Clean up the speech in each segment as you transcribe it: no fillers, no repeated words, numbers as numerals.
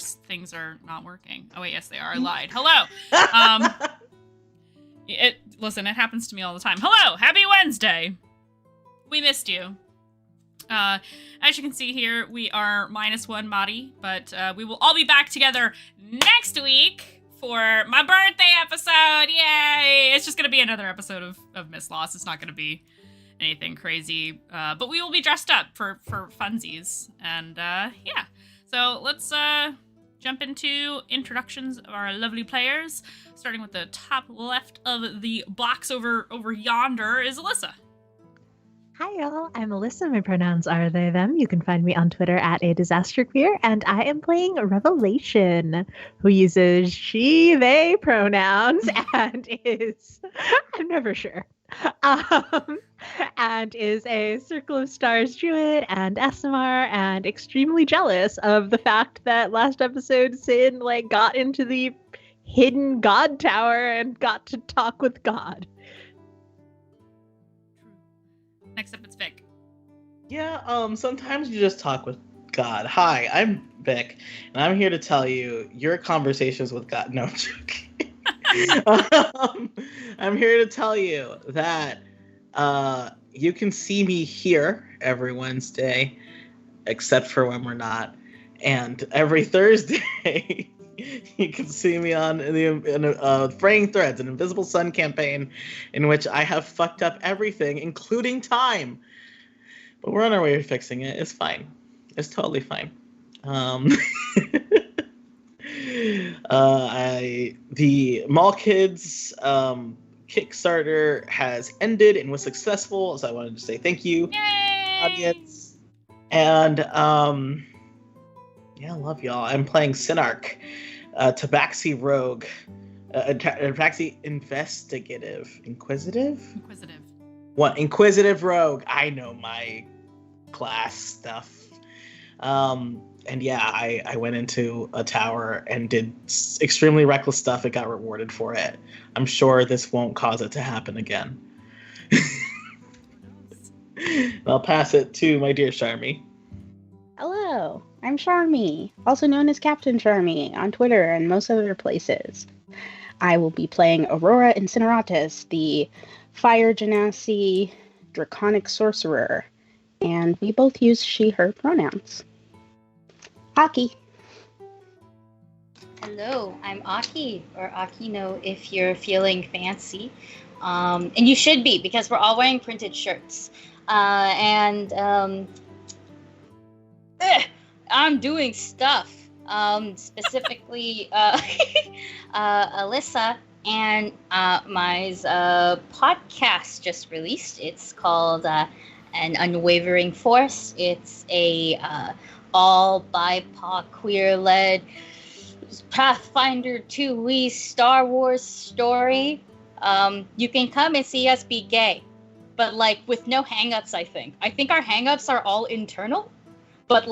course, things are not working. Oh, wait, yes, they are. I lied. Hello. Listen, it happens to me all the time. Hello, happy Wednesday. We missed you. As you can see here, we are -1 Mari, but we will all be back together next week for my birthday episode. Yay! It's just going to be another episode of Mistlost. It's not going to be anything crazy, but we will be dressed up for funsies. And yeah, so let's jump into introductions of our lovely players. Starting with the top left of the box over yonder is Alyssa. Hi y'all, I'm Alyssa. My pronouns are they, them. You can find me on Twitter at @adisasterqueer, and I am playing Revelation, who uses she, they pronouns and is, I'm never sure, and is a Circle of Stars druid and SMR, and extremely jealous of the fact that last episode Sin got into the hidden god tower and got to talk with God. Next up, it's Vic. Yeah, sometimes you just talk with God. Hi, I'm Vic, and I'm here to tell you your conversations with God. No, I'm joking. I'm here to tell you that you can see me here every Wednesday, except for when we're not, and every Thursday. You can see me on the Fraying Threads, an Invisible Sun campaign in which I have fucked up everything, including time. But we're on our way to fixing it. It's fine. It's totally fine. The Mall Kids Kickstarter has ended and was successful, so I wanted to say thank you, audience. And yeah, I love y'all. I'm playing Synarch, Tabaxi Rogue, Tabaxi Inquisitive? What? Inquisitive Rogue. I know my class stuff. And yeah, I went into a tower and did extremely reckless stuff. It got rewarded for it. I'm sure this won't cause it to happen again. I'll pass it to my dear Charmy. Hello, I'm Charmy, also known as Captain Charmy on Twitter and most other places. I will be playing Aurora Incineratus, the Fire Genasi Draconic Sorcerer, and we both use she, her pronouns. Aki. Hello, I'm Aki, or Akino if you're feeling fancy. And you should be, because we're all wearing printed shirts. I'm doing stuff. Specifically, Alyssa and my podcast just released. It's called An Unwavering Force. It's a all BIPOC queer-led Pathfinder 2e Star Wars story. You can come and see us be gay, but with no hang-ups, I think. I think our hang-ups are all internal, but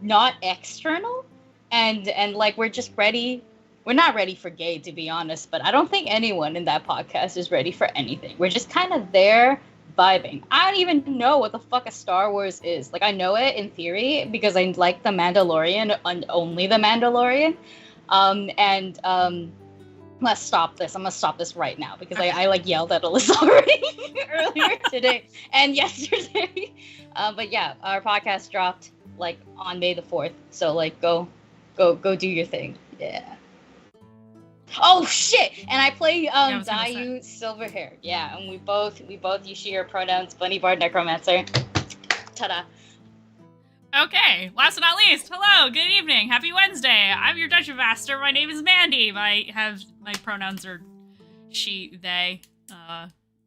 not external, and we're just ready. We're not ready for gay, to be honest, but I don't think anyone in that podcast is ready for anything. We're just kind of there vibing. I don't even know what the fuck a Star Wars is. I know it in theory because I like The Mandalorian and only The Mandalorian. Let's stop this. I'm gonna stop this right now because I yelled at Alyssa already earlier today and yesterday. But yeah, our podcast dropped on May the 4th. So go do your thing. Yeah. Oh shit! And I play Dayu Silverhair. Yeah, and we both use she, her pronouns, Bunny Bard Necromancer. Ta-da. Okay, last but not least, hello, good evening, happy Wednesday. I'm your Dungeon Master. My name is Mandy. My pronouns are she, they,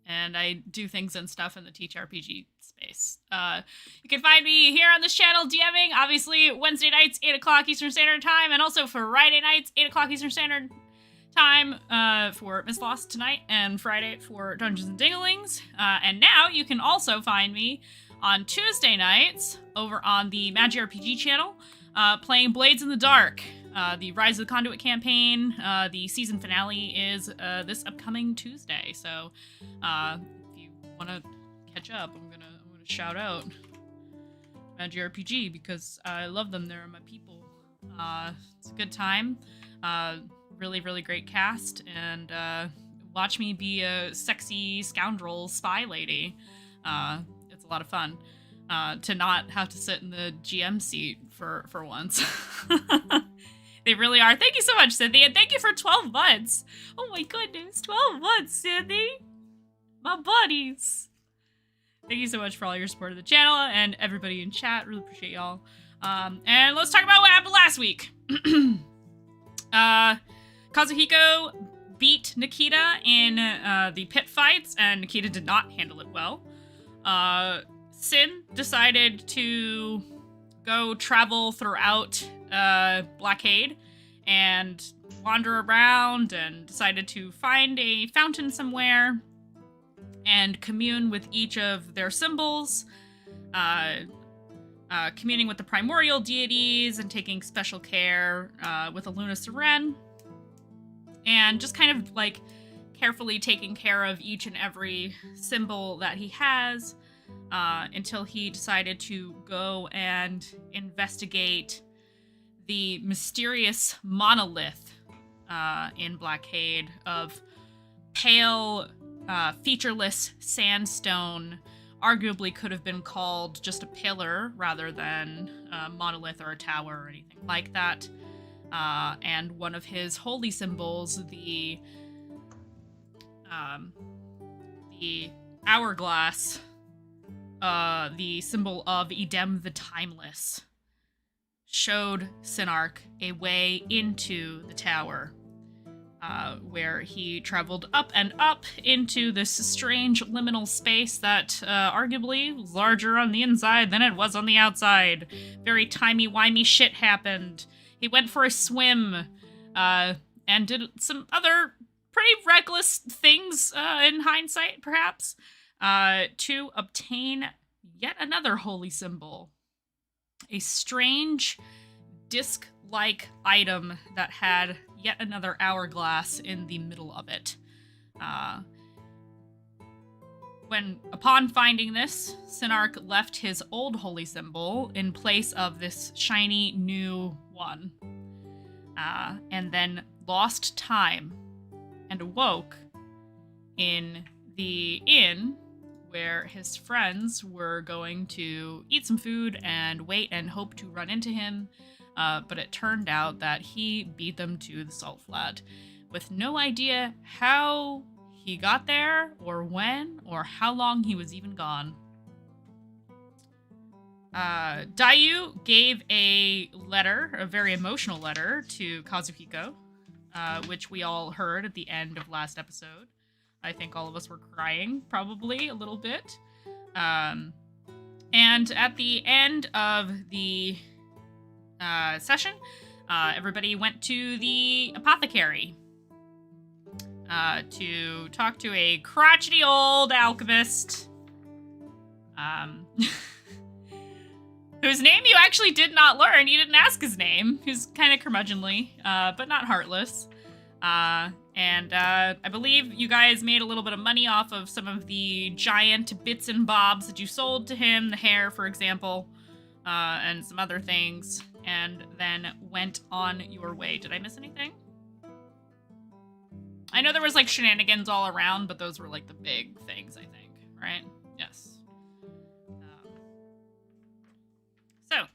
and I do things and stuff in the Teach RPG space. You can find me here on this channel DMing, obviously Wednesday nights, 8 o'clock Eastern Standard Time, and also Friday nights, 8 o'clock Eastern Standard Time for Mistlost tonight, and Friday for Dungeons and Dinglings. And now you can also find me on Tuesday nights over on the Magi RPG channel, playing Blades in the Dark, the Rise of the Conduit campaign. The season finale is this upcoming Tuesday, so if you want to catch up, I'm gonna shout out Magi RPG because I love them. They're my people. It's a good time. Really, really great cast, and watch me be a sexy scoundrel spy lady. It's a lot of fun to not have to sit in the GM seat for once. They really are. Thank you so much, Cynthia, and thank you for 12 months. Oh my goodness, 12 months, Cindy. My buddies. Thank you so much for all your support of the channel and everybody in chat. Really appreciate y'all. And let's talk about what happened last week. Kazuhiko beat Nikita in the pit fights, and Nikita did not handle it well. Sin decided to go travel throughout Blackcade and wander around, and decided to find a fountain somewhere and commune with each of their symbols, communing with the primordial deities and taking special care with Aluna Seren, and just kind of like carefully taking care of each and every symbol that he has until he decided to go and investigate the mysterious monolith in Blackcade of pale, featureless sandstone. Arguably could have been called just a pillar rather than a monolith or a tower or anything like that. And one of his holy symbols, the hourglass, the symbol of Edem the Timeless, showed Sinark a way into the tower, where he traveled up and up into this strange liminal space that arguably was larger on the inside than it was on the outside. Very timey-wimey shit happened. He went for a swim and did some other pretty reckless things in hindsight, perhaps, to obtain yet another holy symbol. A strange disc-like item that had yet another hourglass in the middle of it. Upon finding this, Sinark left his old holy symbol in place of this shiny new one, and then lost time and awoke in the inn where his friends were going to eat some food and wait and hope to run into him. But it turned out that he beat them to the salt flat with no idea how he got there, or when, or how long he was even gone. Dayu gave a letter, a very emotional letter, to Kazuhiko, which we all heard at the end of last episode. I think all of us were crying, probably, a little bit. And at the end of the session, everybody went to the apothecary to talk to a crotchety old alchemist, whose name you actually did not learn. You didn't ask his name. He's kind of curmudgeonly, but not heartless. And I believe you guys made a little bit of money off of some of the giant bits and bobs that you sold to him, the hair, for example, and some other things, and then went on your way. Did I miss anything? I know there was, like, shenanigans all around, but those were, like, the big things, I think, right? Yes. So,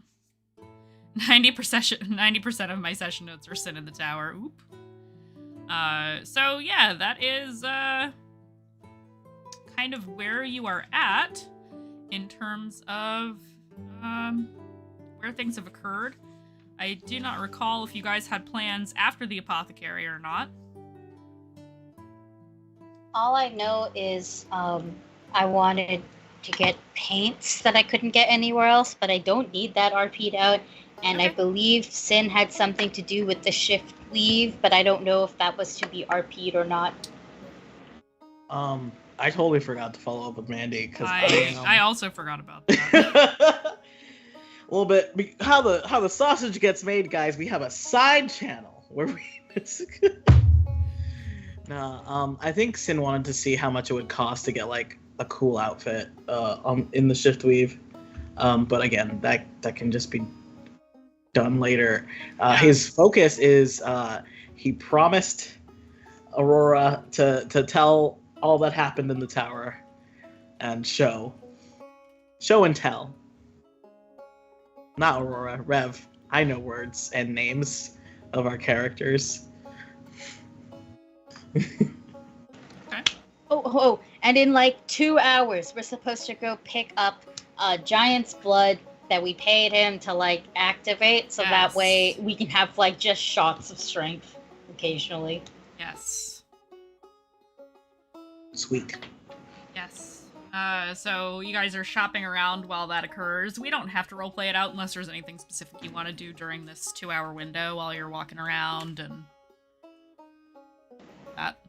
90% of my session notes are Sin in the Tower. Oop. So yeah, that is, kind of where you are at in terms of, where things have occurred. I do not recall if you guys had plans after the apothecary or not. All I know is, I wanted to get paints that I couldn't get anywhere else, but I don't need that RP'd out. And Okay. I believe Sin had something to do with the shift weave, but I don't know if that was to be RP'd or not. I totally forgot to follow up with Mandy because I also forgot about that. a little bit how the sausage gets made, guys. We have a side channel where we. No, I think Sin wanted to see how much it would cost to get like a cool outfit in the shift weave. But again, that can just be done later. Yeah. His focus is he promised Aurora to tell all that happened in the tower and show and tell. Not Aurora, Rev. I know words and names of our characters. Oh, and in like 2 hours, we're supposed to go pick up Giant's blood that we paid him to like activate, so that Yes. way we can have like just shots of strength occasionally. Yes. Sweet. Yes. So you guys are shopping around while that occurs. We don't have to roleplay it out unless there's anything specific you want to do during this 2-hour window while you're walking around and that.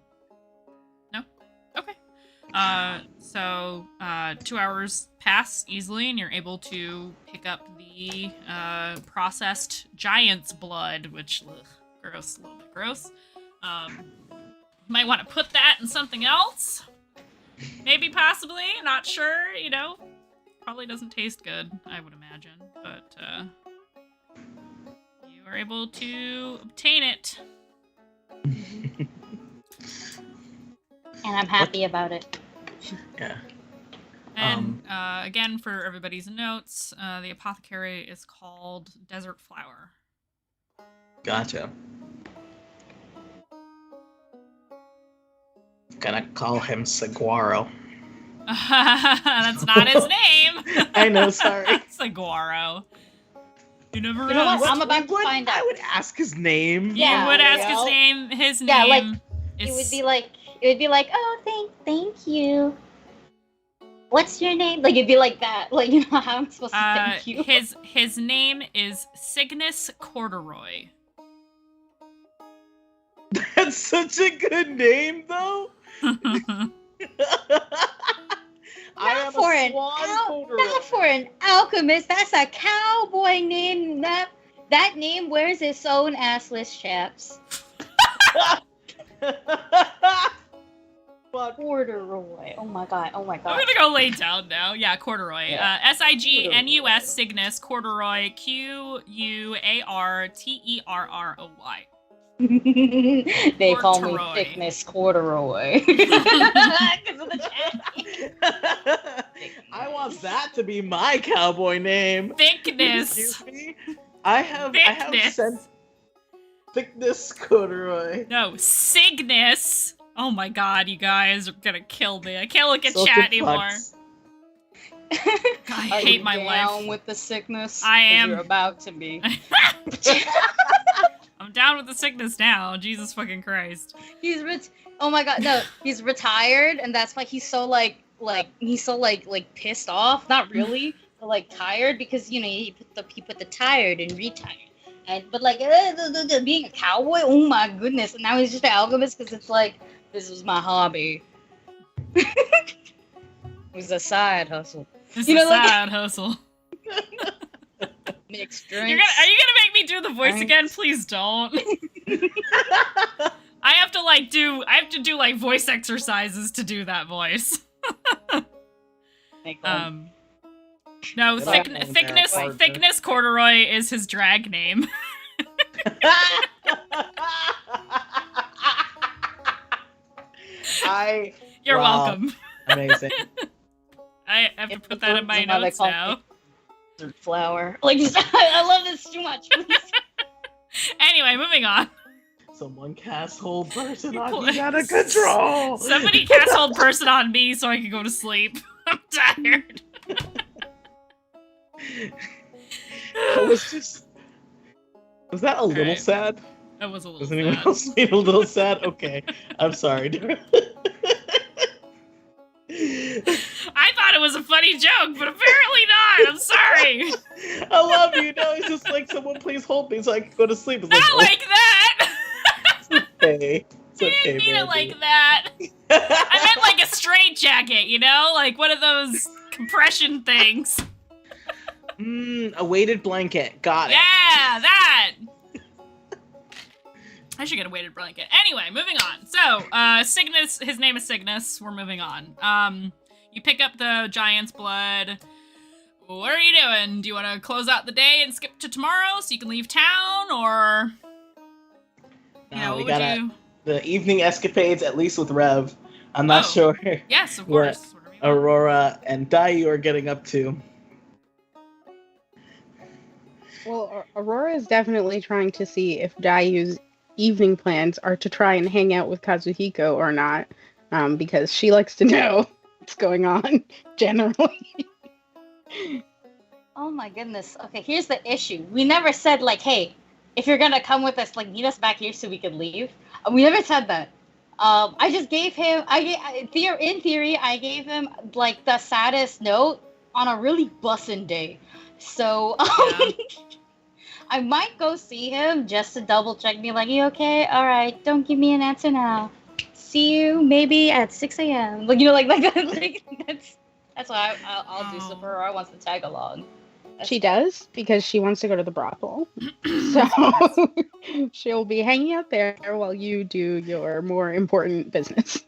No? Okay. So 2 hours pass easily and you're able to pick up the processed giant's blood, which, ugh, gross, a little bit gross. Might want to put that in something else. Maybe, possibly, not sure, you know. Probably doesn't taste good, I would imagine. But, you are able to obtain it. And I'm happy about it. Yeah. And, again, for everybody's notes, the apothecary is called Desert Flower. Gotcha. Gonna call him Saguaro. That's not his name! I know, sorry. Saguaro. You never You know know. what? I'm about to find out. I would ask his name. Yeah, You would ask you know? his name. His Yeah, like, name is... It would be like, oh, thank you. What's your name? Like, it'd be like that. Like, you know how I'm supposed to thank you? His name is Cygnus Corduroy. That's such a good name, though. I am for a an swan corduroy. Not for an alchemist. That's a cowboy name. That name wears its own assless chaps. Fuck. Corduroy. Oh my god. I'm gonna go lay down now. Yeah, Corduroy. Yeah. Signus Cygnus Corduroy Quarterroy. They call me Corduroy. Thickness Corduroy. Because of the chat. I want that to be my cowboy name. Thickness. Excuse me? I have Thickness. sent Thickness Corduroy. No, Cygnus. Oh my god, you guys are gonna kill me. I can't look at Silken chat anymore. Fucks. God, I hate my life. with the sickness? I am. You're about to be. I'm down with the sickness now. Jesus fucking Christ. Oh my god, no, he's retired, and that's why he's so he's so pissed off. Not really, but like tired because you know he put the tired and retired, but being a cowboy, oh my goodness, and now he's just an alchemist because it's like this was my hobby. It was a side hustle. This You is know, like- sad hustle. Mixed Are drinks. you gonna make me do the voice Thanks. again? Please don't. I have to do like voice exercises to do that voice. Make them. No, That's thickness Corduroy is his drag name. You're Wow. welcome. Amazing. I have to If put the that in my birds are notes called now. Flower. Like, I love this too much. Anyway, moving on. Someone cast hold person on me out of control. Somebody cast hold person on me so I can go to sleep. I'm tired. Was that a little Alright. sad? That was a little Does anyone sad. else feel a little sad? Okay. I'm sorry. I thought it was a funny joke, but apparently not. I'm sorry. I love you. No, it's just like someone please hold me so I can go to sleep. It's Not like, like that. okay. It's I okay, didn't mean it Mandy. like that. I meant like a straight jacket, you know? Like one of those compression things. A weighted blanket. Got it. Yeah, that. I should get a weighted blanket. Anyway, moving on. So, Cygnus, his name is Cygnus. We're moving on. You pick up the giant's blood. What are you doing? Do you want to close out the day and skip to tomorrow so you can leave town, or No, we what would got you? the evening escapades, at least with Rev. I'm not sure Yes, of what course. Whatever you want. Aurora and Dayu are getting up to. Well, Aurora is definitely trying to see if Dayu's evening plans are to try and hang out with Kazuhiko or not, because she likes to know what's going on generally. Oh my goodness. Okay, here's the issue. We never said like, hey, if you're gonna come with us, like meet us back here so we could leave. We never said that. I just gave him. In theory, I gave him like the saddest note on a really bussin' day. So Yeah. I might go see him just to double check. Be like, you okay? All right. Don't give me an answer now. See you maybe at 6 a.m. Like that's why I'll do so for her. I wants to tag along. She does, because she wants to go to the brothel. So she'll be hanging out there while you do your more important business.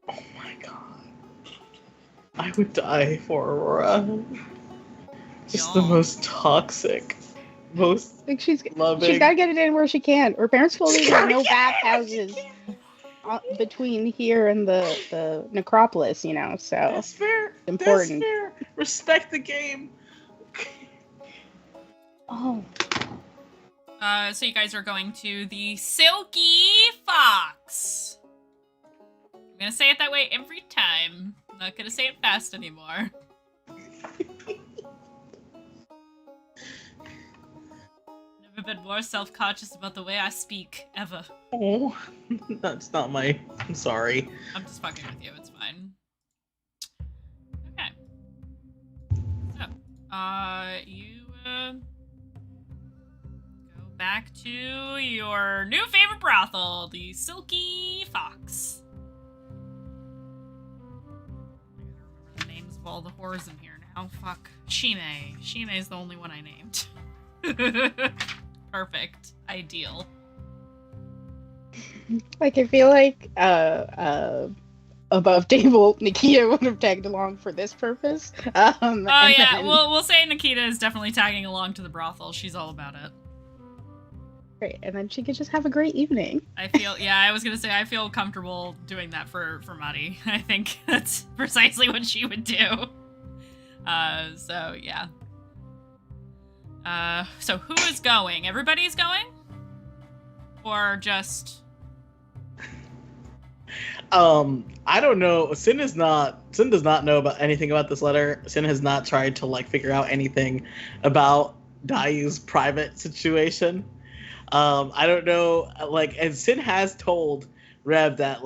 Oh my god. I would die for Aurora. Just the Y'all. most toxic, most Like she's loving. got to get it in where she can. Her parents told her She's there's gotta no get it where bathhouses she between here and the necropolis, so That's fair. important. That's fair. Respect the game. Oh, So you guys are going to the Silky Fox. I'm gonna say it that way every time. I'm not gonna say it fast anymore. Never been more self-conscious about the way I speak, ever. Oh, that's not my. I'm sorry. I'm just fucking with you, it's fine. Okay. So, you, go back to your new favorite brothel, the Silky Fox. I gotta remember the names of all the whores in here now. Fuck. Shime. Shime is the only one I named. Perfect. Ideal. Like I feel like above table Nikita would have tagged along for this purpose. Oh and yeah, then- we'll say Nikita is definitely tagging along to the brothel. She's all about it. Great, and then she could just have a great evening. I feel, yeah, I was gonna say I feel comfortable doing that for Mari. I think that's precisely what she would do. So yeah. So who is going? Everybody's going? Or just... I don't know. Sin does not know about anything about this letter. Sin has not tried to figure out anything about Dayu's private situation. I don't know, and Sin has told Rev that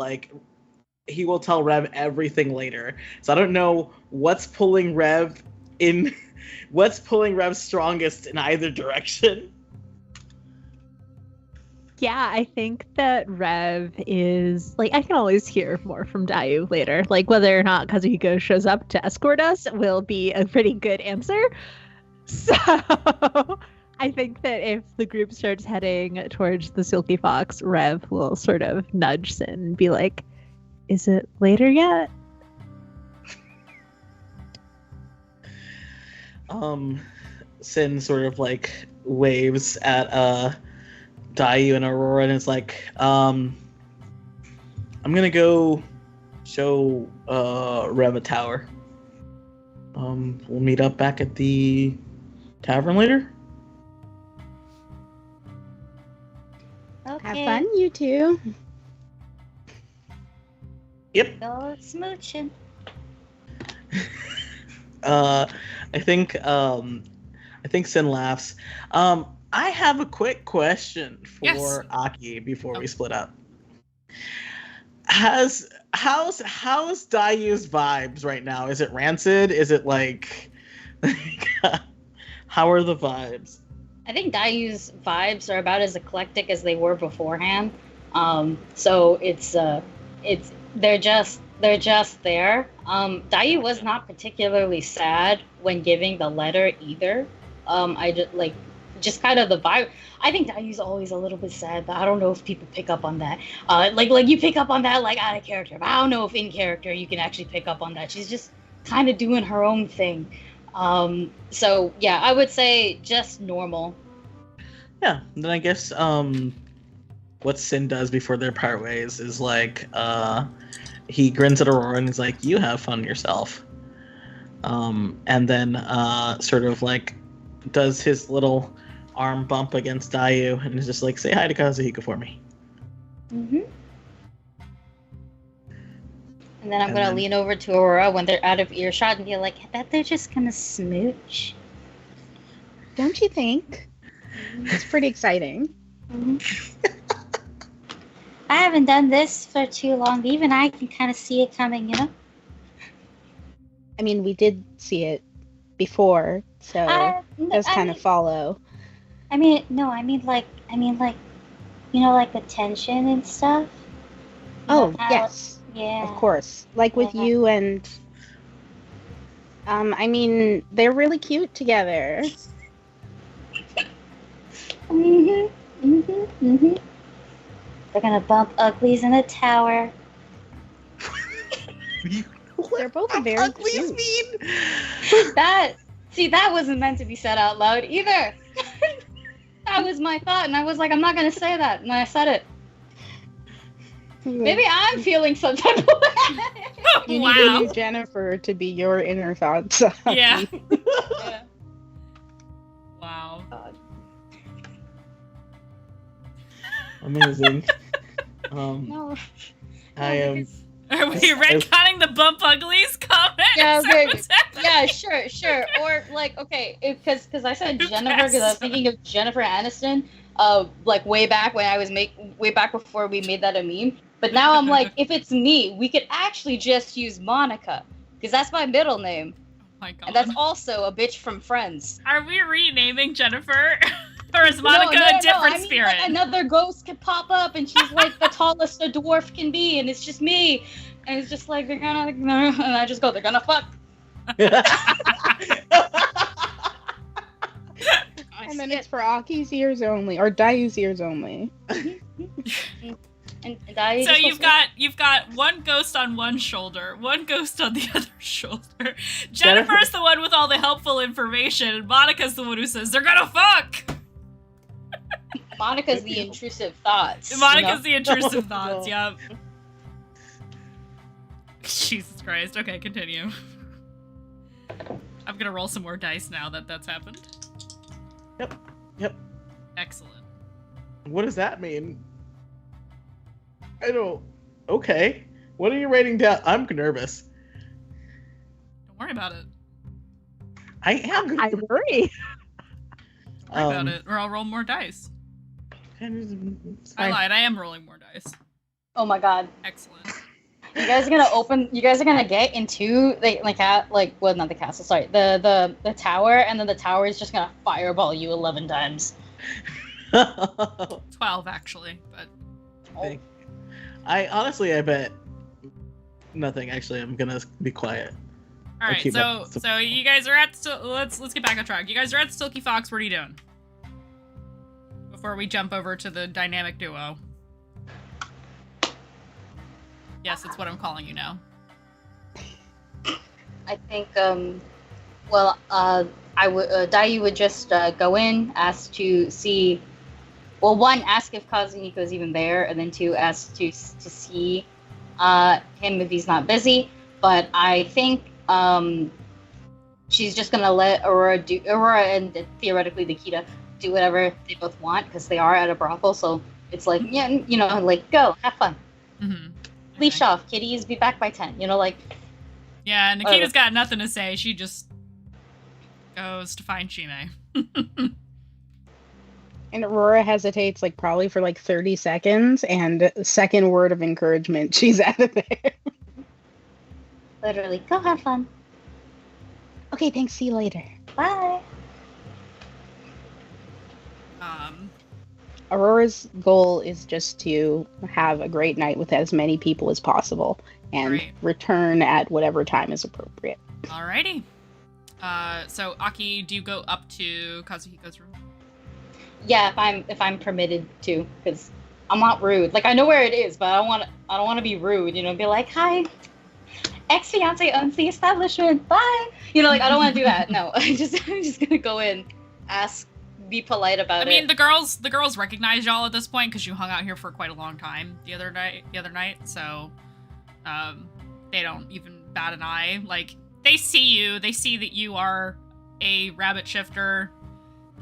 he will tell Rev everything later. So I don't know what's pulling Rev in what's pulling Rev strongest in either direction. Yeah, I think that Rev is I can always hear more from Dayu later. Whether or not Kazuhiko shows up to escort us will be a pretty good answer. So I think that if the group starts heading towards the Silky Fox, Rev will sort of nudge Sin and be like, "Is it later yet?" Sin sort of waves at Dayu and Aurora and is I'm gonna go show Rev a tower. We'll meet up back at the tavern later. okay. Have fun, you two. Yep. Go smooching. I think Sin laughs. I have a quick question for Yes. Aki before we split up. How's Dayu's vibes right now? Is it rancid? Is it how are the vibes? I think Dayu's vibes are about as eclectic as they were beforehand. So it's they're just there. Dayu was not particularly sad when giving the letter either. I just kind of the vibe. I think Dayu's always a little bit sad, but I don't know if people pick up on that. You pick up on that out of character, but I don't know if in character you can actually pick up on that. She's just kind of doing her own thing. So yeah, I would say just normal. Yeah, then I guess what Sin does before they part ways is like he grins at Aurora and he's like, "You have fun yourself," and then sort of like does his little arm bump against Dayu and is just like, "Say hi to Kazuhiko for me." Mm-hmm. And then I'm gonna lean over to Aurora when they're out of earshot and be like, "I bet they're just gonna smooch." Don't you think? It's pretty exciting. Mm-hmm. I haven't done this for too long, but even I can kind of see it coming, you know? I mean, we did see it before, so it does kind of follow. I mean, like, you know, like the tension and stuff. Oh, yes. Yeah. Of course. Like with you and... I mean, they're really cute together. They're gonna bump uglies in a tower. They're both very uglies cute. mean? That wasn't meant to be said out loud either. That was my thought, and I was like, I'm not gonna say that, and I said it. Maybe I'm feeling some type of way. You need a new Jennifer to be your inner thoughts. Yeah. Yeah. Wow. God. Amazing. No. I am. Are we retconning the bump uglies comment? Yeah, Is that okay. what's happening? Yeah, sure. Or like, okay, because I said Jennifer because I was thinking of Jennifer Aniston, like way back when I was way back before we made that a meme. But now I'm like, if it's me, we could actually just use Monica because that's my middle name, Oh my god. and that's also a bitch from Friends. Are we renaming Jennifer? Or is Monica a different I mean, spirit? like, another ghost could pop up, and she's like the tallest a dwarf can be, and it's just me. And it's just like, they're gonna, and I just go, they're gonna fuck. And then it's for Aki's ears only, or Dayu's ears only. And I So you've got one ghost on one shoulder, one ghost on the other shoulder. Jennifer's the one with all the helpful information, and Monica's the one who says they're gonna fuck. Monica's the intrusive thoughts. Monica's the intrusive Oh, thoughts. no. Yep. Jesus Christ. Okay, continue. I'm gonna roll some more dice now that that's happened. Yep. Excellent. What does that mean? I don't. Okay. What are you writing down? I'm nervous. Don't worry about it. I am. I worry. Don't worry about it, or I'll roll more dice. It's I fine. lied. I am rolling more dice. Oh my god. Excellent. You guys are gonna get into not the castle, sorry, the tower, and then the tower is just gonna fireball you 11 times. 12 actually, but I honestly, I bet nothing. Actually, I'm gonna be quiet. all right. keep up. So you guys are at let's get back on track. You guys are at Silky Fox. What are you doing? Before we jump over to the dynamic duo. Yes, that's what I'm calling you now. I think, Dayu would just go in, ask to see, well, one, ask if Kazuhiko's even there, and then two, ask to see him if he's not busy. But I think she's just gonna let Aurora and theoretically Nikita do whatever they both want because they are at a brothel. So it's like, yeah, you know, like go have fun, Mm-hmm. leash off, kitties, be back by 10. You know, like. Yeah, Nikita's got nothing to say. She just goes to find Shime. And Aurora hesitates, like, probably for, 30 seconds, and second word of encouragement, she's out of there. Literally, go have fun. Okay, thanks, see you later. Bye. Aurora's goal is just to have a great night with as many people as possible, and Right. return at whatever time is appropriate. Alrighty. So Aki, do you go up to Kazuhiko's room? Yeah, if I'm permitted to, because I'm not rude. Like I know where it is, but I don't want to be rude. You know, be like, hi, ex-fiance owns the establishment. Bye. You know, like I don't want to do that. No, I'm just gonna go in, ask, be polite about it. I mean, the girls recognize y'all at this point because you hung out here for quite a long time the other night. So, they don't even bat an eye. Like, they see you. They see that you are a rabbit shifter.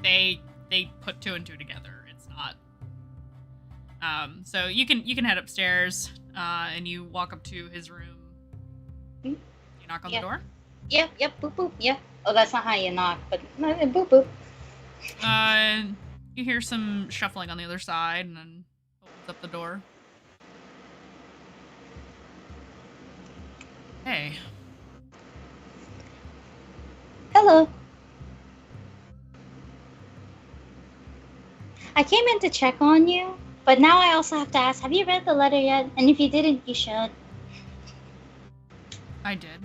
They put two and two together. It's not. So you can head upstairs, and you walk up to his room. You knock on the door. Yep. Boop boop. Yeah. Oh, that's not how you knock, but boop boop. You hear some shuffling on the other side, and then opens up the door. Hey. Hello. I came in to check on you, but now I also have to ask, have you read the letter yet? And if you didn't, you should. I did.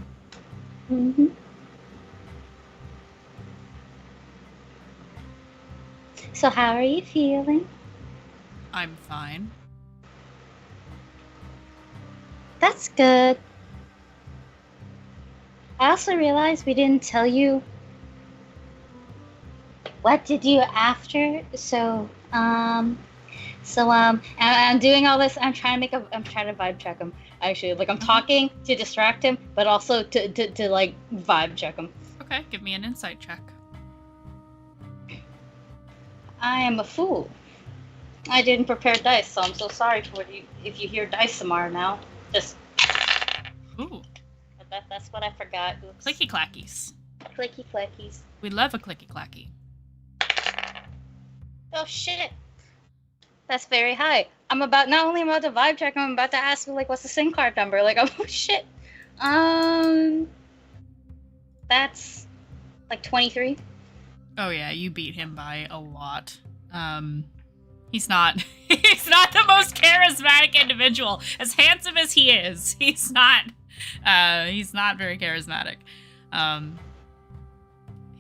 Mm-hmm. So how are you feeling? I'm fine. That's good. I also realized we didn't tell you what to do after. So I'm doing all this. I'm trying to vibe check him. Actually, like I'm talking to distract him, but also to like vibe check him. Okay, give me an insight check. I am a fool. I didn't prepare dice, so I'm so sorry for you if you hear dice tomorrow now. Just. Ooh. That's what I forgot. Oops. Clicky clackies. Clicky clackies. We love a clicky clacky. Oh shit. That's very high. Not only about to vibe check, I'm about to ask you like what's the SIM card number? Like oh shit. That's like 23. Oh yeah, you beat him by a lot. He's not the most charismatic individual. As handsome as he is, he's not very charismatic.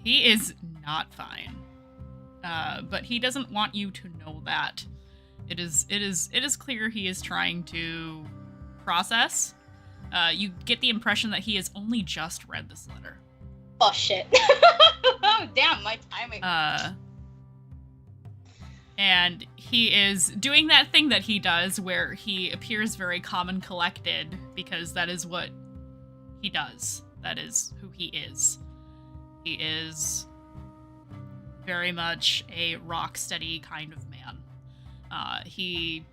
He is not fine. But he doesn't want you to know that. It is clear he is trying to process. You get the impression that he has only just read this letter. Oh shit. Oh damn, my timing. And he is doing that thing that he does where he appears very calm and collected because that is what he does. That is who he is. He is very much a rock-steady kind of man. He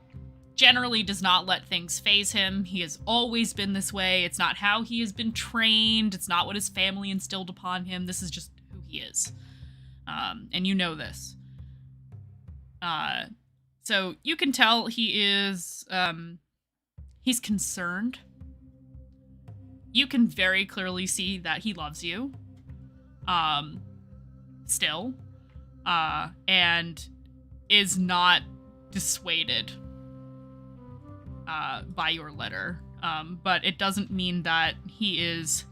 generally does not let things faze him. He has always been this way. It's not how he has been trained. It's not what his family instilled upon him. This is just who he is. And you know this. So you can tell he is, he's concerned. You can very clearly see that he loves you. Still. And is not dissuaded by your letter. But it doesn't mean that he is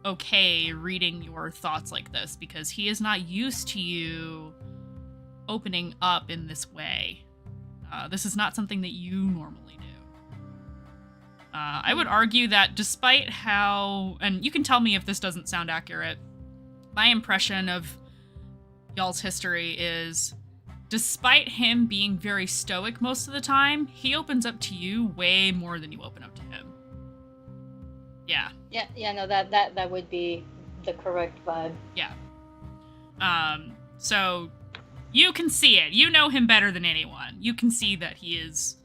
okay reading your thoughts like this because he is not used to you opening up in this way. This is not something that you normally do. I would argue that despite how, and you can tell me if this doesn't sound accurate, my impression of y'all's history is despite him being very stoic most of the time, he opens up to you way more than you open up to him. Yeah. Yeah, no, that would be the correct vibe. Yeah. So you can see it. You know him better than anyone. You can see that he is,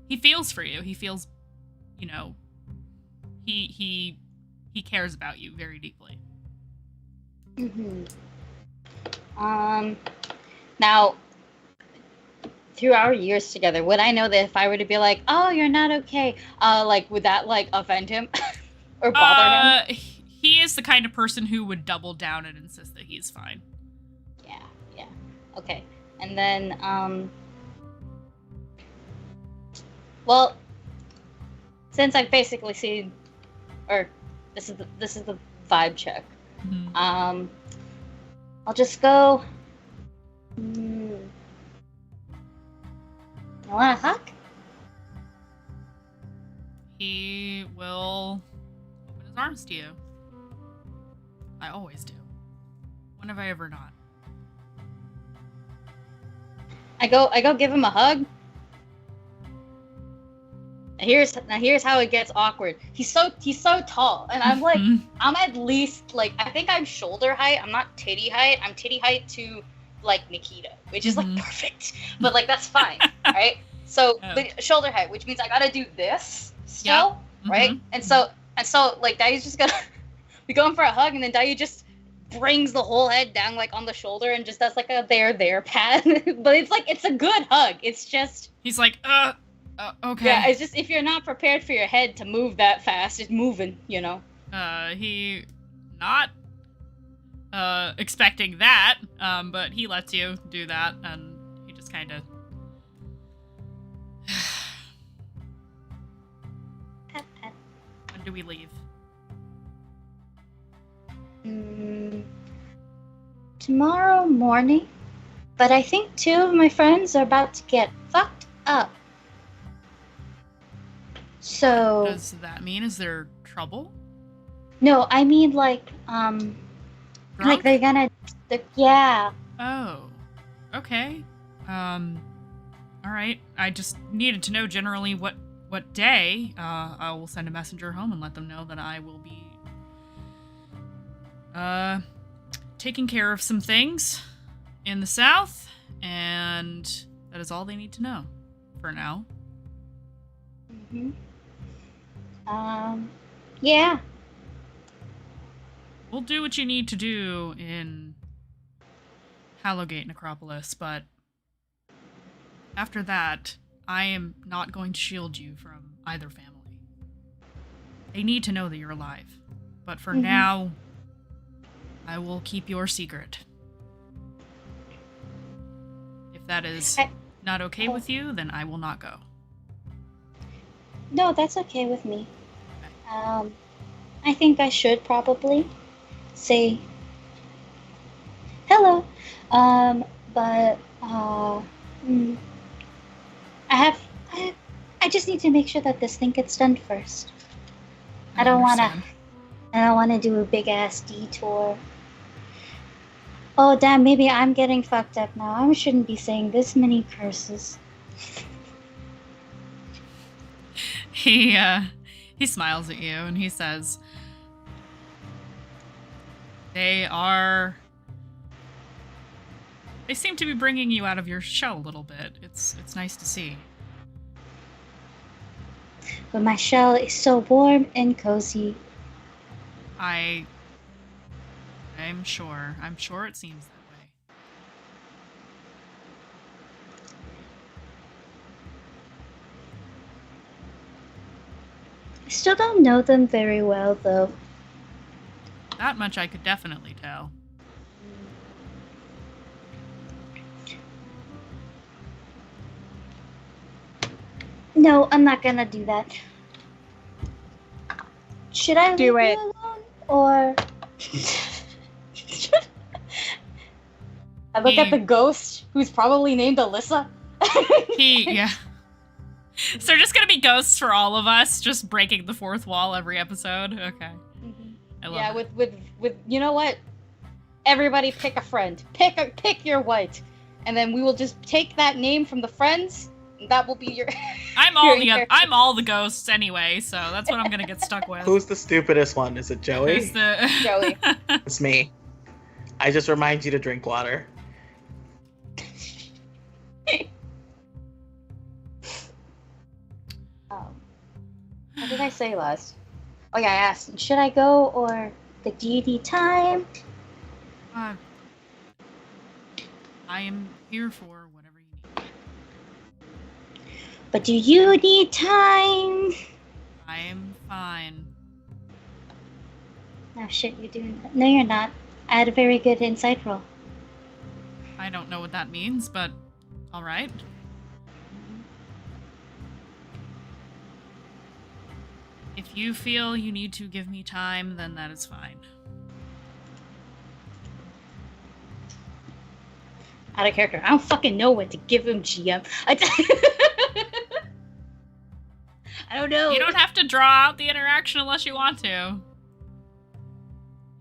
he feels for you. He feels, you know, he cares about you very deeply. Mm-hmm. Now, through our years together, would I know that if I were to be like, "Oh, you're not okay," like, would that like offend him or bother him? He is the kind of person who would double down and insist that he's fine. Yeah. Okay. And then, well, since I've basically seen, or this is the vibe check. Mm-hmm. I'll just go. You want a hug? he will open his arms to you. I always do. When have I ever not? I go give him a hug. Here's how it gets awkward. He's so tall, and I'm like, I'm at least like, I think I'm shoulder height. I'm not titty height. I'm titty height to like Nikita, which is like perfect. But like that's fine, right? So but shoulder height, which means I gotta do this still, right? And so like Dai's just gonna be going for a hug, and then Dai just brings the whole head down like on the shoulder and just does like a there pat. But it's like, it's a good hug. It's just, he's like, okay. Yeah, it's just, if you're not prepared for your head to move that fast, it's moving, you know? He not expecting that, but he lets you do that, and he just kind of... When do we leave? Tomorrow morning, but I think 2 of my friends are about to get fucked up. So... What does that mean? Is there trouble? No, I mean like, like they're gonna... yeah. Oh. Okay. Alright. I just needed to know generally what day. I will send a messenger home and let them know that I will be taking care of some things in the south, and that is all they need to know for now. Yeah. We'll do what you need to do in Hallowgate Necropolis, but after that, I am not going to shield you from either family. They need to know that you're alive. But for now, I will keep your secret. If that is not okay with you, then I will not go. No, that's okay with me. I think I should probably say hello. But I just need to make sure that this thing gets done first. I don't wanna do a big ass detour. Oh damn, maybe I'm getting fucked up now. I shouldn't be saying this many curses. He smiles at you and he says, They seem to be bringing you out of your shell a little bit. It's nice to see. But my shell is so warm and cozy. I'm sure. I'm sure it seems that way. I still don't know them very well, though. That much I could definitely tell. No, I'm not gonna do that. Should I Do leave it. you alone, or... I look at the ghost, who's probably named Alyssa. Yeah. So they're just gonna be ghosts for all of us, just breaking the fourth wall every episode? Okay. I love it. with you know what? Everybody pick a friend. Pick your white. And then we will just take that name from the friends, and that will be your... I'm all the ghosts anyway, so that's what I'm gonna get stuck with. Who's the stupidest one? Is it Joey? Who's the... Joey. It's me. I just remind you to drink water. What did I say last? Oh yeah, I asked, should I go or the deity time? I am here for whatever you need. But do you need time? I am fine. Oh shit, you're doing that. No, you're not. I had a very good insight roll. I don't know what that means, but alright. If you feel you need to give me time, then that is fine. Out of character. I don't fucking know what to give him, GM. I don't know. You don't have to draw out the interaction unless you want to.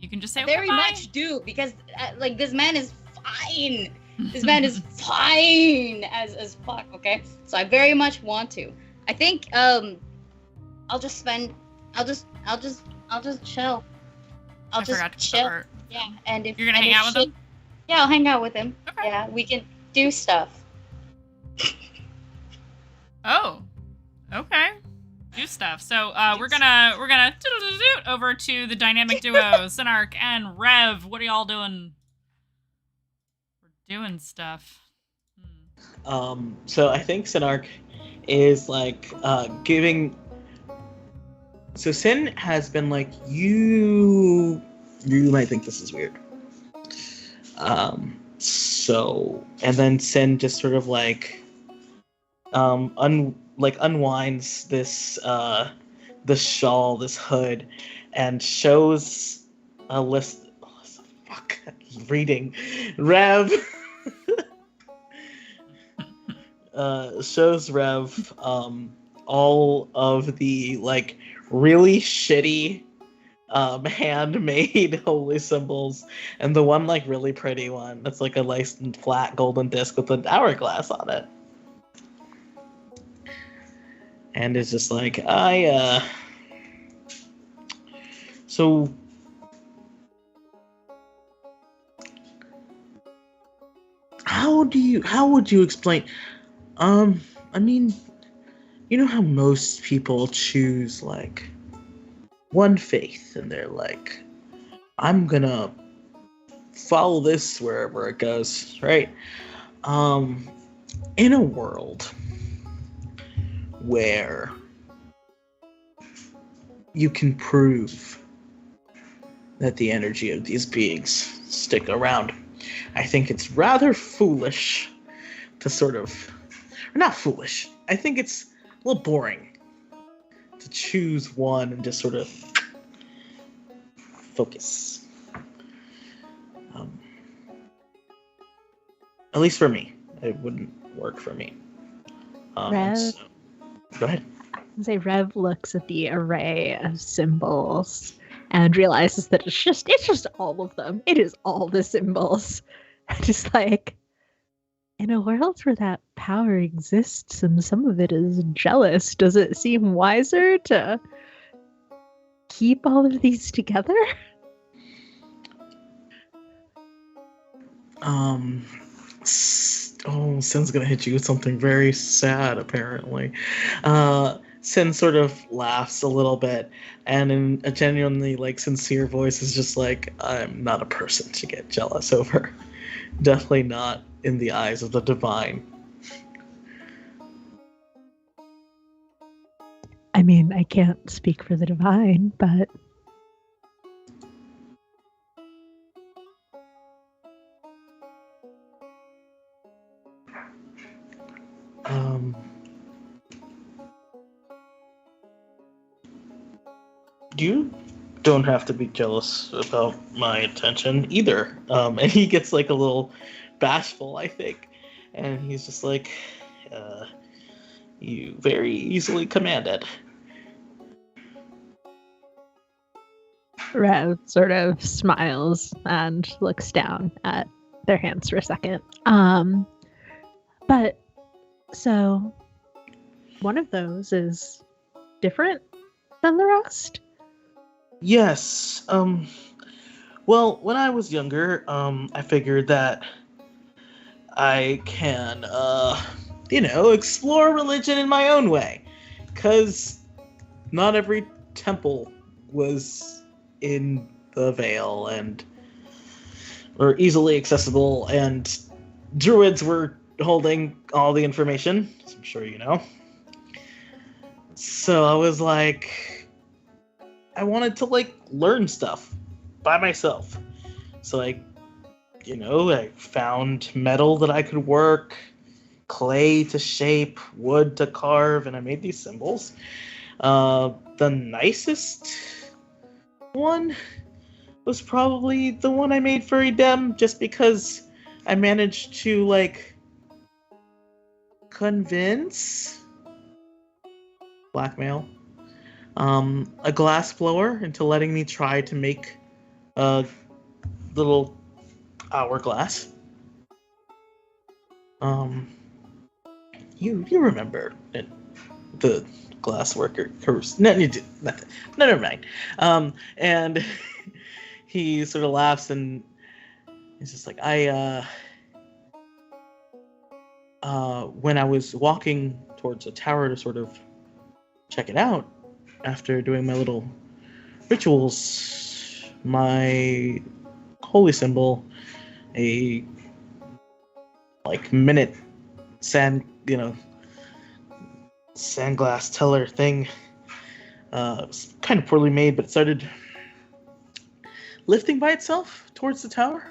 You can just say Very bye. much do, because like this man is fine. This man is fine as fuck. Okay, so I very much want to. I think I'll just chill. I'll just forgot to chill. cover. Yeah, and if You're gonna and hang if out with him? Yeah, I'll hang out with him. Okay. Yeah, we can do stuff. Oh, okay. Do stuff. So we're gonna over to the dynamic duo, Synarch and Rev. What are y'all doing? We're doing stuff. So I think Synarch is like giving. So Sin has been like, you might think this is weird. So, and then Sin just sort of like unwinds this this shawl, this hood, and shows a list. Fuck, reading. Rev shows Rev all of the like really shitty handmade holy symbols, and the one like really pretty one that's like a nice flat golden disc with an hourglass on it. And it's just like, so how would you explain? I mean, you know how most people choose like one faith and they're like, I'm gonna follow this wherever it goes, right? In a world where you can prove that the energy of these beings stick around, I think it's rather foolish to sort of, or not foolish, I think it's a little boring to choose one and just sort of focus. At least for me, it wouldn't work for me. Rev? So, go ahead. Say Rev looks at the array of symbols and realizes that it's just all of them. It is all the symbols. Just like, in a world where that power exists and some of it is jealous, does it seem wiser to keep all of these together? Sin's gonna hit you with something very sad, apparently. Sin sort of laughs a little bit, and in a genuinely like sincere voice is just like, I'm not a person to get jealous over. Definitely not in the eyes of the divine. I mean, I can't speak for the divine, but you don't have to be jealous about my attention either. And he gets like a little bashful, I think, and he's just like, you very easily command it. Rev sort of smiles and looks down at their hands for a second. But so one of those is different than the rest? Yes. Well, when I was younger, I figured that I can, explore religion in my own way. 'Cause not every temple was in the Vale and were easily accessible, and druids were holding all the information, as I'm sure you know. So I was like, I wanted to like learn stuff by myself. So I found metal that I could work, clay to shape, wood to carve, and I made these symbols. The nicest one was probably the one I made for Edem, just because I managed to like convince blackmail, a glass blower into letting me try to make a little hourglass. You remember it, the glass worker curse? No, you did nothing. No, never mind. And he sort of laughs and he's just like, when I was walking towards a tower to sort of check it out after doing my little rituals, my holy symbol, a minute sandglass teller thing, was kind of poorly made, but it started lifting by itself towards the tower.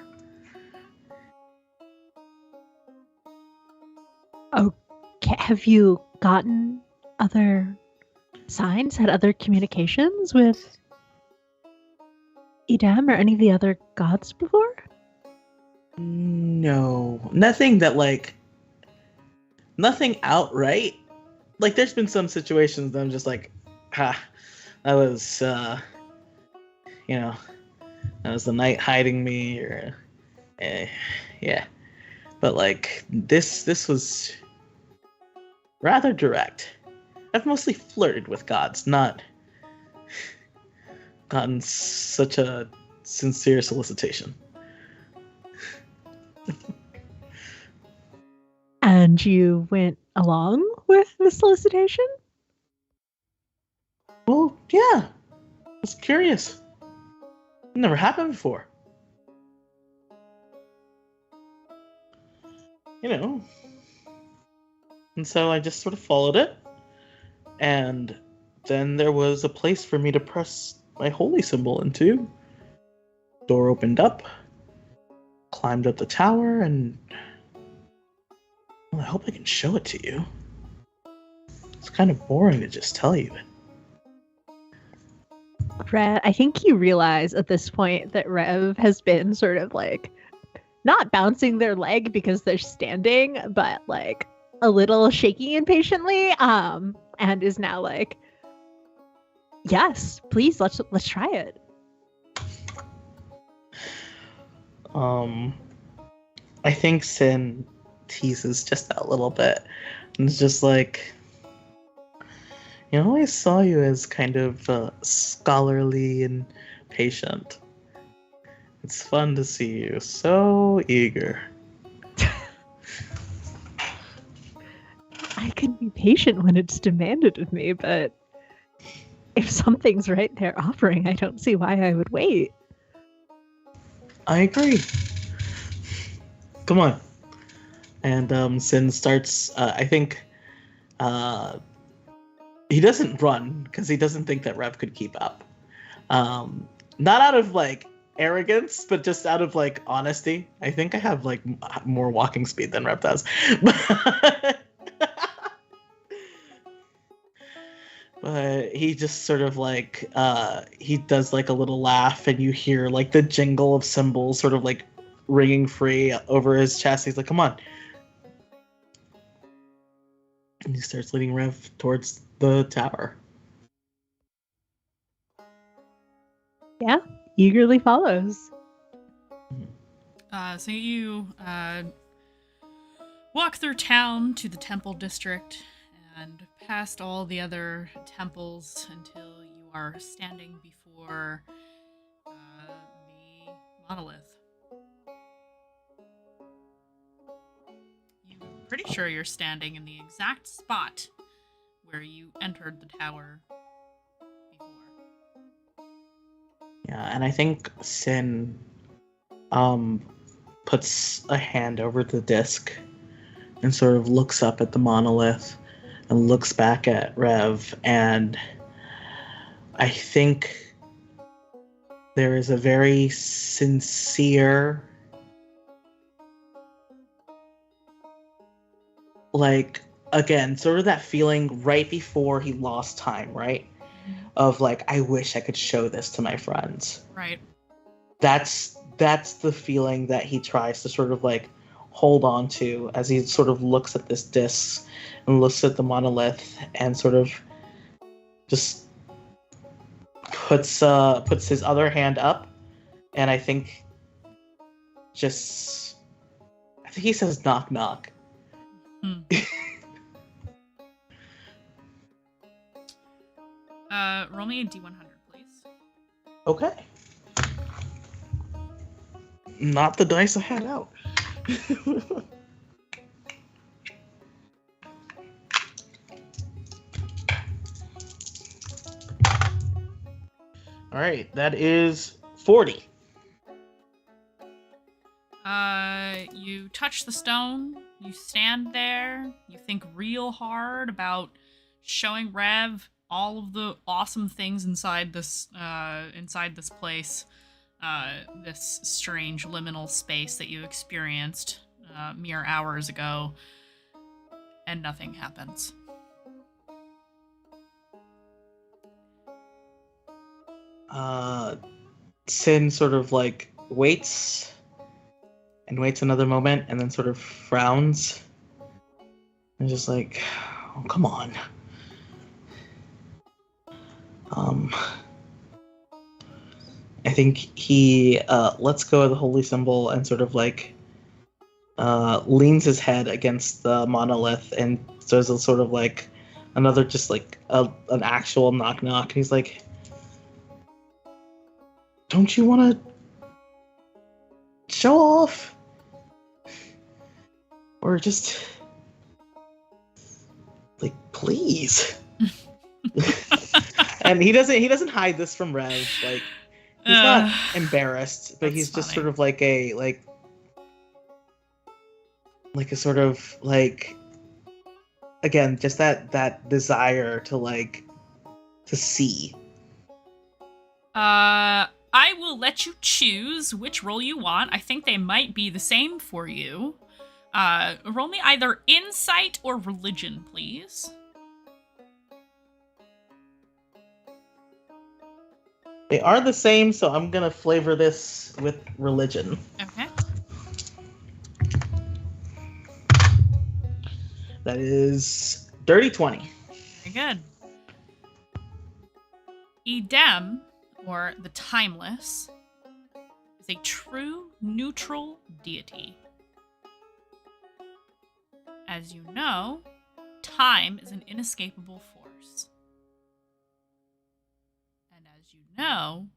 Okay, have you gotten other signs, had other communications with Edam or any of the other gods before? No, nothing outright. Like, there's been some situations that I'm just like, that was, that was the night hiding me, or, yeah. But, like, this was rather direct. I've mostly flirted with gods, not gotten such a sincere solicitation. And you went along with the solicitation? Well, yeah. I was curious. It never happened before. And so I just sort of followed it. And then there was a place for me to press my holy symbol into. Door opened up. Climbed up the tower, and well, I hope I can show it to you. It's kind of boring to just tell you it. Rev, I think you realize at this point that Rev has been sort of like not bouncing their leg because they're standing, but like a little shaky impatiently, and is now like, yes, please, let's try it. I think Sin teases just a little bit, and it's just like, I always saw you as kind of scholarly and patient. It's fun to see you so eager. I can be patient when it's demanded of me, but if something's right there offering, I don't see why I would wait. I agree. Come on. And Sin starts, I think, he doesn't run because he doesn't think that Rev could keep up. Not out of like arrogance, but just out of like honesty. I think I have like more walking speed than Rev does. But he just sort of like, he does like a little laugh, and you hear like the jingle of cymbals sort of like ringing free over his chest. He's like, come on. And he starts leading Rev towards the tower. Yeah, eagerly follows. So you walk through town to the temple district and past all the other temples until you are standing before the monolith. You're pretty sure you're standing in the exact spot where you entered the tower before. Yeah, and I think Sin puts a hand over the disc and sort of looks up at the monolith and looks back at Rev, and I think there is a very sincere, like, again, sort of that feeling right before he lost time, right? Of like, I wish I could show this to my friends. Right. That's the feeling that he tries to sort of like hold on to as he sort of looks at this disc and looks at the monolith and sort of just puts his other hand up, and I think he says knock knock. Roll me a D100, please. Okay. Not the dice I had out. All right, that is 40. You touch the stone, you stand there, you think real hard about showing Rev all of the awesome things inside this place, this strange liminal space that you experienced mere hours ago, and nothing happens. Sin sort of like waits another moment and then sort of frowns and just like, oh, come on. I think he lets go of the holy symbol and sort of like leans his head against the monolith and does a sort of like another just like an actual knock knock. And he's like, don't you want to show off? Or just like, please. And he doesn't hide this from Rev. Like, he's not embarrassed, but he's just sort of like a sort of like, again, just that desire to see. I will let you choose which role you want. I think they might be the same for you. Roll me either insight or religion, please. They are the same, so I'm gonna flavor this with religion. Okay. That is dirty 20. Very good. Edem, or the Timeless, is a true neutral deity. As you know, time is an inescapable force. And as you know,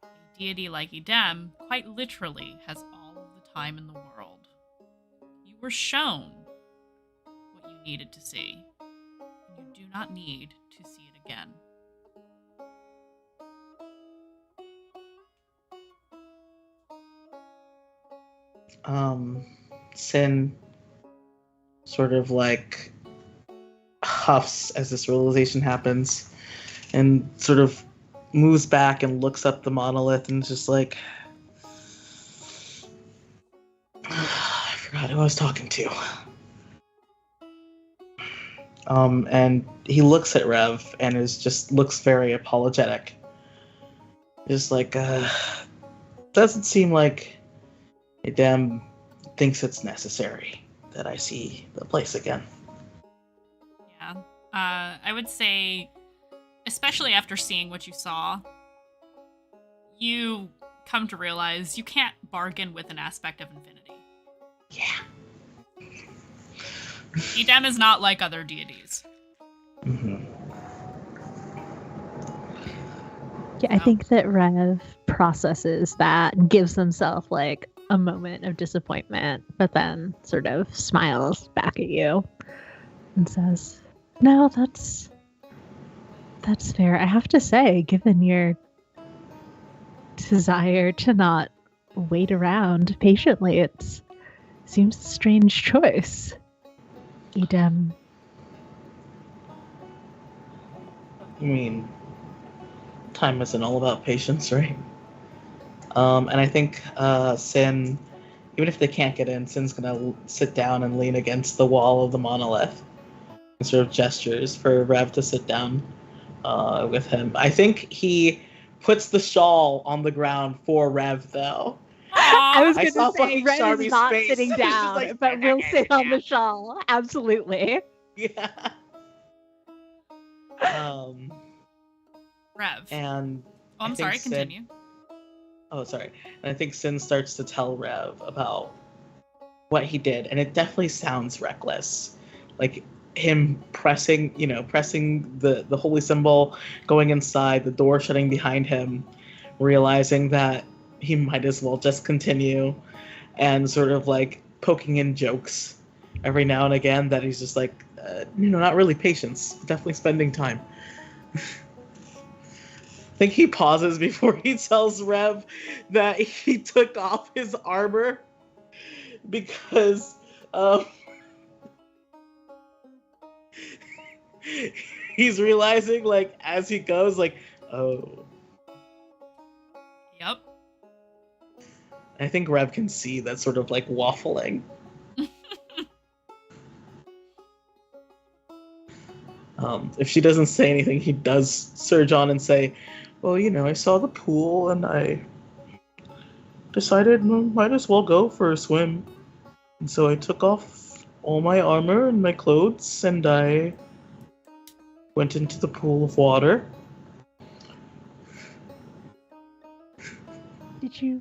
a deity like Edem quite literally has all of the time in the world. You were shown what you needed to see, and you do not need to see it again. Sin sort of like huffs as this realization happens and sort of moves back and looks up the monolith and just like, I forgot who I was talking to. And he looks at Rev and looks very apologetic. Just like, doesn't seem like Edem thinks it's necessary that I see the place again. Yeah. I would say, especially after seeing what you saw, you come to realize you can't bargain with an aspect of infinity. Yeah. Edem is not like other deities. Mm-hmm. Yeah, I think that Rev processes that and gives himself like a moment of disappointment, but then sort of smiles back at you and says, no, that's fair. I have to say, given your desire to not wait around patiently, it seems a strange choice. Edem. I mean, time isn't all about patience, right? And I think Sin, even if they can't get in, Sin's gonna sit down and lean against the wall of the monolith and sort of gestures for Rev to sit down with him. I think he puts the shawl on the ground for Rev, though. I was going saw to say, fucking Red Charmy's is not face. sitting She's just down, like, but will sit on the shawl. Absolutely. Yeah. Rev. And Oh, I'm I think sorry, Sin- continue. Oh, sorry. And I think Sin starts to tell Rev about what he did, and it definitely sounds reckless. Like him pressing the holy symbol, going inside, the door shutting behind him, realizing that he might as well just continue, and sort of like poking in jokes every now and again that he's just like, not really patience, definitely spending time. I think he pauses before he tells Rev that he took off his armor because he's realizing, like, as he goes, like, oh. Yep. I think Rev can see that sort of, like, waffling. If she doesn't say anything, he does surge on and say, well, I saw the pool and I decided might as well go for a swim. And so I took off all my armor and my clothes and I went into the pool of water. Did you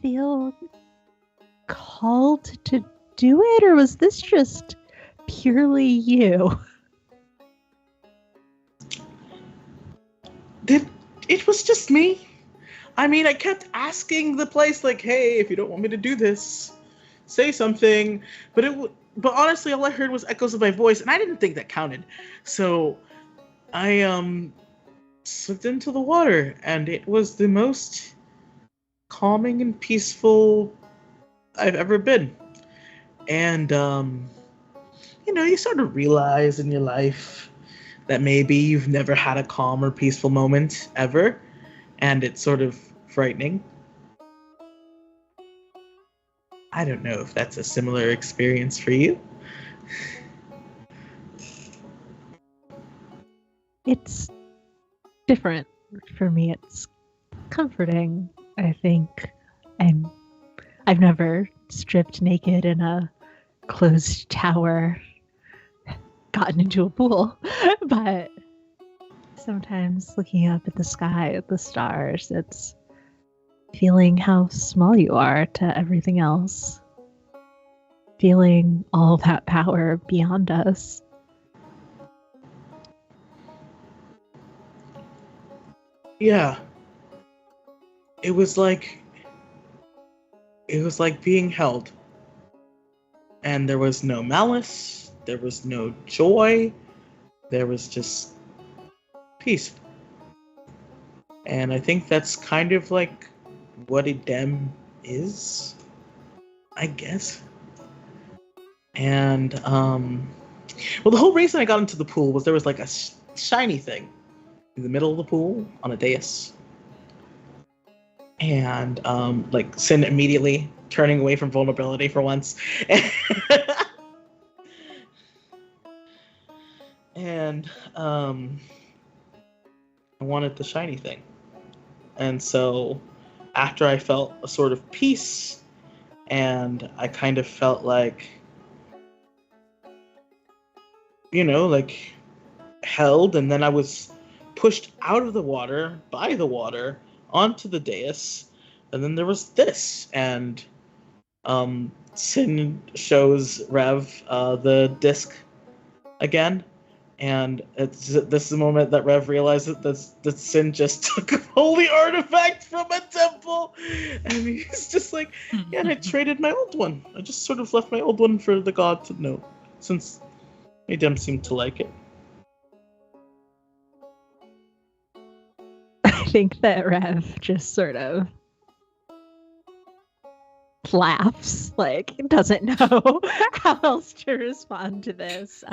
feel called to do it, or was this just purely you? It was just me. I mean, I kept asking the place, like, hey, if you don't want me to do this, say something. But honestly, all I heard was echoes of my voice, and I didn't think that counted. So I slipped into the water, and it was the most calming and peaceful I've ever been. And you sort of realize in your life that maybe you've never had a calm or peaceful moment ever, and it's sort of frightening. I don't know if that's a similar experience for you. It's different for me. It's comforting, I think. I've never stripped naked in a closed tower, gotten into a pool, but sometimes looking up at the sky, at the stars, it's feeling how small you are to everything else, feeling all that power beyond us. Yeah. It was like being held. And there was no malice, there was no joy, there was just peace. And I think that's kind of like what a dem is, I guess. And the whole reason I got into the pool was there was like a shiny thing in the middle of the pool on a dais. And like Sin immediately turning away from vulnerability for once. And I wanted the shiny thing. And so after I felt a sort of peace, and I kind of felt like, like held, and then I was pushed out of the water, by the water, onto the dais, and then there was this, and Sin shows Rev the disc again, and this is the moment that Rev realizes that Sin just took a holy artifact from a temple, and he's just like, yeah, and I traded my old one. I just sort of left my old one for the god to know, since Dem seemed to like it. I think that Rev just sort of laughs, like doesn't know how else to respond to this.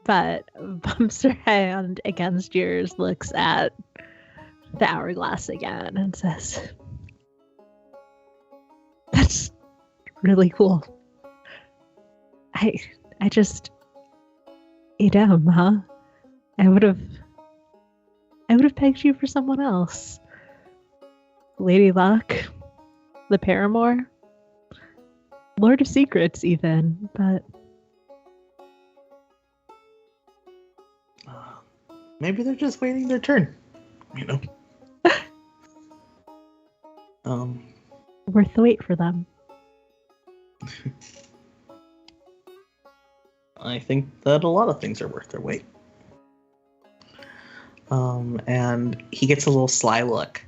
But bumps her hand against yours, looks at the hourglass again, and says, "That's really cool. I just, Edam, huh? I would have pegged you for someone else. Lady Luck, the Paramour, Lord of Secrets even, but..." Maybe they're just waiting their turn. Worth the wait for them. I think that a lot of things are worth their wait. And he gets a little sly look.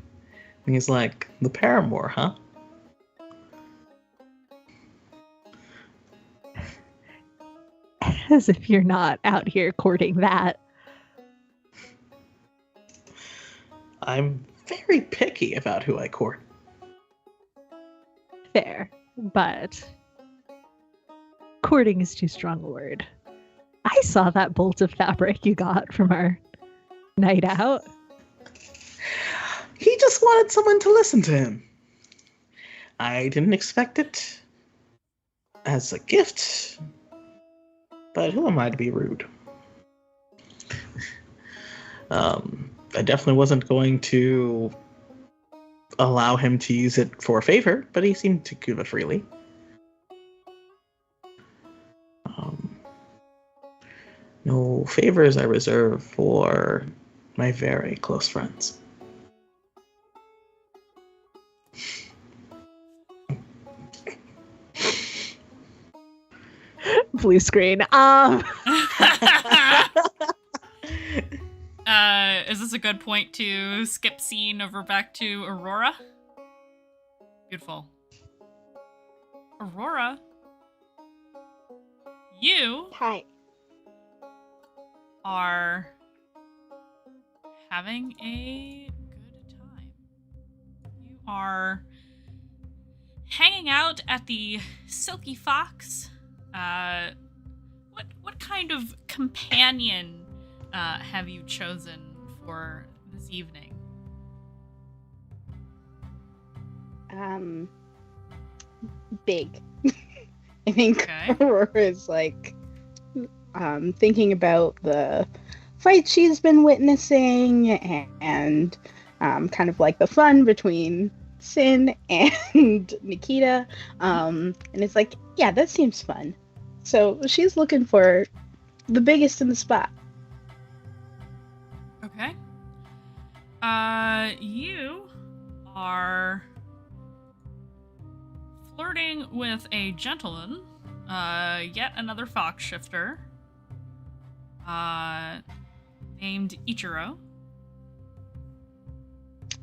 And he's like, the paramour, huh? As if you're not out here courting that. I'm very picky about who I court. Fair, but courting is too strong a word. I saw that bolt of fabric you got from our night out. He just wanted someone to listen to him. I didn't expect it as a gift, but who am I to be rude? I definitely wasn't going to allow him to use it for a favor, but he seemed to give it freely. No favors I reserve for my very close friends. Blue screen. Is this a good point to skip scene over back to Aurora? Beautiful. Aurora, you Hi. are having a good time. You are hanging out at the Silky Fox. What kind of companion have you chosen for this evening? Big. I think Okay. Aurora is like thinking about the fight she's been witnessing and kind of like the fun between Sin and Nikita. And it's like, yeah, that seems fun. So she's looking for the biggest in the spot. Okay. You are flirting with a gentleman, yet another fox shifter, named Ichiro.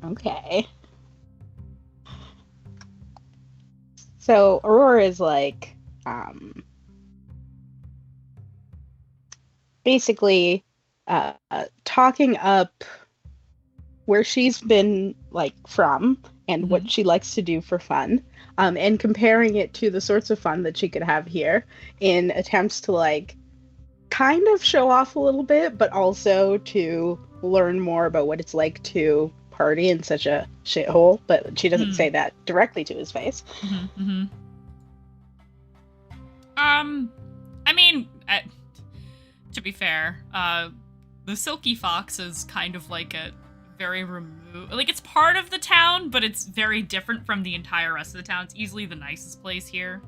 Okay. So Aurora is like, basically, talking up where she's been like from and what she likes to do for fun, and comparing it to the sorts of fun that she could have here in attempts to like kind of show off a little bit, but also to learn more about what it's like to party in such a shithole. But she doesn't say that directly to his face. I mean, to be fair, the Silky Fox is kind of like a very removed, like it's part of the town, but it's very different from the entire rest of the town. It's easily the nicest place here.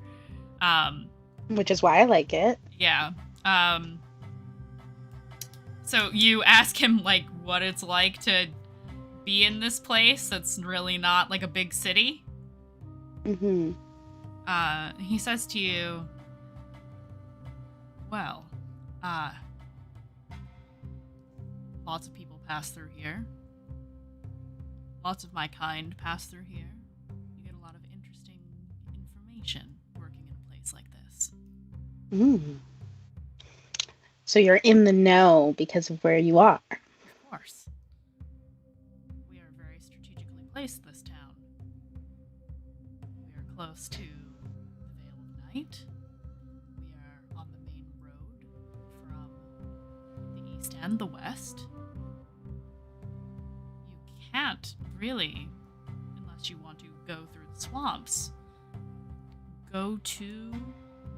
Which is why I like it. Yeah. So you ask him like what it's like to be in this place that's really not like a big city. Mm-hmm. He says to you, well, lots of people pass through here. Lots of my kind pass through here. You get a lot of interesting information working in a place like this. Mm. So you're in the know because of where you are. Of course. We are very strategically placed, this town. We are close to the Vale of Night. We are on the main road from the east and the west. You can't really, unless you want to go through the swamps, go to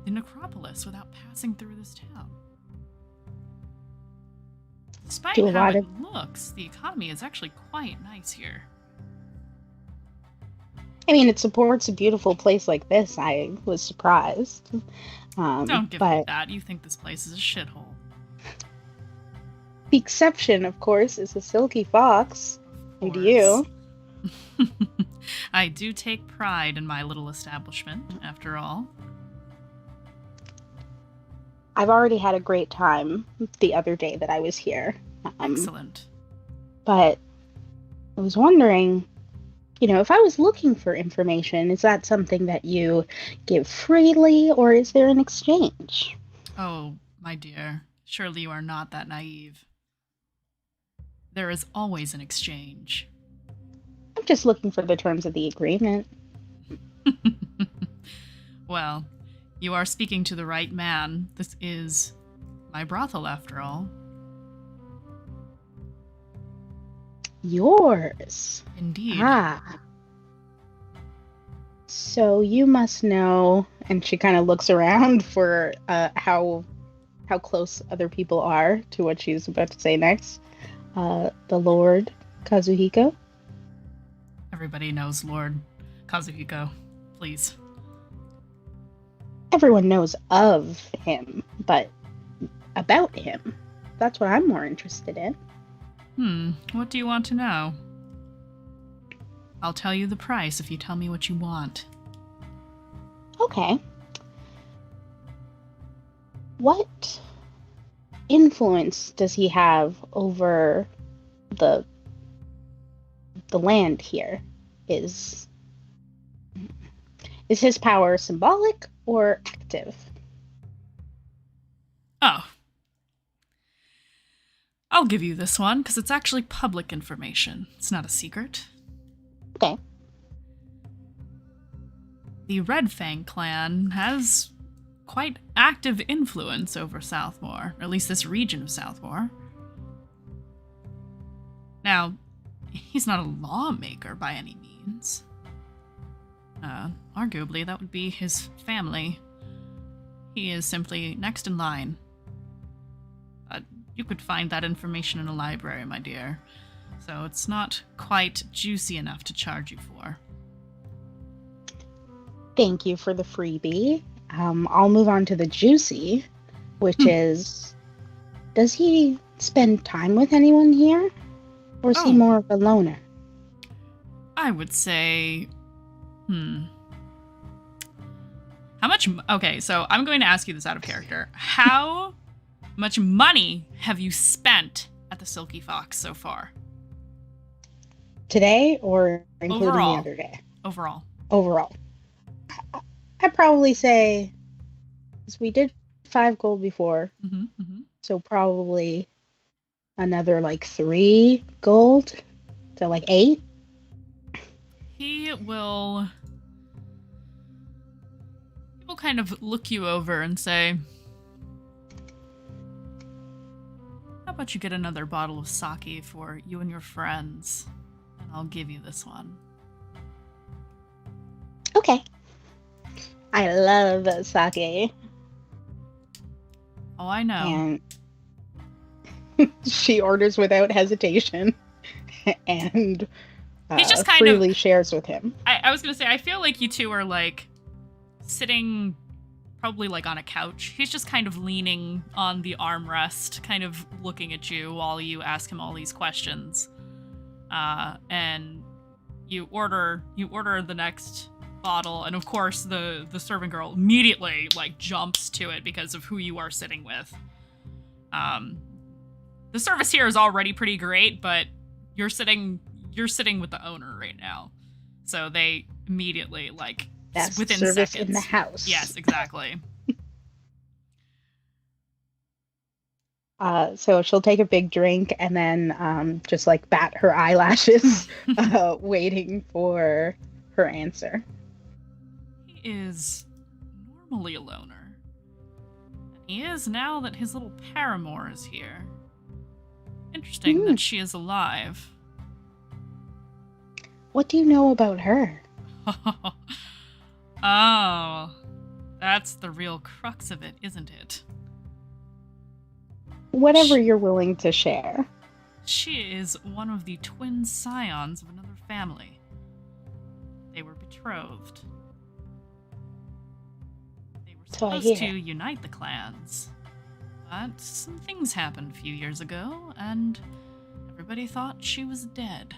the necropolis without passing through this town. Despite how it looks, the economy is actually quite nice here. I mean, it supports a beautiful place like this. I was surprised. Don't give me that. You think this place is a shithole. The exception, of course, is a silky fox. And you. I do take pride in my little establishment, after all. I've already had a great time the other day that I was here. Excellent. But I was wondering, if I was looking for information, is that something that you give freely, or is there an exchange? Oh, my dear, surely you are not that naive. There is always an exchange. I'm just looking for the terms of the agreement. Well, you are speaking to the right man. This is my brothel, after all. Yours? Indeed. Ah. So you must know, and she kind of looks around for how close other people are to what she's about to say next. The Lord Kazuhiko. Everybody knows Lord Kazuhiko. Please. Everyone knows of him, but about him. That's what I'm more interested in. What do you want to know? I'll tell you the price if you tell me what you want. Okay. What influence does he have over the land here? Is his power symbolic or active? Oh. I'll give you this one, because it's actually public information. It's not a secret. Okay. The Red Fang clan has quite active influence over Southmore, or at least this region of Southmore. Now, he's not a lawmaker by any means. Arguably, that would be his family. He is simply next in line. You could find that information in a library, my dear. So it's not quite juicy enough to charge you for. Thank you for the freebie. I'll move on to the juicy, which is, does he spend time with anyone here? Or is he more of a loner? I would say, how much, okay, so I'm going to ask you this out of character. How much money have you spent at the Silky Fox so far? Today, or including Overall. the other day? Overall. Overall. I'd probably say, because we did 5 gold before, so probably another 3 gold, so 8. He will kind of look you over and say, how about you get another bottle of sake for you and your friends, and I'll give you this one. Okay. I love sake. Oh, I know. And she orders without hesitation and He just kind freely shares with him. I was going to say, I feel like you two are sitting probably on a couch. He's just kind of leaning on the armrest, kind of looking at you while you ask him all these questions. And you order the next bottle, and of course the serving girl immediately jumps to it because of who you are sitting with. The service here is already pretty great, but you're sitting with the owner right now, so they immediately Best within service seconds in the house. Yes, exactly. So she'll take a big drink and then just bat her eyelashes, waiting for her answer. He is normally a loner. And he is now that his little paramour is here. Interesting that she is alive. What do you know about her? Oh, that's the real crux of it, isn't it? Whatever you're willing to share. She is one of the twin scions of another family. They were betrothed. They were So I supposed hear. to unite the clans, But some things happened a few years ago, and everybody thought she was dead.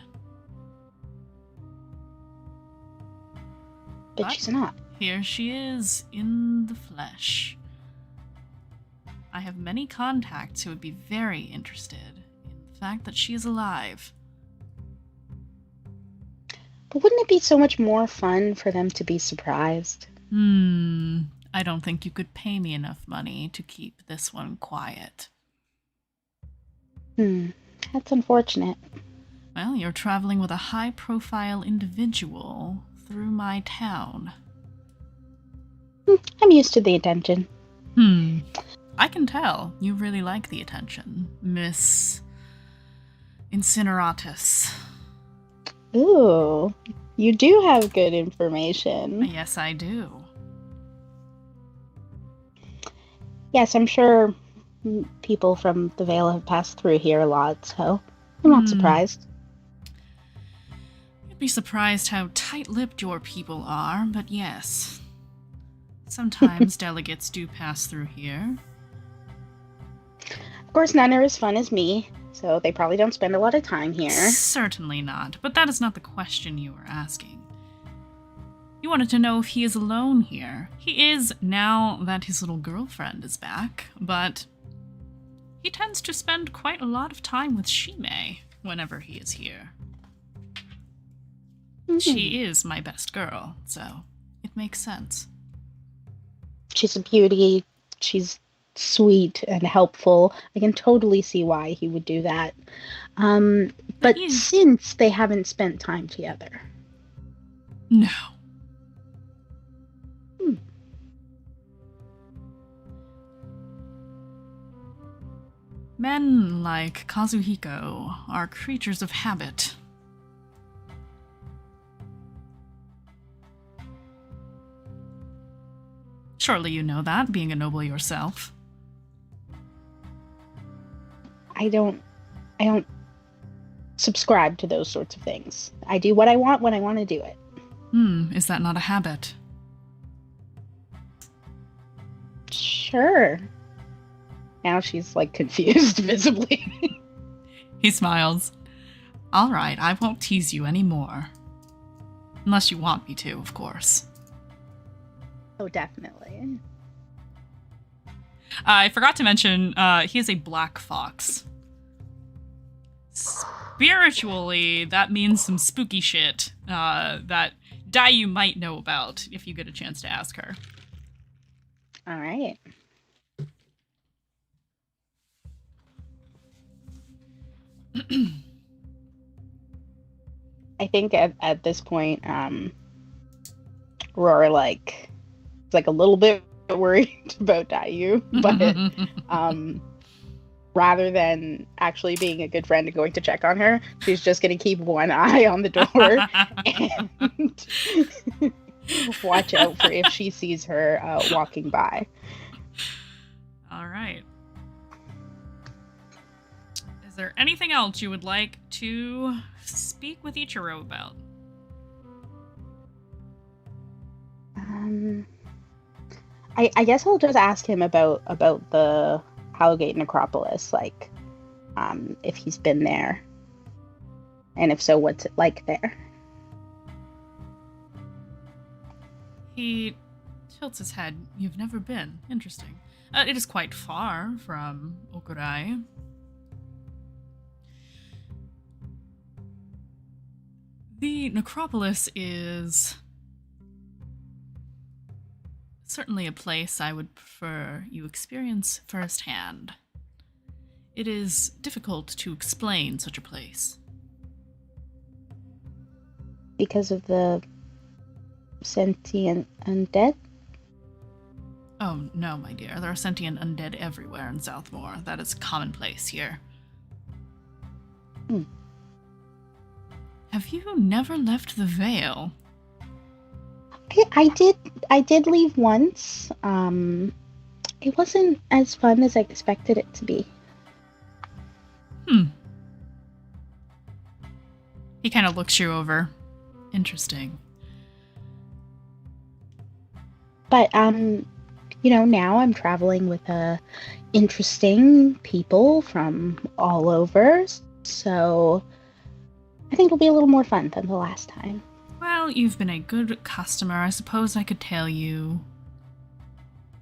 But she's not. Here she is, in the flesh. I have many contacts who would be very interested in the fact that she is alive. But wouldn't it be so much more fun for them to be surprised? I don't think you could pay me enough money to keep this one quiet. That's unfortunate. Well, you're traveling with a high-profile individual through my town. I'm used to the attention. I can tell. You really like the attention, Miss Incineratus. Ooh, you do have good information. Yes, I do. Yes, I'm sure people from the Vale have passed through here a lot, so I'm not surprised. You'd be surprised how tight-lipped your people are, but yes. Sometimes delegates do pass through here. Of course, none are as fun as me, so they probably don't spend a lot of time here. Certainly not, but that is not the question you were asking. You wanted to know if he is alone here. He is, now that his little girlfriend is back, but he tends to spend quite a lot of time with Shime whenever he is here. She is my best girl, so it makes sense. She's a beauty. She's sweet and helpful. I can totally see why he would do that. But since they haven't spent time together. No. Men like Kazuhiko are creatures of habit. Surely you know that, being a noble yourself. I don't subscribe to those sorts of things. I do what I want when I want to do it. Is that not a habit? Sure. Now she's, like, confused, visibly. He smiles. All right, I won't tease you anymore. Unless you want me to, of course. Oh, definitely. I forgot to mention, he is a black fox. Spiritually, that means some spooky shit that Dayu might know about if you get a chance to ask her. All right. I think at this point, Aurora is a little bit worried about Dayu, but rather than actually being a good friend and going to check on her, she's just going to keep one eye on the door and watch out for if she sees her walking by. All right. Is there anything else you would like to speak with Ichiro about? I guess I'll just ask him about the Howgate Necropolis, if he's been there, and if so, what's it like there? He tilts his head. You've never been. Interesting. It is quite far from Okurai. The necropolis is certainly a place I would prefer you experience firsthand. It is difficult to explain such a place. Because of the sentient undead? Oh, no, my dear. There are sentient undead everywhere in Southmore. That is commonplace here. Have you never left the Vale? I did leave once. It wasn't as fun as I expected it to be. He kind of looks you over. Interesting. But now I'm traveling with interesting people from all over. So I think it'll be a little more fun than the last time. Well, you've been a good customer. I suppose I could tell you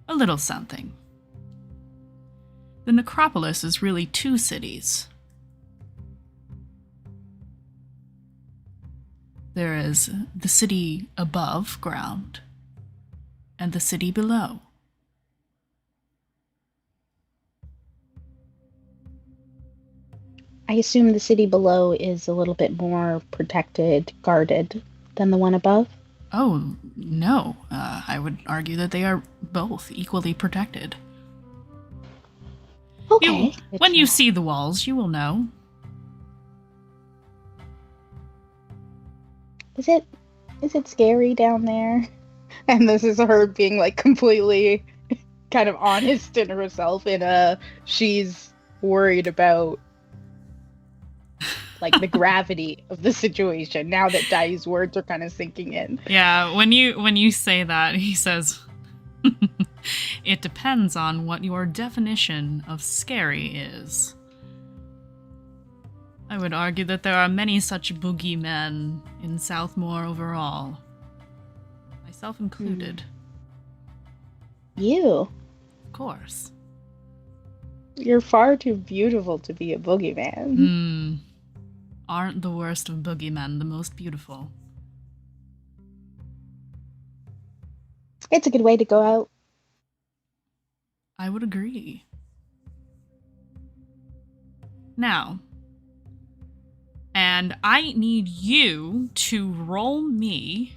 a little something. The necropolis is really two cities. There is the city above ground and the city below. I assume the city below is a little bit more protected, guarded than the one above? Oh, no. I would argue that they are both equally protected. Okay. When you see the walls, you will know. Is it scary down there? And this is her being like completely kind of honest in herself she's worried about like the gravity of the situation now that Dai's words are kind of sinking in. Yeah, when you say that, he says, it depends on what your definition of scary is. I would argue that there are many such boogeymen in Southmore overall. Myself included. You? Of course. You're far too beautiful to be a boogeyman. Aren't the worst of boogeymen the most beautiful? It's a good way to go out. I would agree. Now, and I need you to roll me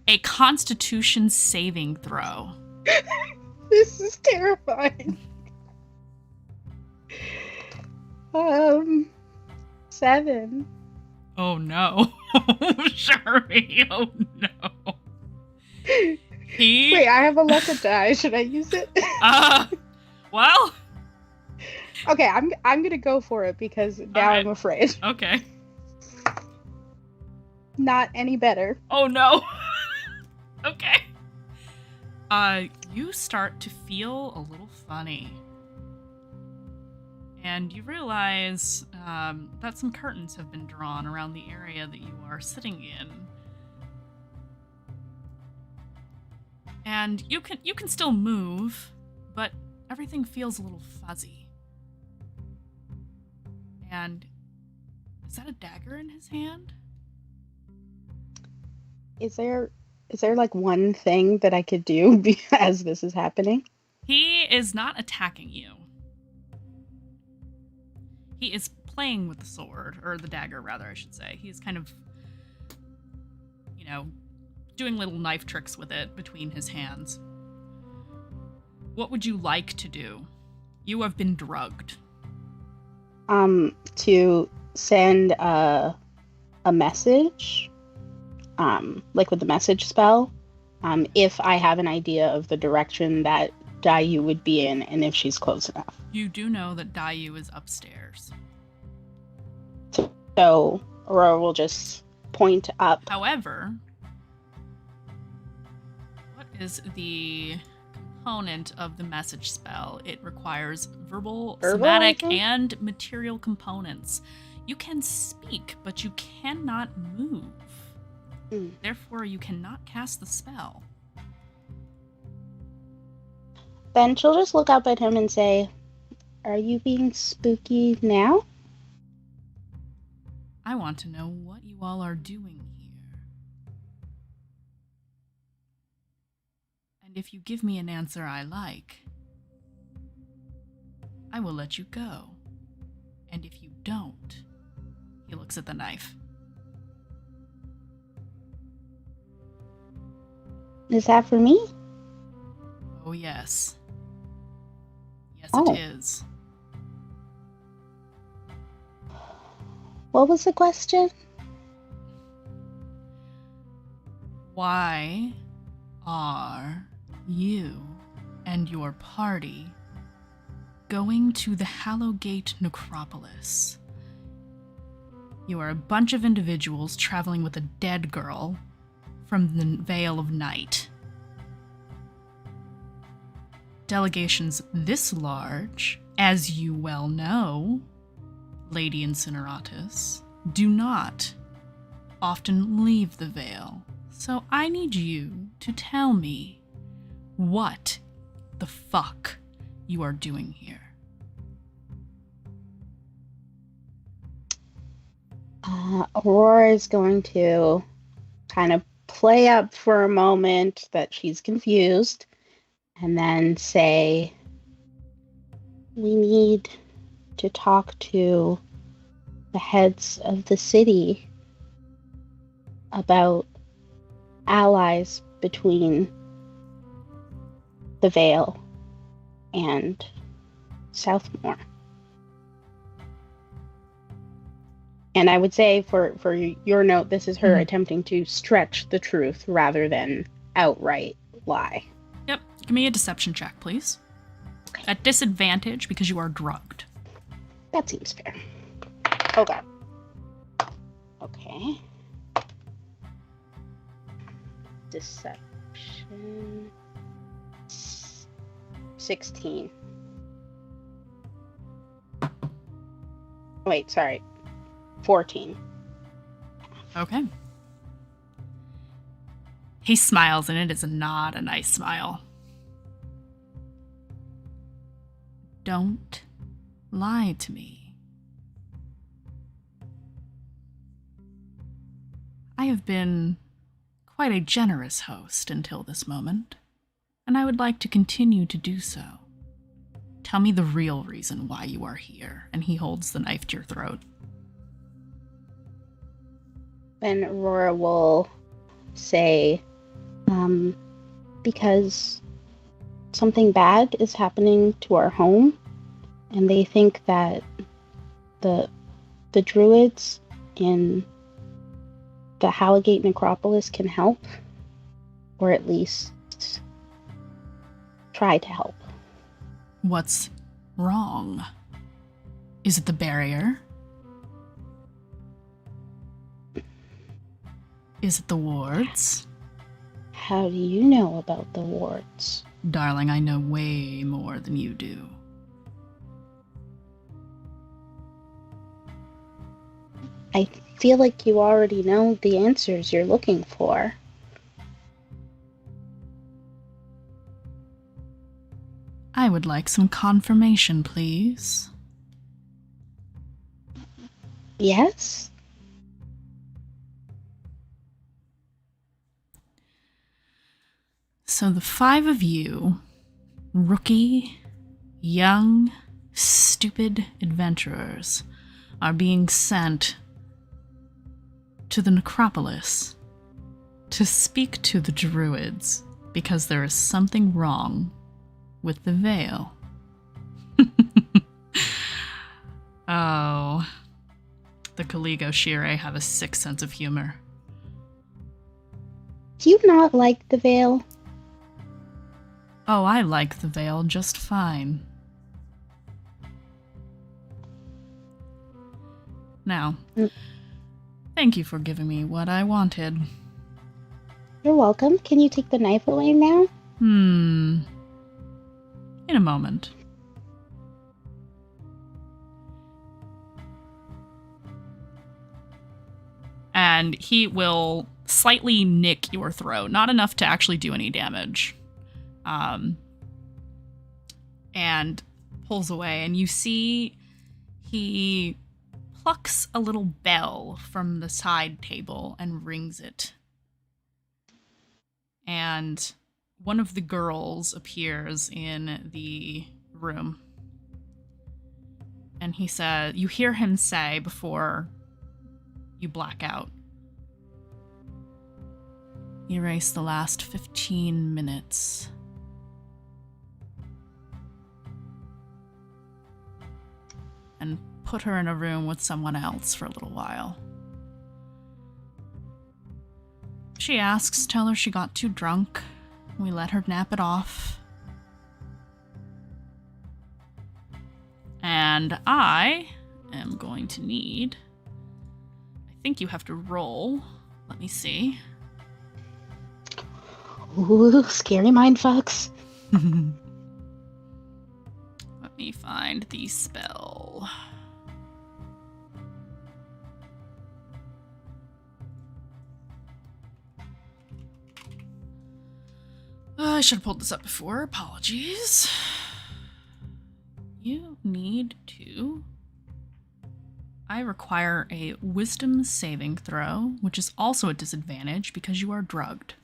a Constitution saving throw. This is terrifying. 7. Oh no. Sherry, oh no. Wait, I have a luck die. Should I use it? Well. Okay, I'm gonna go for it because now I'm afraid. Okay. Not any better. Oh no. Okay. You start to feel a little funny. And you realize that some curtains have been drawn around the area that you are sitting in. And you can still move, but everything feels a little fuzzy. And is that a dagger in his hand? Is there like one thing that I could do as this is happening? He is not attacking you. He is playing with the sword, or the dagger, rather, I should say. He's kind of, doing little knife tricks with it between his hands. What would you like to do? You have been drugged. To send a message, like with the message spell, if I have an idea of the direction that Dayu would be in, and if she's close enough. You do know that Dayu is upstairs. So Aurora will just point up. However, what is the component of the message spell? It requires verbal, somatic, and material components. You can speak, but you cannot move. Therefore, you cannot cast the spell. Then she'll just look up at him and say, "Are you being spooky now?" I want to know what you all are doing here. And if you give me an answer I like, I will let you go. And if you don't, he looks at the knife. Is that for me? Oh, yes. Yes, Oh. it is. What was the question? Why are you and your party going to the Hallowgate Necropolis? You are a bunch of individuals traveling with a dead girl from the Vale of Night. delegations this large, as you well know, Lady Incineratus, do not often leave the Vale. So I need you to tell me what the fuck you are doing here. Aurora is going to kind of play up for a moment that she's confused and then say, we need to talk to the heads of the city about allies between the Vale and Southmore. And I would say for your note, this is her attempting to stretch the truth rather than outright lie. Yep. Give me a deception check, please. Okay. At disadvantage because you are drugged. That seems fair. Oh god. Okay. Deception. 16. Wait, sorry. 14. Okay. He smiles, and it is not a nice smile. Don't lie to me. I have been quite a generous host until this moment, and I would like to continue to do so. Tell me the real reason why you are here. And he holds the knife to your throat. Then Aurora will say, because something bad is happening to our home, and they think that the druids in the Hallowgate Necropolis can help, or at least try to help. What's wrong? Is it the barrier? Is it the wards? How do you know about the wards? Darling, I know way more than you do. I feel like you already know the answers you're looking for. I would like some confirmation, please. Yes? So the five of you, rookie, young, stupid adventurers, are being sent to the necropolis to speak to the druids because there is something wrong with the Vale. Oh, the Caligo Shire have a sick sense of humor. Do you not like the Vale? Oh, I like the Vale just fine. Now, thank you for giving me what I wanted. You're welcome. Can you take the knife away now? In a moment. And he will slightly nick your throat, not enough to actually do any damage. And pulls away, and you see he plucks a little bell from the side table and rings it. And one of the girls appears in the room. And he says, you hear him say before you black out, erase the last 15 minutes. And put her in a room with someone else for a little while. She asks, tell her she got too drunk. We let her nap it off. And I am going to need... I think you have to roll. Let me see. Ooh, scary mindfucks. me find the spell. I should have pulled this up before. Apologies. You need to... I require a wisdom saving throw, which is also a disadvantage because you are drugged.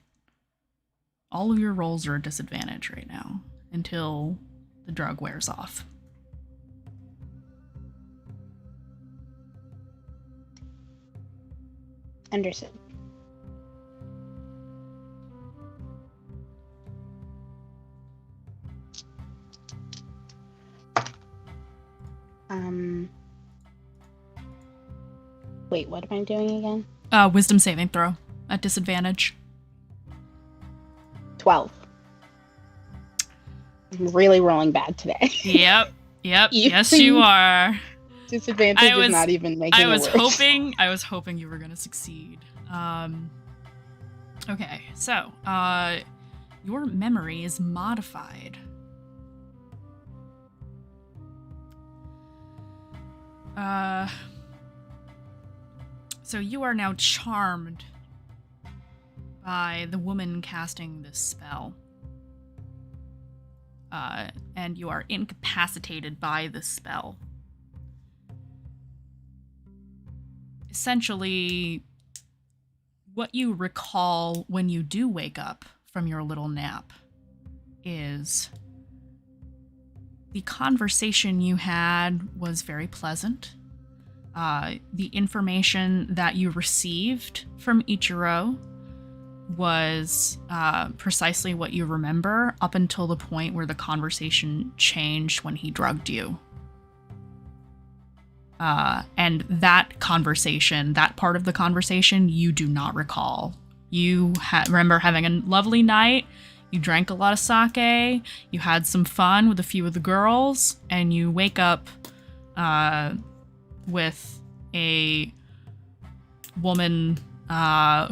All of your rolls are a disadvantage right now until the drug wears off. Understood. Wait, what am I doing again? Wisdom saving throw at disadvantage. 12. I'm really rolling bad today. Yep. Yes, you are. Disadvantage is not even making it worse. I was hoping you were gonna succeed. Okay, so your memory is modified. So you are now charmed by the woman casting this spell. And you are incapacitated by this spell. Essentially, what you recall when you do wake up from your little nap is the conversation you had was very pleasant. The information that you received from Ichiro was precisely what you remember up until the point where the conversation changed when he drugged you. And that conversation, that part of the conversation, you do not recall. You remember having a lovely night, you drank a lot of sake, you had some fun with a few of the girls, and you wake up with a woman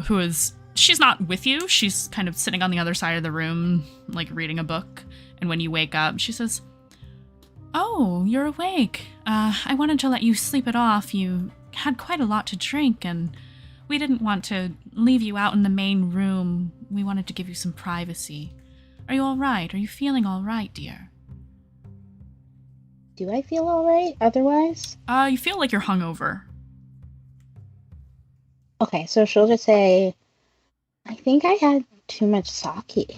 who is... She's not with you. She's kind of sitting on the other side of the room, like reading a book. And when you wake up, she says, "Oh, you're awake. I wanted to let you sleep it off. You had quite a lot to drink, and we didn't want to leave you out in the main room. We wanted to give you some privacy. Are you all right? Are you feeling all right, dear?" Do I feel all right otherwise? You feel like you're hungover. Okay, so she'll just say, "I think I had too much sake."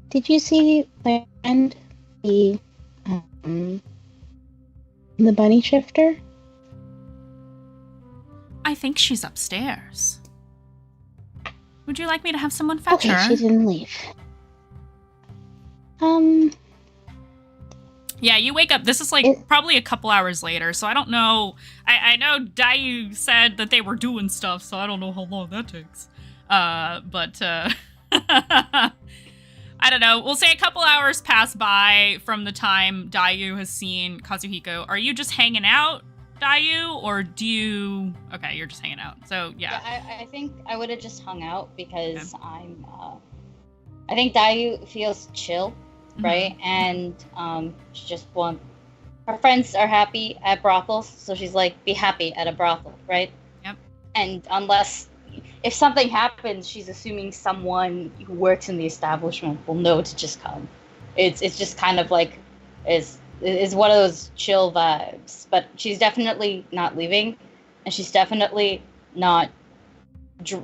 Did you see my friend, the bunny shifter? I think she's upstairs. Would you like me to have someone fetch her? Okay, she didn't leave. Yeah, you wake up. This is probably a couple hours later, so I don't know. I know Dayu said that they were doing stuff, so I don't know how long that takes. But I don't know. We'll say a couple hours pass by from the time Dayu has seen Kazuhiko. Are you just hanging out, Dayu, or do you... Okay, you're just hanging out. So, yeah. I think I would have just hung out because I think Dayu feels chill. Right, and she just wants... Her friends are happy at brothels, so she's like, be happy at a brothel, right? Yep. And if something happens, she's assuming someone who works in the establishment will know to just come. It's just kind of like, is one of those chill vibes. But she's definitely not leaving, and she's definitely not...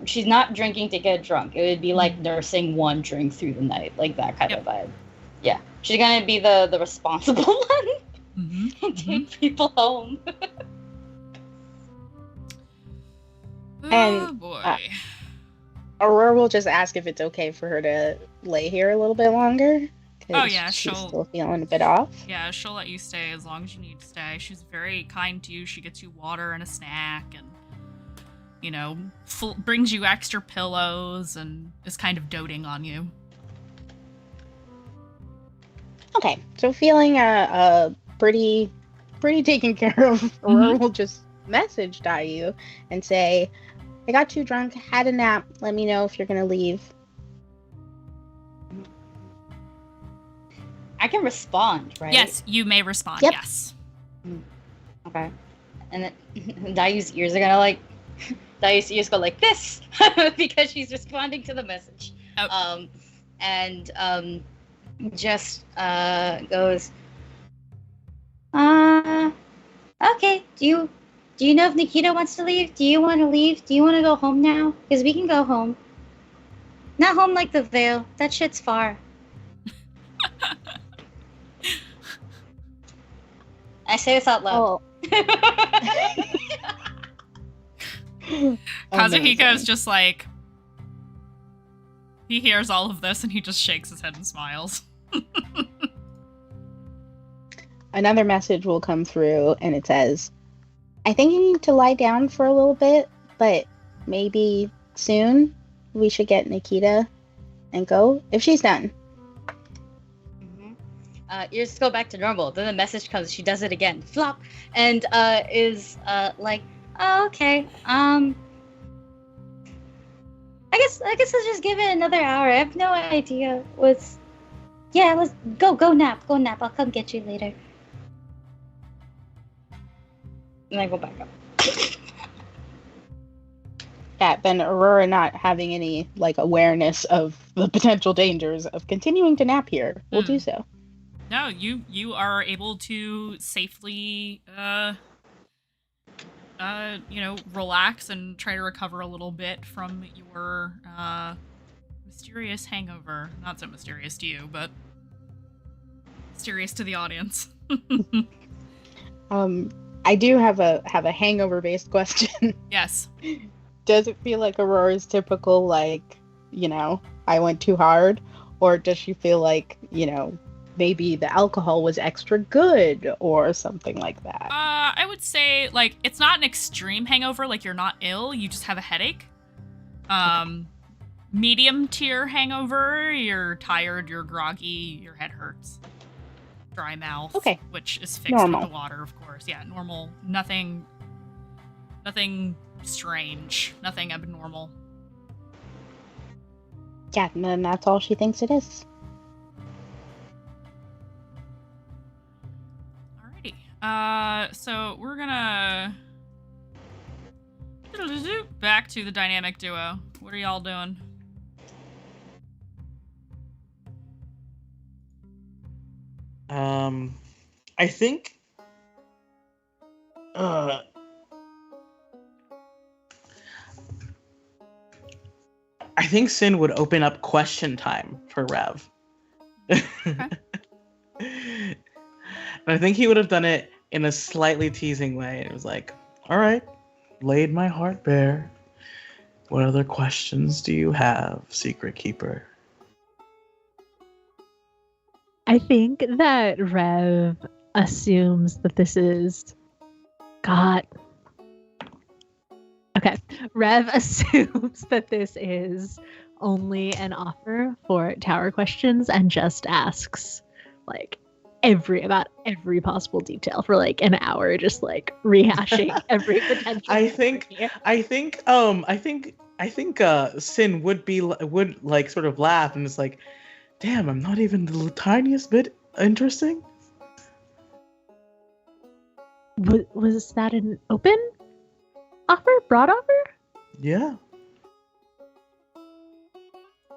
She's not drinking to get drunk. It would be like nursing one drink through the night, like that kind of vibe. Yeah, she's gonna be the responsible one and take people home. And boy. Aurora will just ask if it's okay for her to lay here a little bit longer. Oh yeah, she's still feeling a bit off. Yeah, she'll let you stay as long as you need to stay. She's very kind to you. She gets you water and a snack, and brings you extra pillows, and is kind of doting on you. Okay, so feeling pretty taken care of, Aurora will just message Dayu and say, "I got too drunk, had a nap, let me know if you're gonna leave." I can respond, right? Yes, you may respond. Yep. Yes. Okay. And then Dayu's ears are gonna like Dayu's ears go like this because she's responding to the message. Oh. And just goes, okay. Do you know if Nikita wants to leave? Do you want to leave? Do you want to go home now? Because we can go home. Not home like the Vale. That shit's far. I say this out loud. Kazuhiko's just like, he hears all of this and he just shakes his head and smiles. Another message will come through and it says, I think you need to lie down for a little bit, but maybe soon we should get Nikita and go if she's done. Ears go back to normal. Then the message comes. She does it again. Flop. And is like, oh, okay. I guess I'll just give it another hour. I have no idea what's. Yeah, let's go nap. Go nap. I'll come get you later. And I go back up. Yeah, then Aurora, not having any like awareness of the potential dangers of continuing to nap here, will do so. No, you are able to safely relax and try to recover a little bit from your mysterious hangover. Not so mysterious to you, but mysterious to the audience. I do have a hangover based question. Yes. Does it feel like Aurora's typical, like, I went too hard? Or does she feel like, maybe the alcohol was extra good or something like that? I would say, like, it's not an extreme hangover, like you're not ill, you just have a headache. Medium tier hangover, you're tired, you're groggy, your head hurts. Dry mouth, okay. Which is fixed Normal. with the water, of course. Yeah, normal. Nothing strange. Nothing abnormal. Yeah, and then that's all she thinks it is. Alrighty. So we're gonna back to the dynamic duo. What are y'all doing? I think Sin would open up question time for Rev. Okay. And I think he would have done it in a slightly teasing way. It was like, all right, laid my heart bare. What other questions do you have, Secret Keeper? I think that Rev assumes that this is God. Okay. Rev assumes that this is only an offer for tower questions and just asks like about every possible detail for like an hour, just like rehashing every potential. I think Sin would like sort of laugh and it's like, damn, I'm not even the tiniest bit interesting. Was that an open offer? Broad offer? Yeah.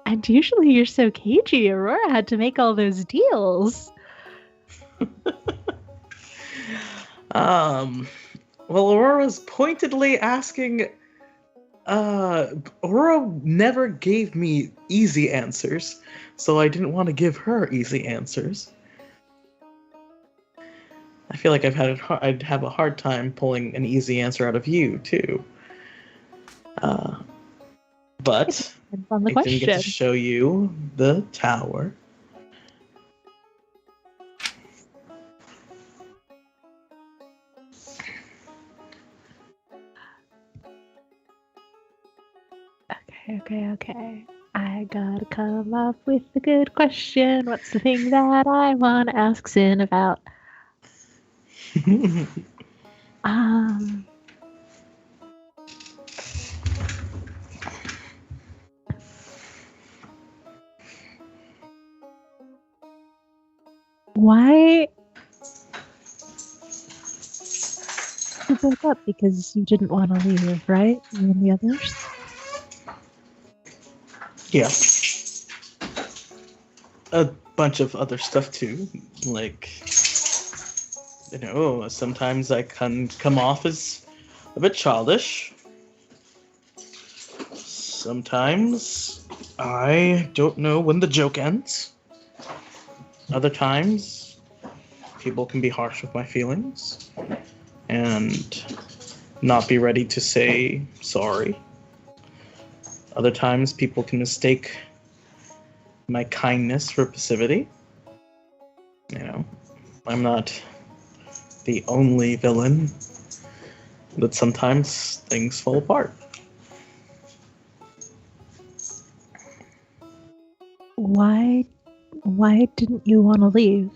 And usually you're so cagey. Aurora had to make all those deals. Well, Aurora's pointedly asking. Aurora never gave me easy answers, so I didn't want to give her easy answers. I feel like I'd have a hard time pulling an easy answer out of you too. But On the I didn't get to show you the tower. Okay. I gotta come up with a good question. What's the thing that I want to ask Sin about? Why you broke up because you didn't want to leave, right? You and the others? Yeah. A bunch of other stuff too. Like, sometimes I can come off as a bit childish. Sometimes I don't know when the joke ends. Other times, people can be harsh with my feelings and not be ready to say sorry. Other times, people can mistake my kindness for passivity. I'm not the only villain, but sometimes things fall apart. Why didn't you want to leave?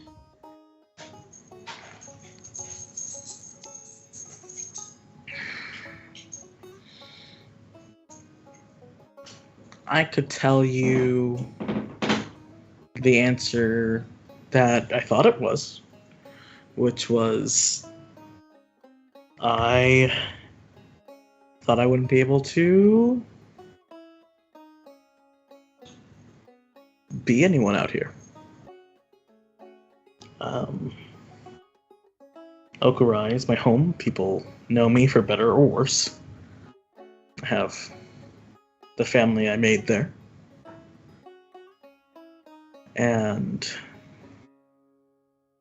I could tell you the answer that I thought it was, which was I thought I wouldn't be able to be anyone out here. Okurai is my home. People know me for better or worse. I have the family I made there. And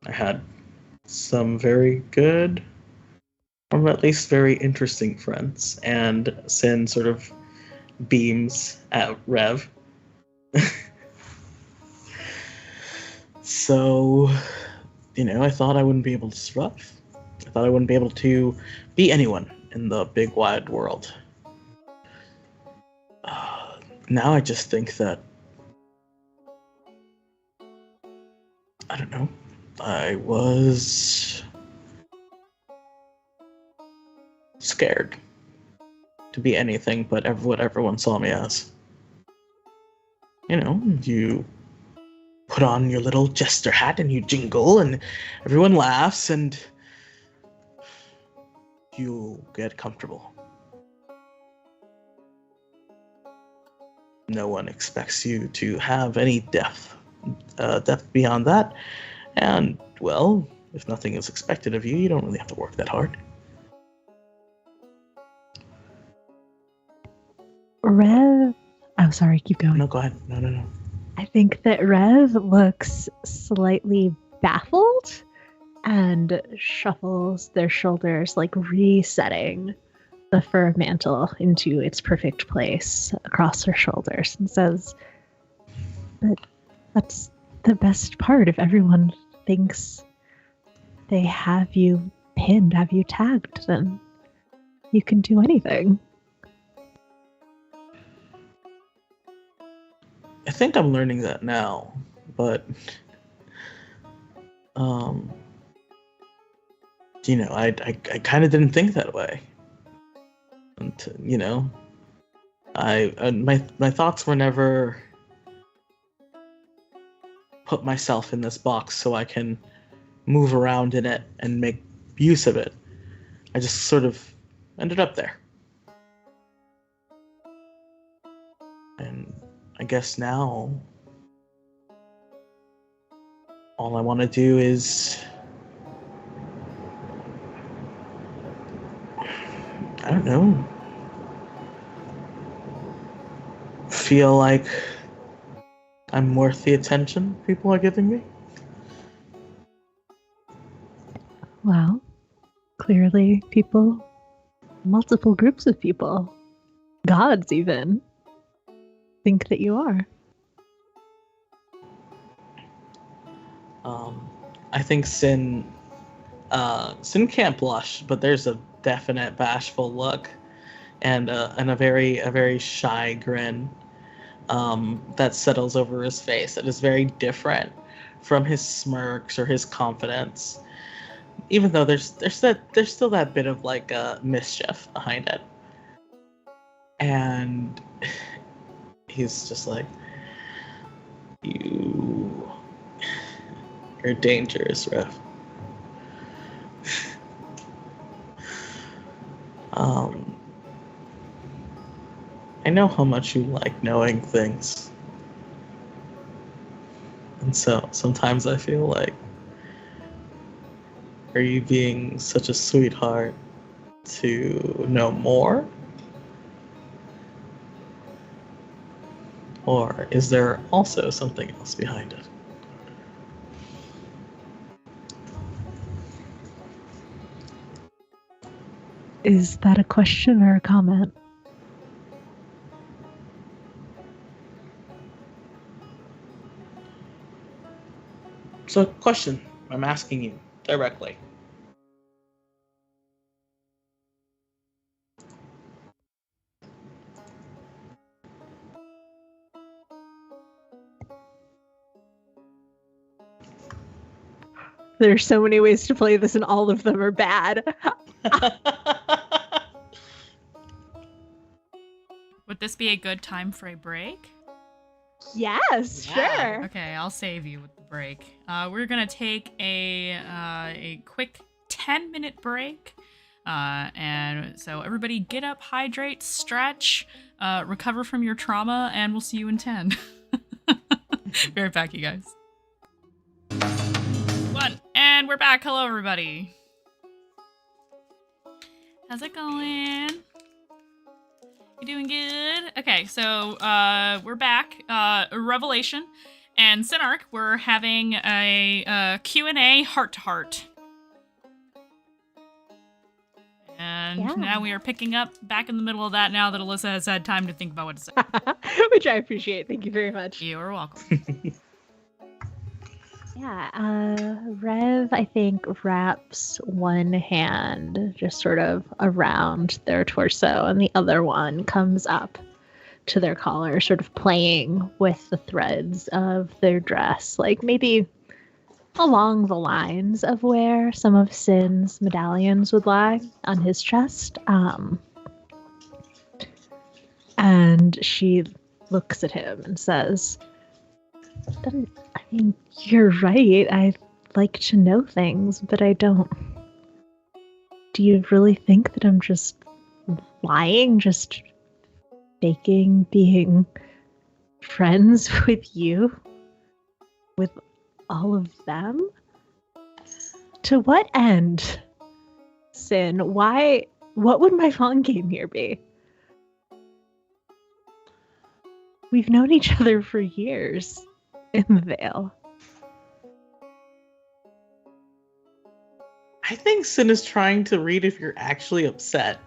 I had some very good, or at least very interesting friends. And Sin sort of beams at Rev. So, I thought I wouldn't be able to survive. I thought I wouldn't be able to be anyone in the big wide world. Now I just think that, I don't know, I was scared to be anything but what everyone saw me as. You put on your little jester hat and you jingle and everyone laughs and you get comfortable. No one expects you to have any depth beyond that. And, well, if nothing is expected of you, you don't really have to work that hard. Rev... Oh, sorry, keep going. No, go ahead. No. I think that Rev looks slightly baffled and shuffles their shoulders, like resetting the fur mantle into its perfect place across her shoulders, and says, "But that's the best part. If everyone thinks they have you pinned, have you tagged, then you can do anything." I think I'm learning that now, but I kind of didn't think that way. And my thoughts were never put myself in this box so I can move around in it and make use of it. I just sort of ended up there. And I guess now all I want to do is, I don't know, feel like I'm worth the attention people are giving me. Well, clearly multiple groups of people, gods even, think that you are. I think Sin can't blush, but there's a definite bashful look and a very shy grin that settles over his face that is very different from his smirks or his confidence, even though there's still that bit of like mischief behind it. And he's just like, You're dangerous, Rev. I know how much you like knowing things. And so sometimes I feel like, are you being such a sweetheart to know more? Or is there also something else behind it? Is that a question or a comment? So, question. I'm asking you directly. There's so many ways to play this, and all of them are bad. Would this be a good time for a break? Yes, Yeah. sure. Okay, I'll save you with the break. We're gonna take a quick 10-minute break, and so everybody get up, hydrate, stretch, recover from your trauma, and we'll see you in 10. Be right back, you guys. And we're back. Hello, everybody. How's it going? You doing good? Okay, so we're back. Revelation and Synarch, we're having a Q&A heart-to-heart. And Yeah. now we are picking up back in the middle of that now that Alyssa has had time to think about what to say. Which I appreciate. Thank you very much. You are welcome. Yeah, Rev, I think, wraps one hand just sort of around their torso, and the other one comes up to their collar, sort of playing with the threads of their dress, like maybe along the lines of where some of Sin's medallions would lie on his chest. And she looks at him and says, you're right. I like to know things, but I don't. Do you really think that I'm just lying, just faking being friends with you? With all of them? To what end? Sin, why? What would my long game here be? We've known each other for years in the Vale. I think Sin is trying to read if you're actually upset.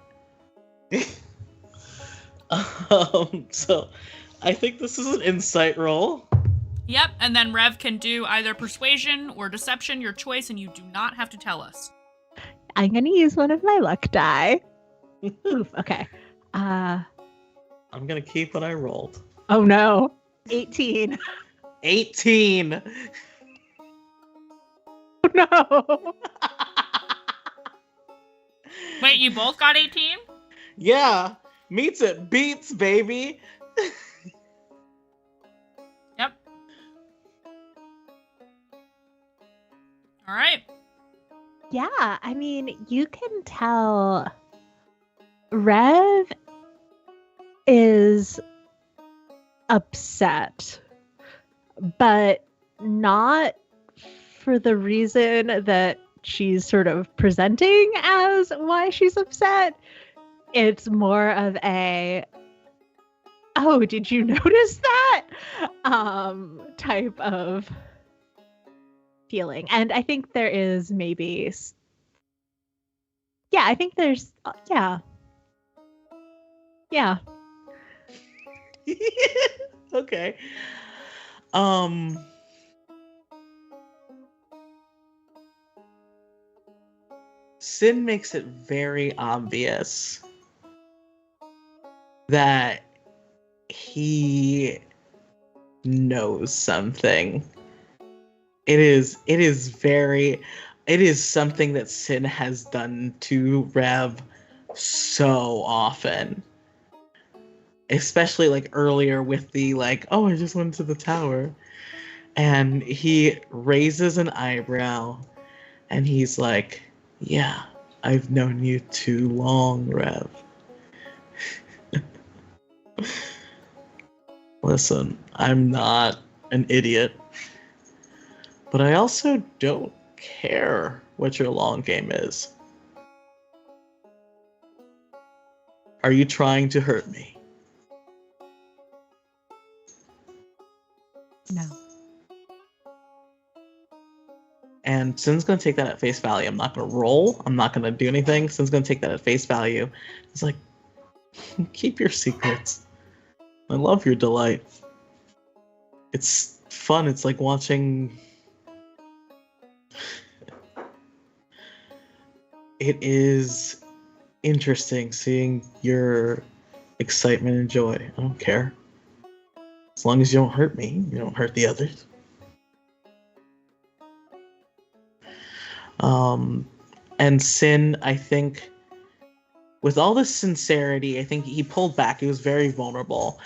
So I think this is an insight roll. Yep, and then Rev can do either persuasion or deception, your choice, and you do not have to tell us. I'm going to use one of my luck die. Oof, okay. I'm going to keep what I rolled. Oh no. 18. 18. Oh no. Wait, you both got 18? Yeah. Meets it beats, baby. Yep. All right. Yeah, I mean, you can tell Rev is upset, but not for the reason that she's sort of presenting as why she's upset. It's more of a, oh, did you notice that? Type of feeling. And I think there is maybe, yeah, I think there's, yeah. Okay. Sin makes it very obvious that he knows something. It is something that Sin has done to Rev so often. Especially like earlier with the like, oh, I just went to the tower. And he raises an eyebrow, and he's like, "Yeah, I've known you too long, Rev." Listen, I'm not an idiot, but I also don't care what your long game is. Are you trying to hurt me? No. And Sin's gonna take that at face value. I'm not gonna roll. I'm not gonna do anything. Sin's gonna take that at face value. It's like, keep your secrets. I love your delight. It's fun. It's like watching. It is interesting seeing your excitement and joy. I don't care. As long as you don't hurt me, you don't hurt the others. And Sin, I think, with all this sincerity, I think he pulled back. He was very vulnerable.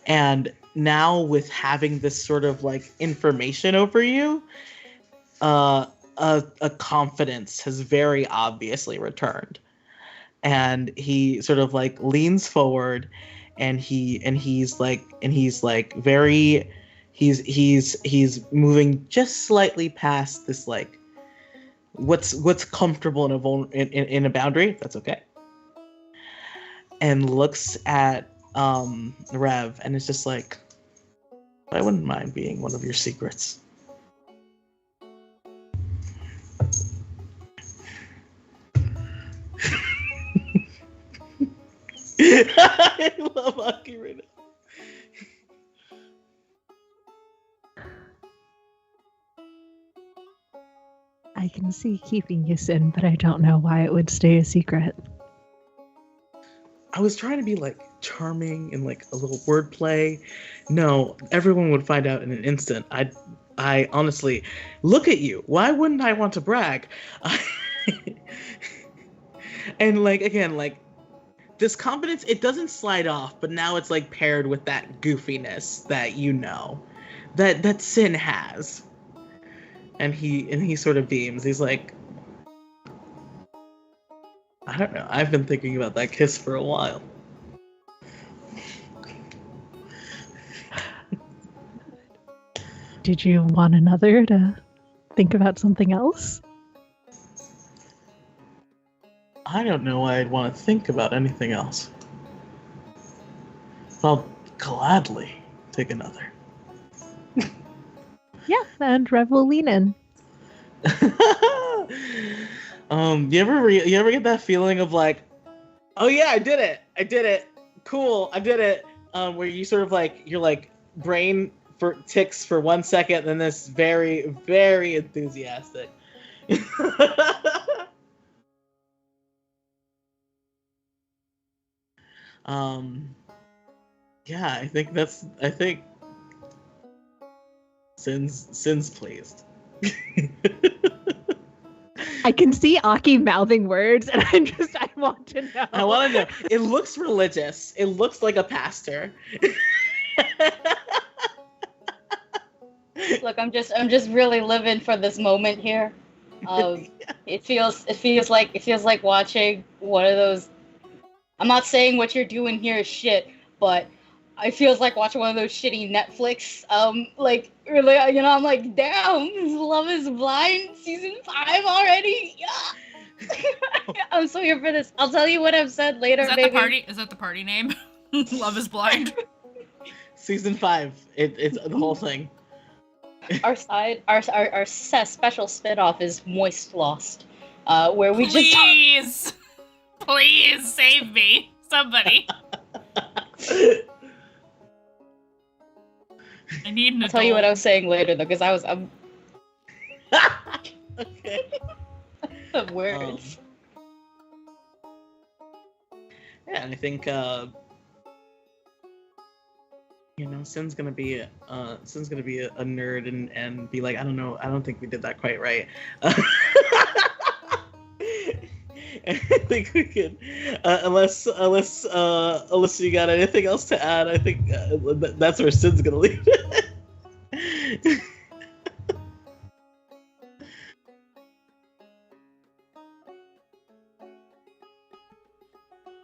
And now with having this sort of like information over you, a confidence has very obviously returned. And he sort of like leans forward, and he's moving just slightly past this like what's comfortable in a boundary. That's okay. And looks at Rev, and it's just like, I wouldn't mind being one of your secrets. I love Aki right now. I can see keeping you, Sin, but I don't know why it would stay a secret. I was trying to be like charming and like a little wordplay. No, everyone would find out in an instant. I honestly, look at you. Why wouldn't I want to brag? And like, again, like, this confidence, it doesn't slide off, but now it's like paired with that goofiness that that Sin has. And he sort of beams. He's like, I don't know. I've been thinking about that kiss for a while. Did you want another to think about something else? I don't know why I'd want to think about anything else. I'll gladly take another. Yeah, and Rev will lean in. You ever get that feeling of like, oh yeah, I did it, cool, I did it, where you sort of like, your like brain ticks for 1 second, and then this very, very enthusiastic. Yeah, I think Sin's pleased. I can see Aki mouthing words, and I want to know. I want to know. It looks religious. It looks like a pastor. Look, I'm just really living for this moment here. It feels like watching one of those. I'm not saying what you're doing here is shit, but it feels like watching one of those shitty Netflix, like, really, you know, I'm like, damn, Love is Blind season 5 already. Yeah. I'm so here for this. I'll tell you what I've said later. Is that baby. the party? Is that the party name? Love is Blind. Season 5. It's the whole thing. Our special spinoff is Mistlost, where we Please, please save me, somebody. I need an I'll tell you what I was saying later though, because I'm Okay. the words. Yeah, and I think you know, Sin's gonna be a nerd and be like, I don't know, I don't think we did that quite right. I think we could, unless you got anything else to add, I think that's where Sin's gonna leave it.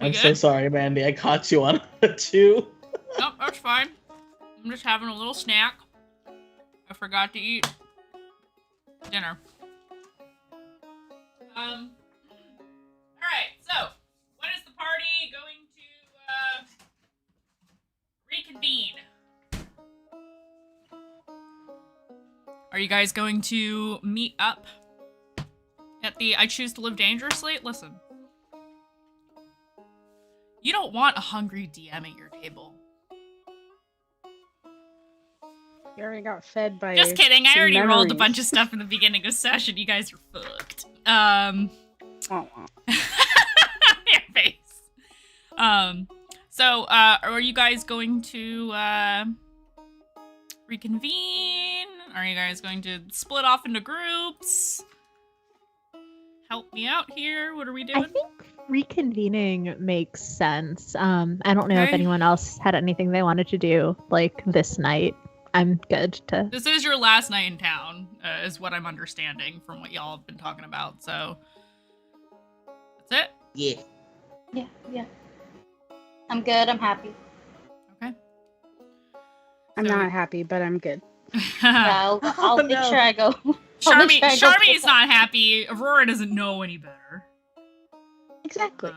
I'm good? so sorry, Mandy. I caught you on a 2. Nope, that's fine. I'm just having a little snack. I forgot to eat dinner. Alright, so, when is the party going to, reconvene? Are you guys going to meet up at the I Choose to Live Dangerously? Listen. You don't want a hungry DM at your table. You already got fed by. Just kidding. I some already rolled a memories. bunch of stuff in the beginning of session. You guys are fucked. Wah, wah. Your face. So, are you guys going to, reconvene? Are you guys going to split off into groups? Help me out here. What are we I doing? think reconvening makes sense. I don't know if Okay. anyone else had anything they wanted to do like this night. I'm good to. This is your last night in town, is what I'm understanding from what y'all have been talking about, so. That's it? Yeah. Yeah. I'm good. I'm happy. Okay. I'm So- not happy, but I'm good. Yeah, I'll make no. sure I go. I'll make sure I go Charmy's pick not happy. Aurora doesn't know any better. Exactly.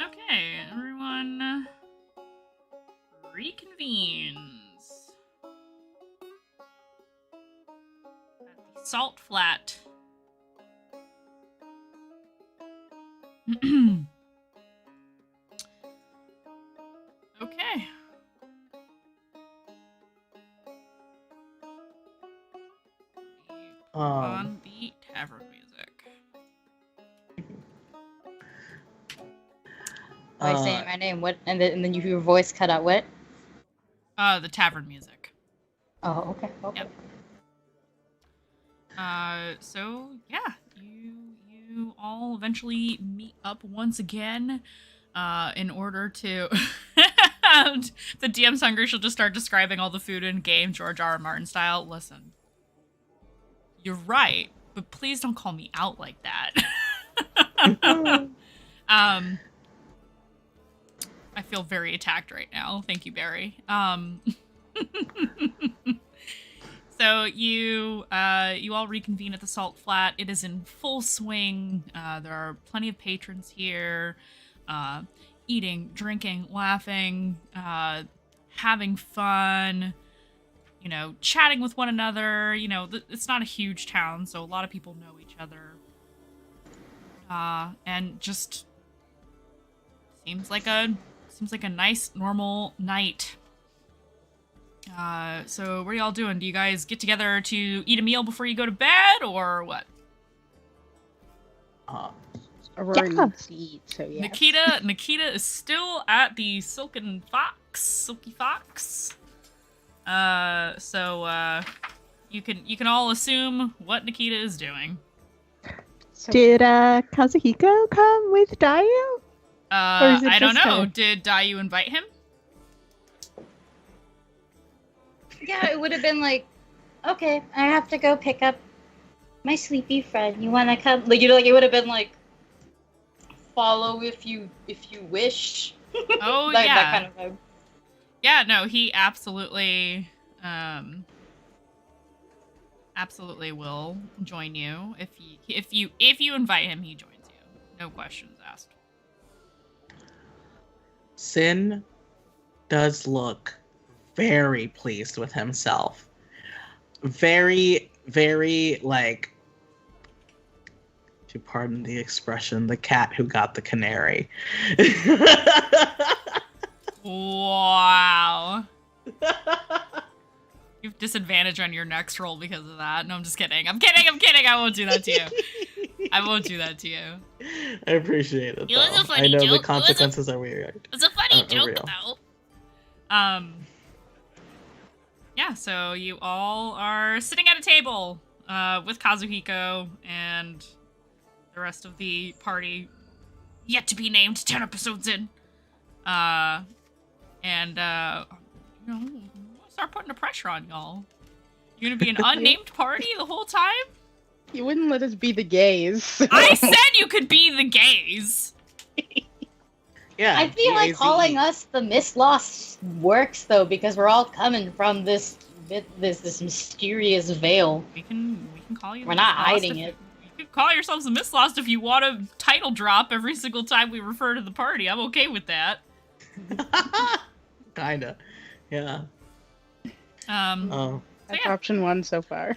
Okay, everyone reconvenes at the Salt Flat. Okay. On the tavern music. I say my name. What? And then your voice cut out. What? The tavern music. Oh, okay. Okay. Yep. So yeah, you all eventually meet up once again, in order to. The DM's hungry. She'll just start describing all the food in game, George R. R. Martin style. Listen, you're right, but please don't call me out like that. I feel very attacked right now. Thank you, Barry. So you all reconvene at the Salt Flat. It is in full swing. There are plenty of patrons here, eating, drinking, laughing, having fun. You know, chatting with one another. You know, it's not a huge town, so a lot of people know each other. And just seems like a nice, normal night. So what are y'all doing? Do you guys get together to eat a meal before you go to bed, or what? Aurora Yeah. needs to eat, so yeah. Nikita is still at the Silky Fox. So you can all assume what Nikita is doing. So, Did Kazuhiko come with Dayu? Or is it I don't just know. her? Did Dayu invite him? Yeah, it would have been like, okay, I have to go pick up my sleepy friend. You wanna come? Like, you know, like it would have been like, follow if you wish. Oh That yeah. kind of vibe. Yeah, no, he absolutely will join you if you invite him, he joins you. No questions asked. Sin does look very pleased with himself. Very, very, like, to pardon the expression, the cat who got the canary. Wow. You have disadvantage on your next roll because of that. No, I'm just kidding. I'm kidding. I won't do that to you. I appreciate it. It was a though. funny I know joke. the consequences are weird. It's a funny Are joke, real. though. Yeah, so you all are sitting at a table with Kazuhiko and the rest of the party, yet to be named 10 episodes in. You know, we'll start putting the pressure on y'all. You're gonna be an unnamed party the whole time? you wouldn't let us be the gays. I said you could be the gays. Yeah. I feel like GAZE. calling us the Mistlost works though, because we're all coming from this mysterious veil. We can call you. We're the not Mistlost hiding if- it. You can call yourselves the Mistlost if you want a title drop every single time we refer to the party. I'm okay with that. Kinda. Yeah. So That's yeah. option 1 so far.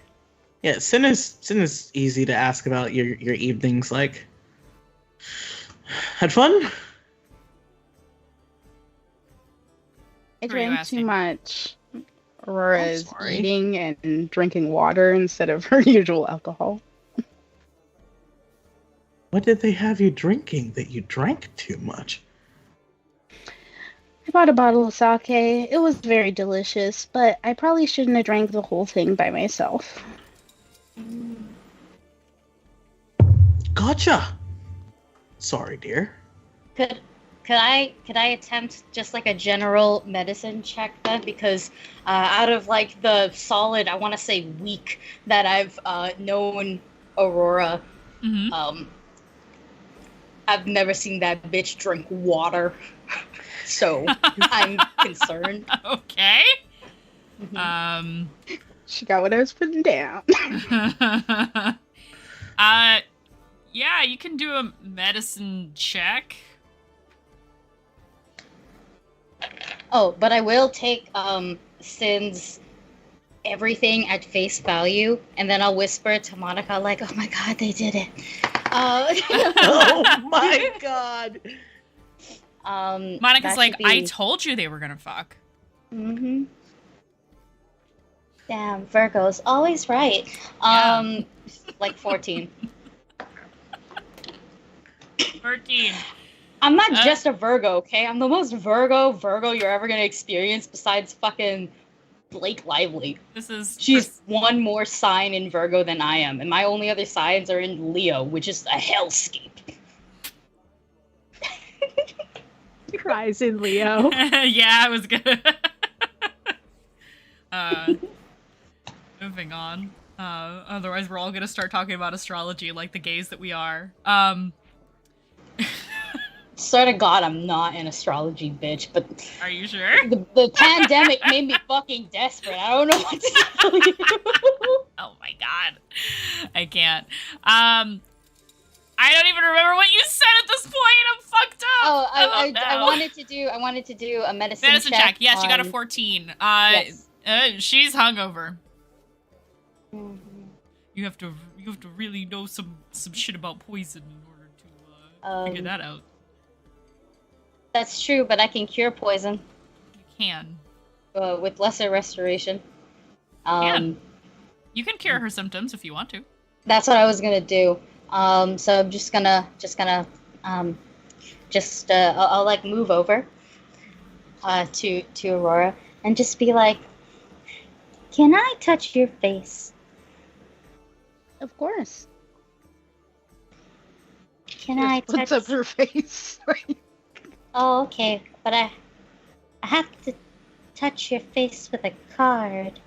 Yeah, Sin is easy to ask about your evenings like. Had fun? I Who are you drank asking? too much. Aurora I'm is sorry. eating and drinking water instead of her usual alcohol. What did they have you drinking that you drank too much? I bought a bottle of sake. It was very delicious, but I probably shouldn't have drank the whole thing by myself. Gotcha. Sorry, dear. Could I attempt just like a general medicine check then? Because out of like the solid, I want to say week that I've known Aurora, Mhm. I've never seen that bitch drink water. So I'm concerned. Okay. Mhm. She got what I was putting down. Yeah, you can do a medicine check. Oh, but I will take Sin's everything at face value, and then I'll whisper to Monica like, "Oh my god, they did it." Oh my god. Monica's like, I told you they were gonna fuck. Mm-hmm. Damn, Virgo's always right. Yeah. Like 14. 13. I'm not just a Virgo, okay? I'm the most Virgo you're ever gonna experience besides fucking Blake Lively. She's one more sign in Virgo than I am, and my only other signs are in Leo, which is a hellscape. Cries in Leo. Yeah, I was gonna. Moving on. Otherwise, we're all gonna start talking about astrology like the gays that we are. Swear to God, I'm not an astrology bitch, but Are you sure? the pandemic made me fucking desperate. I don't know what to tell you. Oh my god, I can't. I don't even remember what you said at this point. I'm fucked up. Oh, no. I wanted to do a medicine check. Yes, you got a on- 14. Yes. She's hungover. Mhm. You have to really know some shit about poison in order to figure that out. That's true, but I can cure poison You can. with lesser restoration. You can cure her symptoms if you want to. That's what I was gonna do. So I'm just gonna I'll like move over to Aurora and just be like, "Can I touch your face? Of course. Can I touch?" Puts up her face. Oh, okay, but I have to touch your face with a card.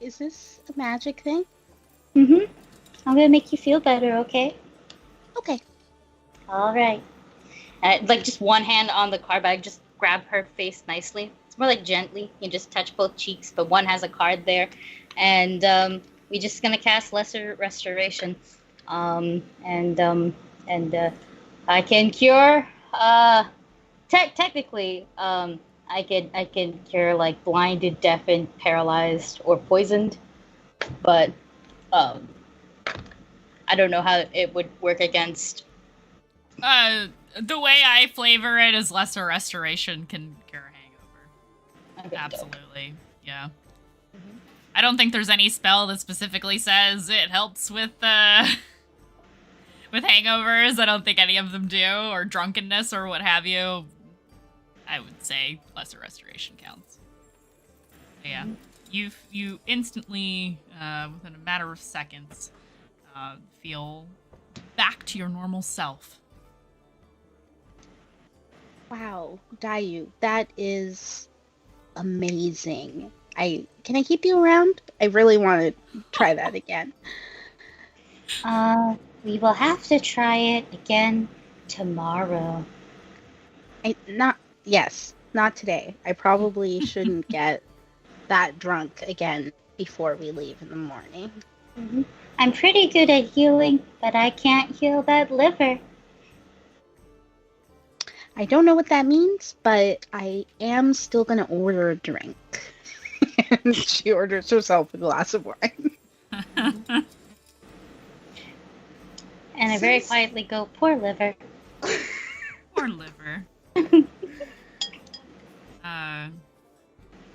Is this a magic thing? Mm-hmm. I'm gonna make you feel better, okay? Okay. All right. Like just one hand on the card, but I just grab her face nicely. It's more like gently. You just touch both cheeks, but one has a card there, and we're just gonna cast Lesser Restoration, and I can cure. Technically, I can cure like blinded, deafened, paralyzed, or poisoned, but I don't know how it would work against. The way I flavor it is Lesser Restoration can cure a hangover. Okay, Absolutely. Yeah. Mhm. I don't think there's any spell that specifically says it helps with with hangovers. I don't think any of them do, or drunkenness or what have you. I would say Lesser Restoration counts. But yeah. You instantly, within a matter of seconds, feel back to your normal self. Wow, Dayu, that is amazing. Can I keep you around? I really want to try that again. We will have to try it again Tomorrow. Not today. I probably shouldn't get that drunk again before we leave in the morning. Hmm. I'm pretty good at healing, but I can't heal that liver. I don't know what that means, but I am still going to order a drink. And she orders herself a glass of wine. And I very quietly go, poor liver. Poor liver.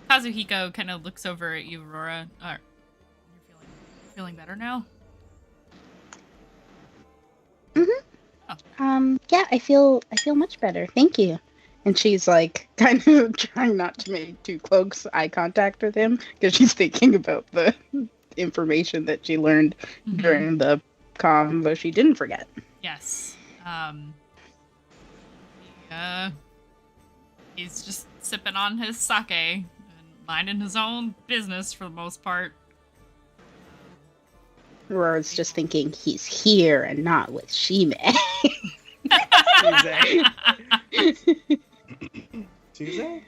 Kazuhiko kind of looks over at you, Aurora. You're feeling better now? Mm-hmm. Oh. Yeah, I feel much better. Thank you. And she's like kind of trying not to make too close eye contact with him because she's thinking about the information that she learned during the convo she didn't forget. Yes. He's just sipping on his sake and minding his own business for the most part. Aurora's just thinking he's here and not with Shime. Tuesday?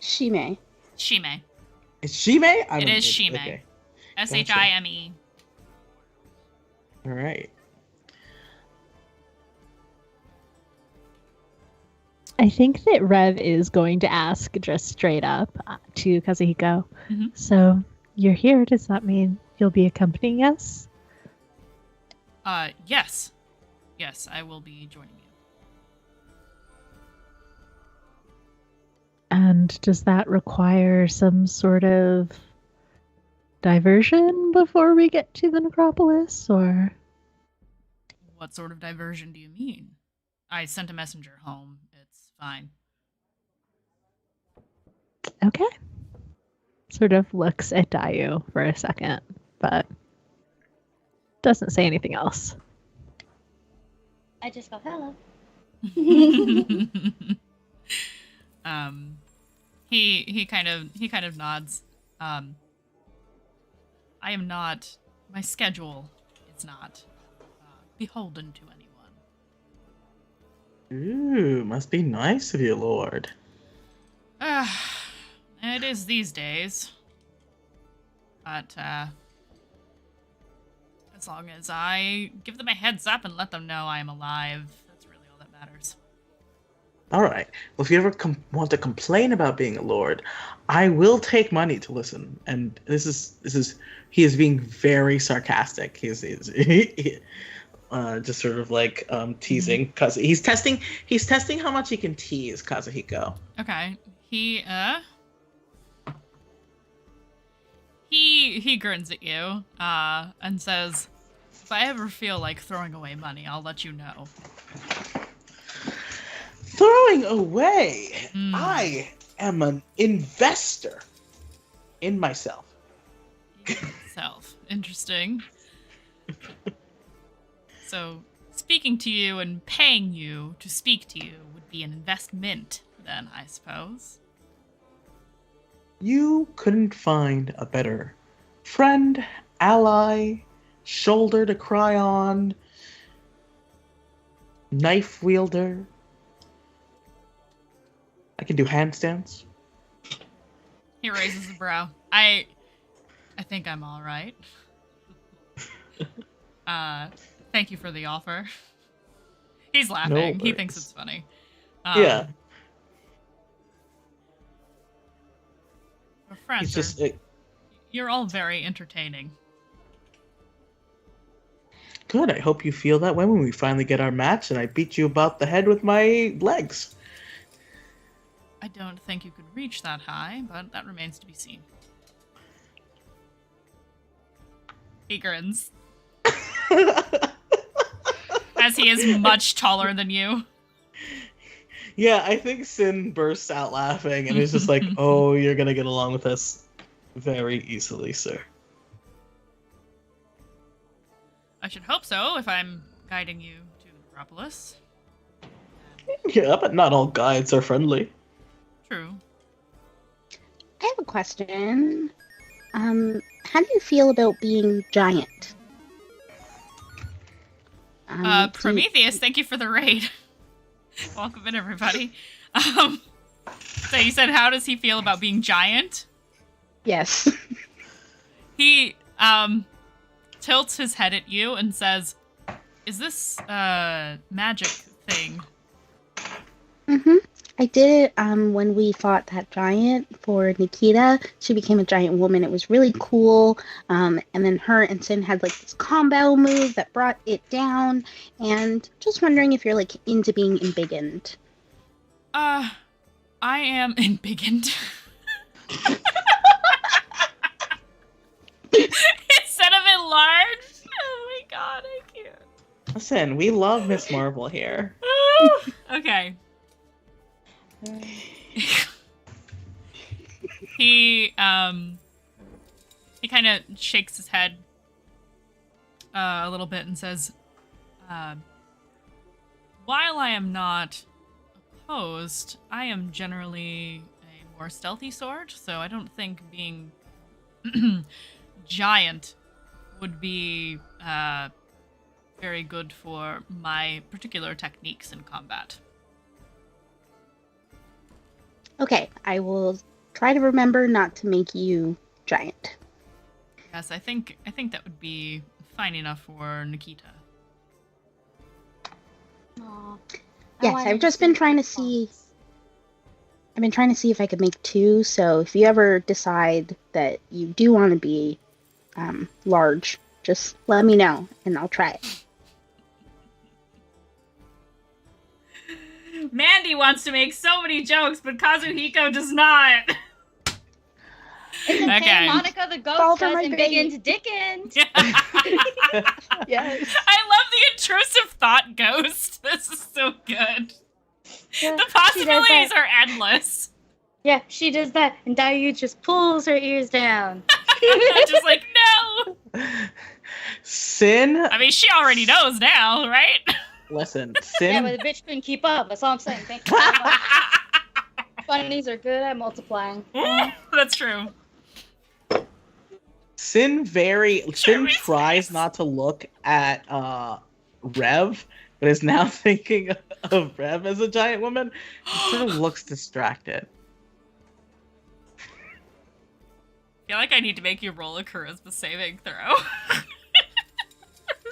Shime. Shime. It's Shime? It is Shime. Okay. Shime. All right. I think that Rev is going to ask just straight up to Kazuhiko. Mm-hmm. So, you're here. Does that mean you'll be accompanying us? Yes. Yes, I will be joining you. And does that require some sort of diversion before we get to the necropolis, or? What sort of diversion do you mean? I sent a messenger home. It's fine. Okay. Sort of looks at Dayu for a second, but doesn't say anything else. I just go, hello. He kind of nods. I am not. My schedule is not beholden to anyone. Ooh, must be nice of you, Lord. It is these days. But as long as I give them a heads up and let them know I am alive, that's really all that matters. All right. Well, if you ever want to complain about being a lord, I will take money to listen. And this is he is being very sarcastic. He's just sort of like teasing because he's testing how much he can tease Kazuhiko. Okay. He grins at you and says, "If I ever feel like throwing away money, I'll let you know." Throwing away? I am an investor in myself. Interesting. So, speaking to you and paying you to speak to you would be an investment, then, I suppose. You couldn't find a better friend, ally, shoulder to cry on, knife wielder. I can do handstands. He raises a brow. I think I'm all right. Thank you for the offer. He's laughing. No He thinks it's funny. Yeah. We're friends. It's just You're all very entertaining. good. I hope you feel that way when we finally get our match and I beat you about the head with my legs. I don't think you could reach that high, but that remains to be seen. He grins. As he is much taller than you. Yeah, I think Sin bursts out laughing and is just like, "Oh, you're gonna get along with us very easily, sir." I should hope so, if I'm guiding you to the Necropolis. Yeah, but not all guides are friendly. True. I have a question. How do you feel about being giant? Prometheus, thank you for the raid. Welcome in, everybody. So you said, how does he feel about being giant? Yes. He tilts his head at you and says, "Is this magic thing?" Mm-hmm. I did it when we fought that giant for Nikita. She became a giant woman. It was really cool. And then her and Sin had like this combo move that brought it down. And just wondering if you're like into being embiggened. I am embiggened. Instead of enlarged? Oh my god, I can't. Listen, we love Miss Marvel here. Okay. He kind of shakes his head a little bit and says, while I am not opposed, I am generally a more stealthy sort, so I don't think being giant would be very good for my particular techniques in combat. Okay, I will try to remember not to make you giant. Yes, I think that would be fine enough for Nikita. Aw, Yes, I've just been trying to see. I've been trying to see if I could make 2. So if you ever decide that you do want to be large, just let me know and I'll try it. Mandy wants to make so many jokes, but Kazuhiko does not. It's okay. Okay. Monica the Fall ghost for has my embiggened Dickens. Yes. I love the intrusive thought ghost. This is so good. Yeah, The she does possibilities that. are endless. Yeah, she does that, and Dayu just pulls her ears down. Just like, no. Sin, I mean, she already knows now, right? listen, Yeah, Sin, but the bitch couldn't keep up. That's all I'm saying. Thank you so much. Bunnies are good at multiplying. That's true. Sin Jeremy's tries face. not to look at Rev, but is now thinking of Rev as a giant woman. He sort of looks distracted. I feel like I need to make you roll a charisma saving throw.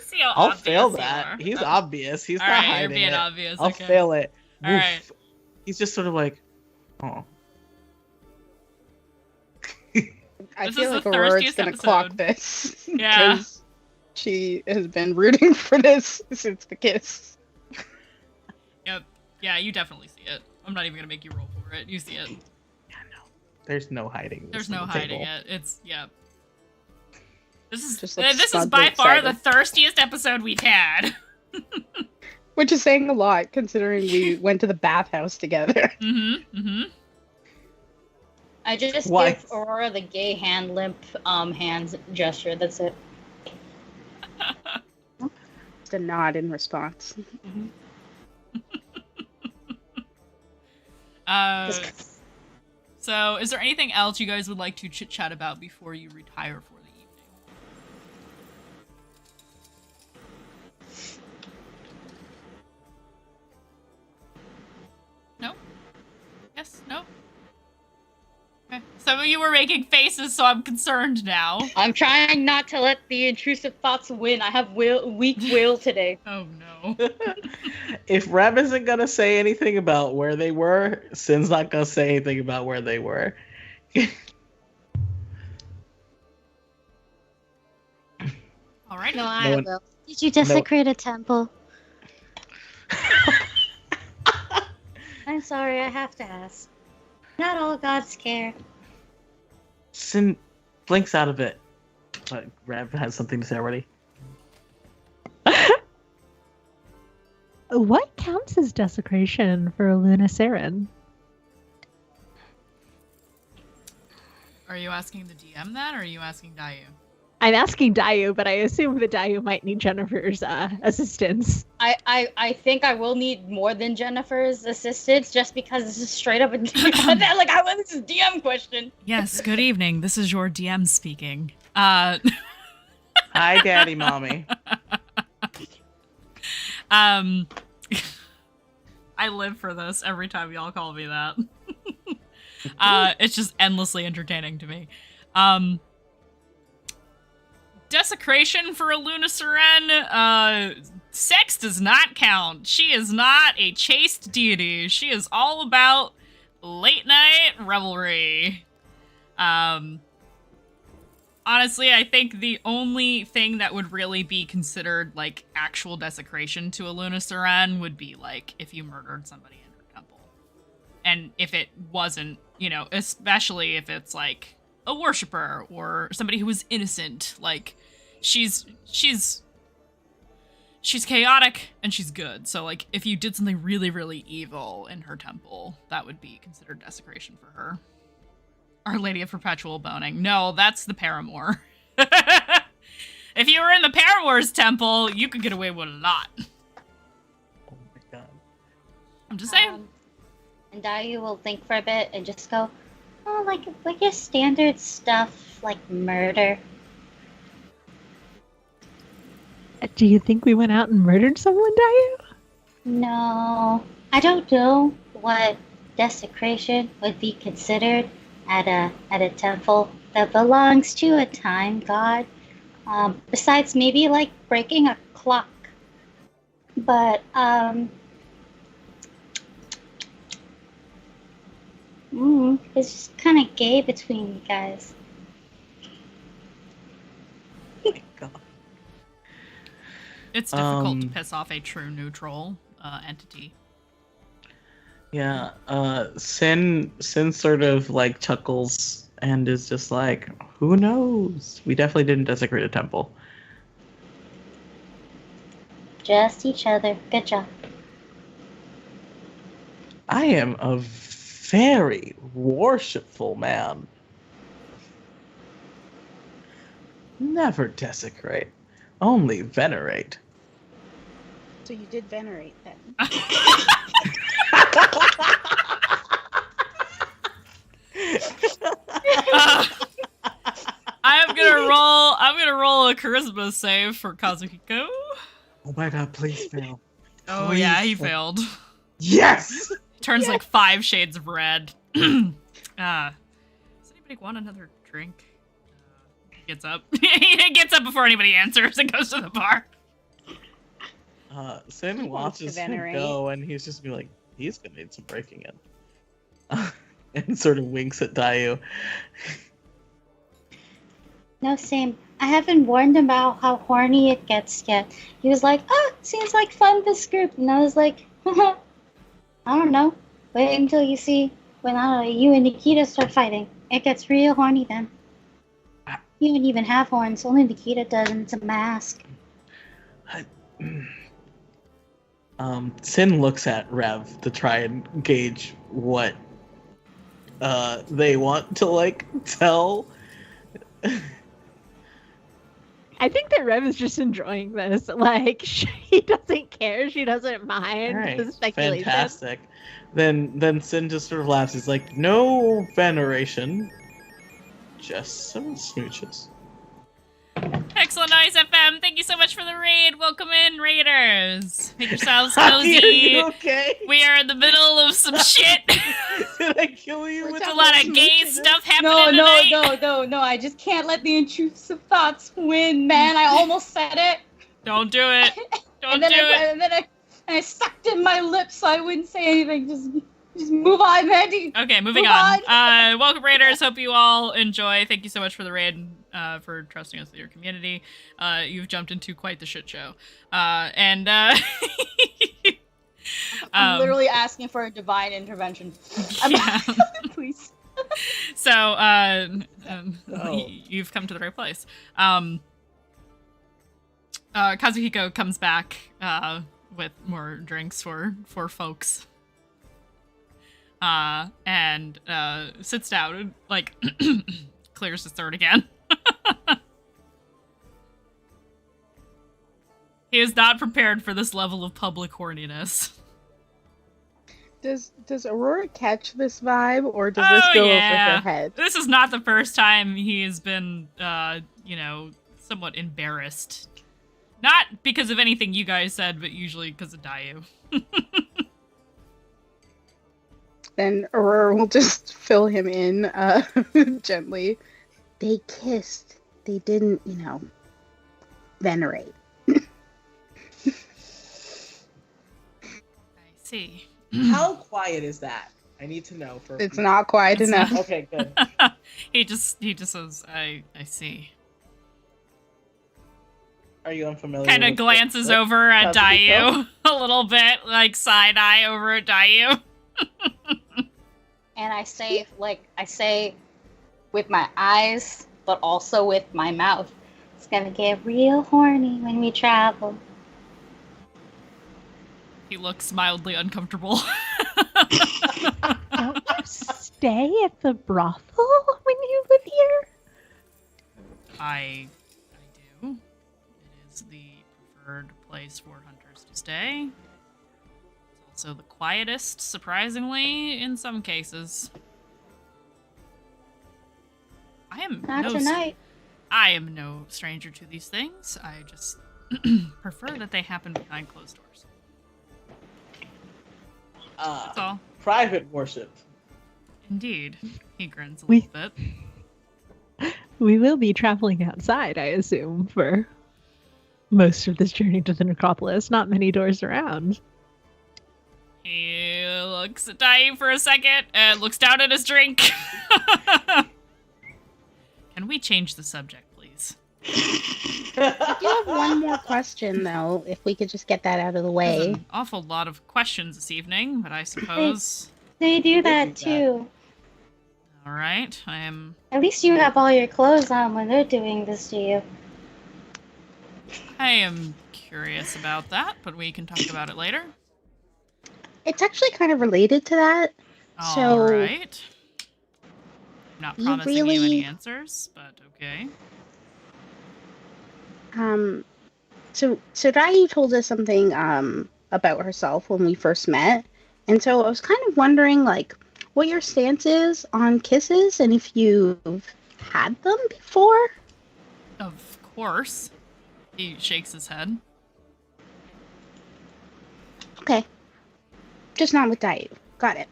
See how I'll obvious fail you that. are. He's obvious. He's All not right, hiding you're being it. obvious. I'll Okay. fail it. All Woof. right. He's just sort of like, oh. I This feel is like the Aurora's thirstiest gonna episode. clock this. Yeah. 'Cause she has been rooting for this since the kiss. Yep. Yeah, you definitely see it. I'm not even gonna make you roll for it. You see it. There's no hiding. this There's on no the hiding table. it. It's yeah. This is Just looks this is smug by and far excited. the thirstiest episode we've had. Which is saying a lot, considering we went to the bathhouse together. Mm-hmm. Mm-hmm. I just Why? give Aurora the gay hand limp hands gesture. That's it. Just a nod in response. So is there anything else you guys would like to chit chat about before you retire for the evening? No? Yes? No? Okay. Some of you were making faces, so I'm concerned now. I'm trying not to let the intrusive thoughts win. I have weak will today. Oh no. If Rev isn't gonna say anything about where they were, Sin's not gonna say anything about where they were. Alright. No, No I one- will. Did you desecrate a temple? I'm sorry, I have to ask. Not all gods care. Sin blinks out of it. But Rev has something to say already. What counts as desecration for Luna Saren? Are you asking the DM that, or are you asking Dayu? I'm asking Dayu, but I assume that Dayu might need Jennifer's assistance. I think I will need more than Jennifer's assistance just because this is straight up a DM. Like, I want this is a DM question. Yes, good evening. This is your DM speaking. Hi, Daddy, Mommy. I live for this every time y'all call me that. It's just endlessly entertaining to me. Desecration for a Luna Seren. Sex does not count. She is not a chaste deity. She is all about late night revelry. Honestly, I think the only thing that would really be considered like actual desecration to a Luna Seren would be like if you murdered somebody in her temple. And if it wasn't, you know, especially if it's like a worshiper or somebody who was innocent, like she's chaotic and she's good. So like if you did something really, really evil in her temple, that would be considered desecration for her. Our Lady of Perpetual Boning. No, that's the Paramour. If you were in the Paramour's temple, you could get away with a lot. Oh my god. I'm just saying. And Dayu will think for a bit and just go, oh, like your standard stuff, like murder. Do you think we went out and murdered someone, Dayu? No, I don't know what desecration would be considered at a temple that belongs to a time god. Besides maybe like breaking a clock. But it's just kind of gay between you guys. Oh my god. It's difficult to piss off a true neutral entity. Yeah, Sin sort of like chuckles and is just like, who knows? We definitely didn't desecrate a temple. Just each other. Good job. I am a very worshipful man. Never desecrate, only venerate. So you did venerate then. I'm gonna roll a charisma save for Kazuhiko. Oh my god, please fail. Oh Please yeah, he fail. failed. Yes! Turns like 5 shades of red. Does anybody want another drink? He gets up. He gets up before anybody answers and goes to the bar. Sin watches him go and he's just be like, he's gonna need some breaking in. And sort of winks at Dayu. No, same. I haven't warned him about how horny it gets yet. He was like, seems like fun, this group. And I was like, I don't know. Wait until you see when you and Nikita start fighting. It gets real horny then. You don't even have horns. Only Nikita does, and it's a mask. Sin looks at Rev to try and gauge what they want to like tell. I think that Rev is just enjoying this. Like, she doesn't care. She doesn't mind the speculation. Fantastic. Then Sin just sort of laughs. He's like, no veneration, just some smooches. Excellent Noise FM. Thank you so much for the raid. Welcome in, raiders. Make yourselves cozy. Are you okay? We are in the middle of some shit. Did I kill you? With a lot of gay stuff happening tonight. No. I just can't let the intrusive thoughts win, man. I almost said it. Don't do it. Don't And then I sucked in my lips so I wouldn't say anything. Just move on, Mandy. Okay, moving on. Welcome, raiders. Hope you all enjoy. Thank you so much for the raid, for trusting us with your community. You've jumped into quite the shit show. I'm literally asking for a divine intervention. Yeah. Please. So, you've come to the right place. Kazuhiko comes back with more drinks for folks. And sits down and, like, clears his throat again. He is not prepared for this level of public horniness. Does Aurora catch this vibe, or does this go over her head? This is not the first time he has been, somewhat embarrassed Not because of anything you guys said, but usually because of Dayu. Then Aurora will just fill him in gently. They kissed. They didn't, venerate. I see. How quiet is that? I need to know. It's not quiet It's enough. not- Okay, good. he just says, I see. Are you unfamiliar? Kind of with glances what- over at Tabletop? Dayu a little bit, like side eye over at Dayu. And I say with my eyes, but also with my mouth. It's gonna get real horny when we travel. He looks mildly uncomfortable. Don't you stay at the brothel when you live here? I do. It is the preferred place for hunters to stay. It's also the quietest, surprisingly, in some cases. Not tonight. I am no stranger to these things. I just prefer that they happen behind closed doors. That's all. Private worship. Indeed. He grins a We- little bit. We will be traveling outside, I assume, for most of this journey to the necropolis. Not many doors around. He looks at Dayu for a second and looks down at his drink. Can we change the subject, please? I do have one more question, though, if we could just get that out of the There's way. an awful lot of questions this evening, but I suppose... They do that that too. All right, I am... At least you have all your clothes on when they're doing this to you. I am curious about that, but we can talk about it later. It's actually kind of related to that. So- All right. Not You promising you really- any answers, but okay. So Dayu told us something about herself when we first met, and so I was kind of wondering, like, what your stance is on kisses, and if you've had them before. Of course. He shakes his head. Okay, just not with Dayu. Got it.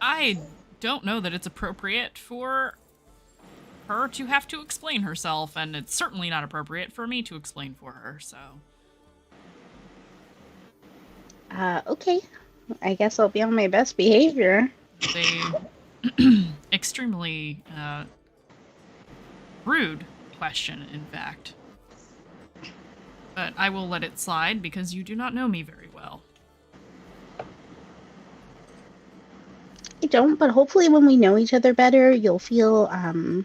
I don't know that it's appropriate for her to have to explain herself, and it's certainly not appropriate for me to explain for her, so... Okay. I guess I'll be on my best behavior. It's a extremely rude question, in fact. But I will let it slide because you do not know me very well. I don't, but hopefully when we know each other better, you'll feel a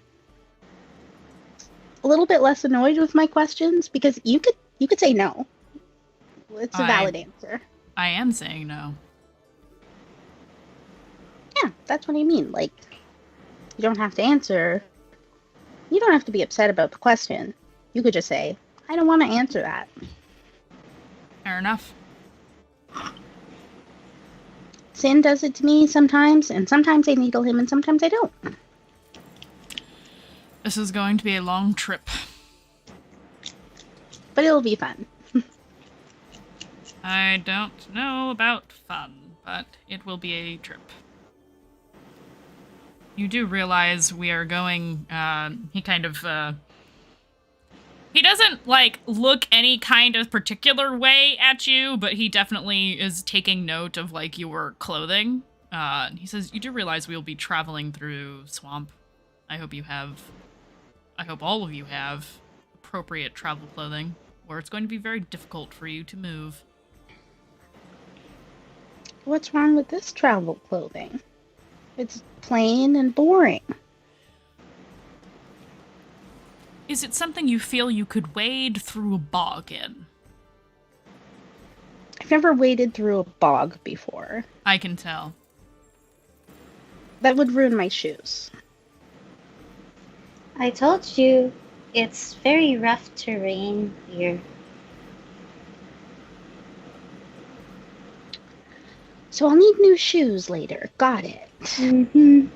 little bit less annoyed with my questions, because you could say no. It's a valid answer. I am saying no. Yeah, that's what I mean. Like, you don't have to answer. You don't have to be upset about the question. You could just say, I don't want to answer that. Fair enough. Sin does it to me sometimes, and sometimes I needle him, and sometimes I don't. This is going to be a long trip. But it'll be fun. I don't know about fun, but it will be a trip. You do realize we are going, he kind of, he doesn't, like, look any kind of particular way at you, but he definitely is taking note of, like, your clothing. He says, you do realize we will be traveling through swamp. I hope all of you have appropriate travel clothing, or it's going to be very difficult for you to move. What's wrong with this travel clothing? It's plain and boring. Is it something you feel you could wade through a bog in? I've never waded through a bog before. I can tell. That would ruin my shoes. I told you, it's very rough terrain here. So I'll need new shoes later. Got it. Mm-hmm.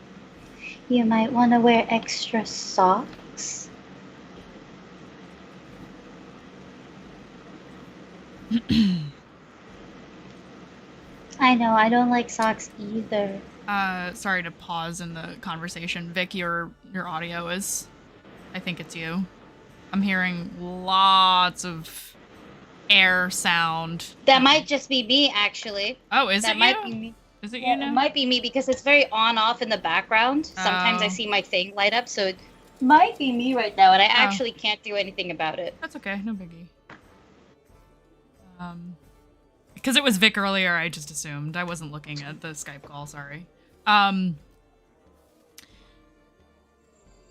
You might want to wear extra socks. I know, I don't like socks either. Sorry to pause in the conversation. Vic, your audio is... I think it's you. I'm hearing lots of air sound. That might just be me, actually. Oh, is That it might you? be me. Is it Yeah, you now? it might be me because it's very on-off in the background. Sometimes I Oh. see my thing light up, so it might be me right now, and I actually can't do anything about it. That's okay, no biggie. Because it was Vic earlier, I just assumed. I wasn't looking at the Skype call, sorry.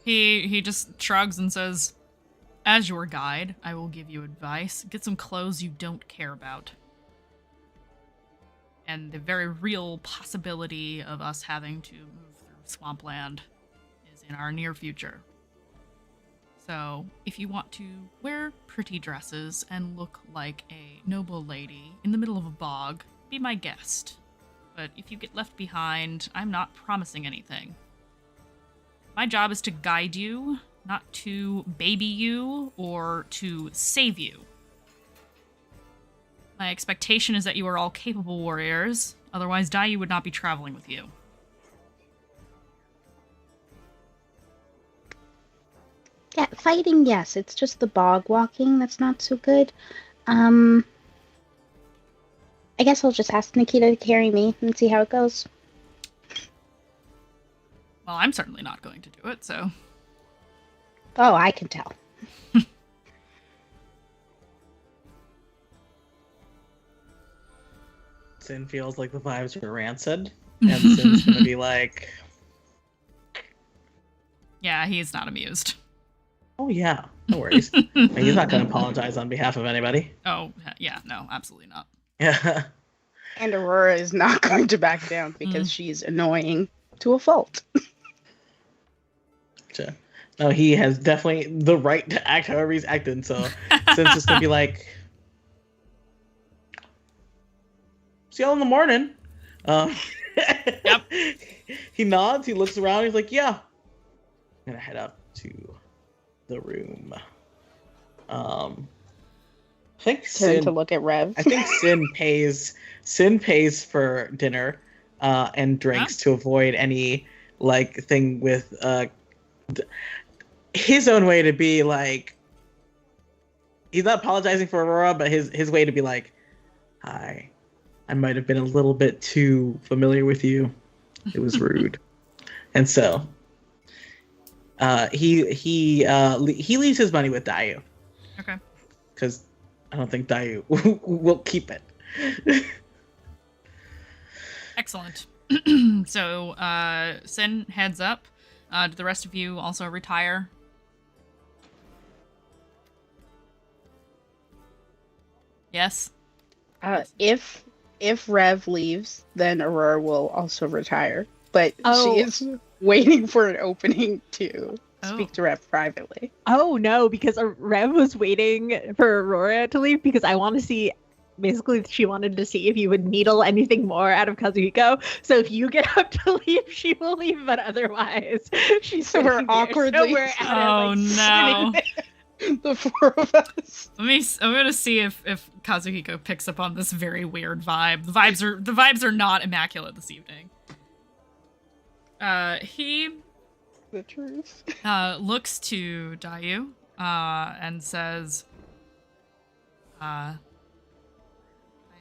He just shrugs and says, "As your guide, I will give you advice. Get some clothes you don't care about. And the very real possibility of us having to move through swampland is in our near future. So, if you want to wear pretty dresses and look like a noble lady in the middle of a bog, be my guest. But if you get left behind, I'm not promising anything. My job is to guide you, not to baby you or to save you. My expectation is that you are all capable warriors, otherwise Daiyu would not be traveling with you." Yeah, fighting, yes. It's just the bog walking that's not so good. I guess I'll just ask Nikita to carry me and see how it goes. Well, I'm certainly not going to do it, so... Oh, I can tell. Sin feels like the vibes are rancid, and Sin's gonna be like, Yeah, he's not amused. "Oh yeah, no worries." And he's not gonna apologize on behalf of anybody. Oh, yeah, no, absolutely not. Yeah. And Aurora is not going to back down because she's annoying to a fault. No, he has definitely the right to act however he's acting. So Sin's just gonna be like, "See y'all in the morning." Yep. He nods. He looks around. He's like, "Yeah, I'm gonna head up to the room." I think Turn to look at Rev. I think Sin pays for dinner and drinks to avoid any like thing with his own way to be like, he's not apologizing for Aurora, but his way to be like, "Hi, I might have been a little bit too familiar with you. It was rude." And so he leaves his money with Daiyu. Okay. Because I don't think Daiyu will keep it. Excellent. So, Sin heads up. Do the rest of you also retire? Yes? If Rev leaves, then Aurora will also retire. But she is waiting for an opening to speak to Rev privately. Oh no, because Rev was waiting for Aurora to leave because I want to see. Basically, she wanted to see if you would needle anything more out of Kazuhiko. So if you get up to leave, she will leave. But otherwise, she's So we're awkwardly. Oh no! The four of us. I'm gonna see if Kazuhiko picks up on this very weird vibe. The vibes are not immaculate this evening. He The truth. looks to Daiyu and says, I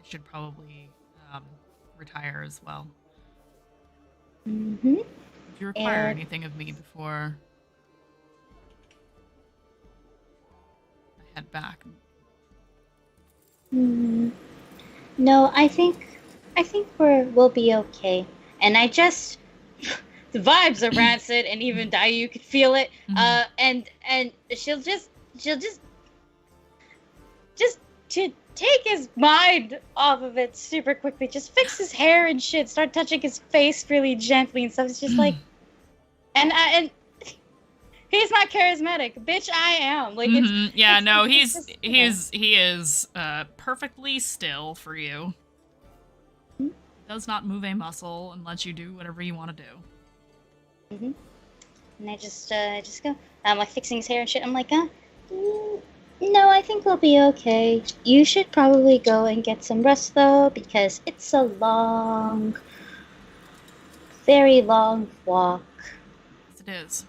should probably retire as well. Mm-hmm. Do you require And- anything of me before I head back? No, I think we'll be okay. And I just the vibes are rancid, and even Daiyu could feel it. And she'll just to take his mind off of it super quickly. Just fix his hair and shit. Start touching his face really gently and stuff. It's just like, and he's not charismatic, bitch. I am. Like, Yeah, no, he just, is perfectly still for you. Does not move a muscle and lets you do whatever you want to do. And I just go. I'm like fixing his hair and shit. I'm like, No, I think we'll be okay. You should probably go and get some rest, though, because it's a long, very long walk. Yes, it is.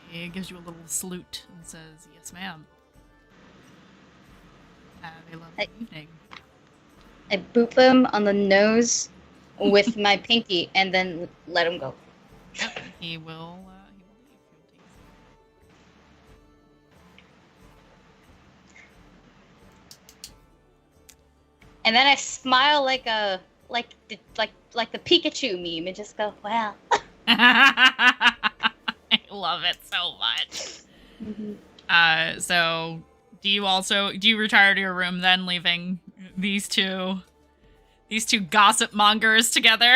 He gives you a little salute and says, "Yes, ma'am. Have a lovely evening." I boop him on the nose with my pinky and then let him go. Yep, he will leave. And then I smile like the Pikachu meme and just go, "Wow." I love it so much. Mm-hmm. So do you retire to your room then, leaving these two gossip mongers together?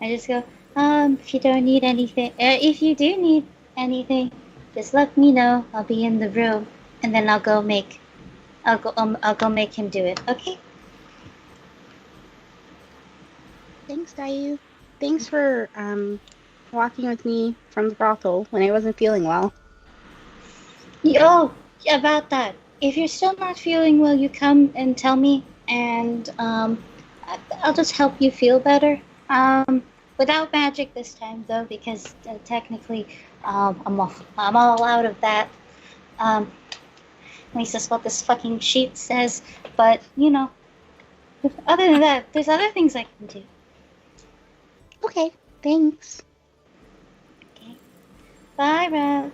I just go, if you don't need anything, if you do need anything, just let me know. I'll be in the room, and then I'll go make him do it. Okay? Thanks, Dayu. Thanks for walking with me from the brothel when I wasn't feeling well. Oh, about that. If you're still not feeling well, you come and tell me, and I'll just help you feel better. Without magic this time, though, because technically, I'm all out of that. At least that's what this fucking sheet says. But other than that, there's other things I can do. Okay, thanks. Okay. Bye, Rev.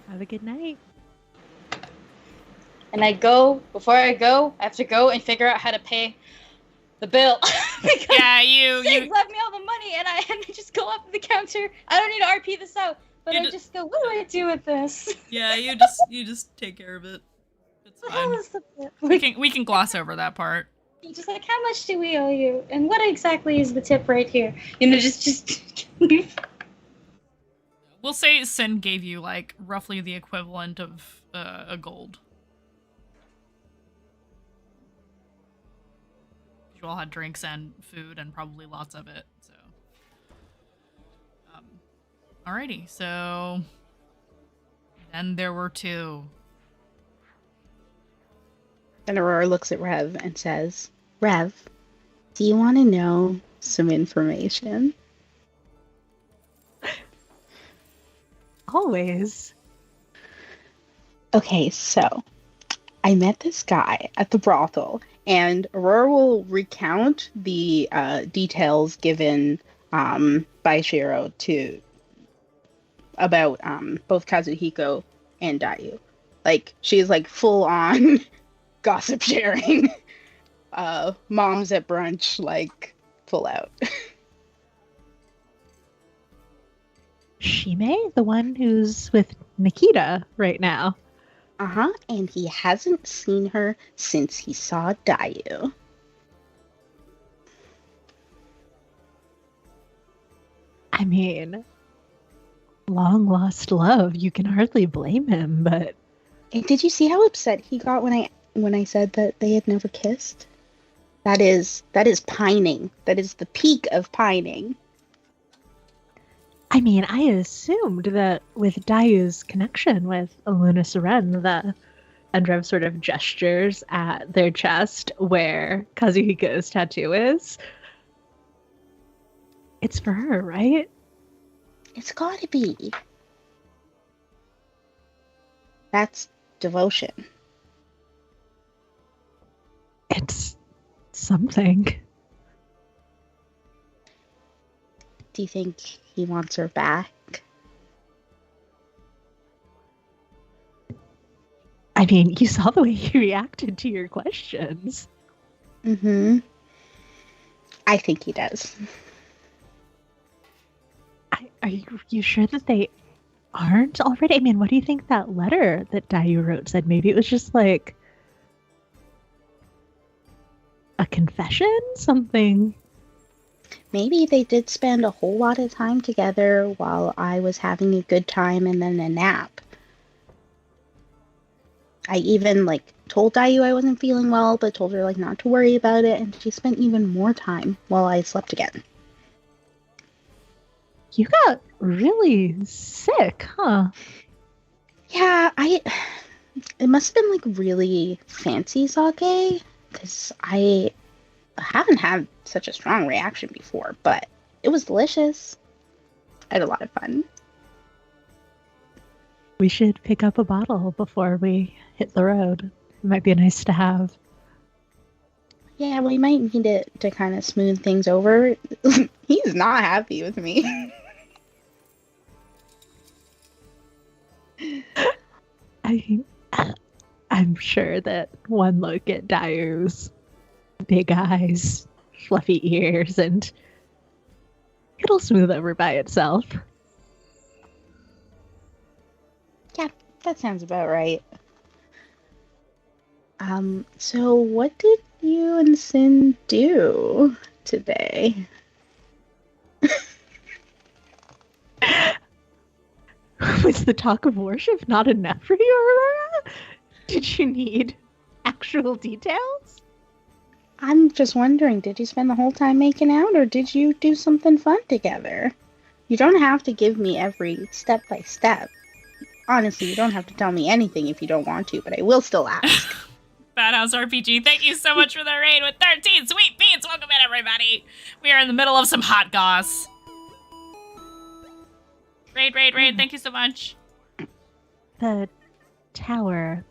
Have a good night. And before I go, I have to go and figure out how to pay the bill. Because Yeah, Sig you left me all the money, and I just go up to the counter. I don't need to RP this out, but I just go, what do I do with this? yeah, you just take care of it. It's What the hell fine. is the bill? We can gloss over that part. Just like, how much do we owe you? And what exactly is the tip right here? Just We'll say Sin gave you like roughly the equivalent of a gold. You all had drinks and food and probably lots of it. So, alrighty. So then there were two. Then Aurora looks at Rev and says, Rev, do you want to know some information? Always. Okay, so I met this guy at the brothel, and Aurora will recount the details given by Shiro about both Kazuhiko and Dayu. Like, she's like full on gossip sharing. Moms at brunch, like, full out. Shime, the one who's with Nikita right now. Uh-huh, and he hasn't seen her since he saw Dayu. I mean, long lost love. You can hardly blame him, but And did you see how upset he got when I said that they had never kissed? That is pining. That is the peak of pining. I mean, I assumed that with Dayu's connection with Luna Seren, and Rev sort of gestures at their chest where Kazuhiko's tattoo is. It's for her, right? It's gotta be. That's devotion. It's something. Do you think he wants her back? I mean, you saw the way he reacted to your questions. Mm-hmm. I think he does. Are you sure that they aren't already? I mean, what do you think that letter that Dayu wrote said? Maybe it was just like a confession? Something? Maybe they did spend a whole lot of time together while I was having a good time and then a nap. I even, told Dayu I wasn't feeling well, but told her, not to worry about it, and she spent even more time while I slept again. You got really sick, huh? Yeah, it must have been like really fancy sake, because I haven't had such a strong reaction before, but it was delicious. I had a lot of fun. We should pick up a bottle before we hit the road. It might be nice to have. Yeah, we might need it to kind of smooth things over. He's not happy with me. I'm sure that one look at Dayu's big eyes, fluffy ears, and it'll smooth over by itself. Yeah, that sounds about right. So what did you and Sin do today? Was the talk of worship not enough for you, Aurora? Did you need actual details? I'm just wondering, did you spend the whole time making out, or did you do something fun together? You don't have to give me every step by step. Honestly, you don't have to tell me anything if you don't want to, but I will still ask. Badhouse RPG, thank you so much for the raid with 13 sweet beans. Welcome in, everybody. We are in the middle of some hot goss. Raid, thank you so much. The tower,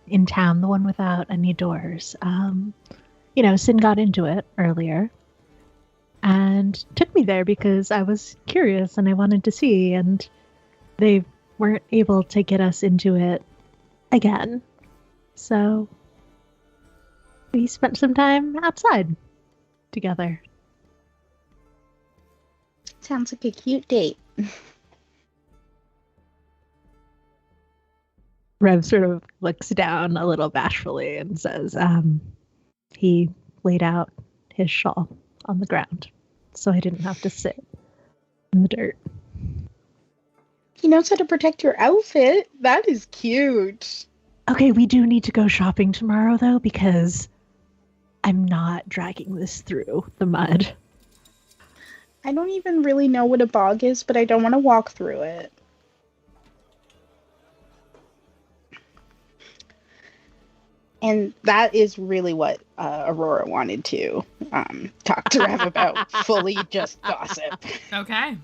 in town, the one without any doors. Sin got into it earlier and took me there because I was curious and I wanted to see, and they weren't able to get us into it again. So we spent some time outside together. Sounds like a cute date. Rev sort of looks down a little bashfully and says, he laid out his shawl on the ground, so I didn't have to sit in the dirt. He knows how to protect your outfit. That is cute. Okay, we do need to go shopping tomorrow, though, because I'm not dragging this through the mud. I don't even really know what a bog is, but I don't want to walk through it. And that is really what Aurora wanted to talk to Rev about. Fully just gossip. Okay.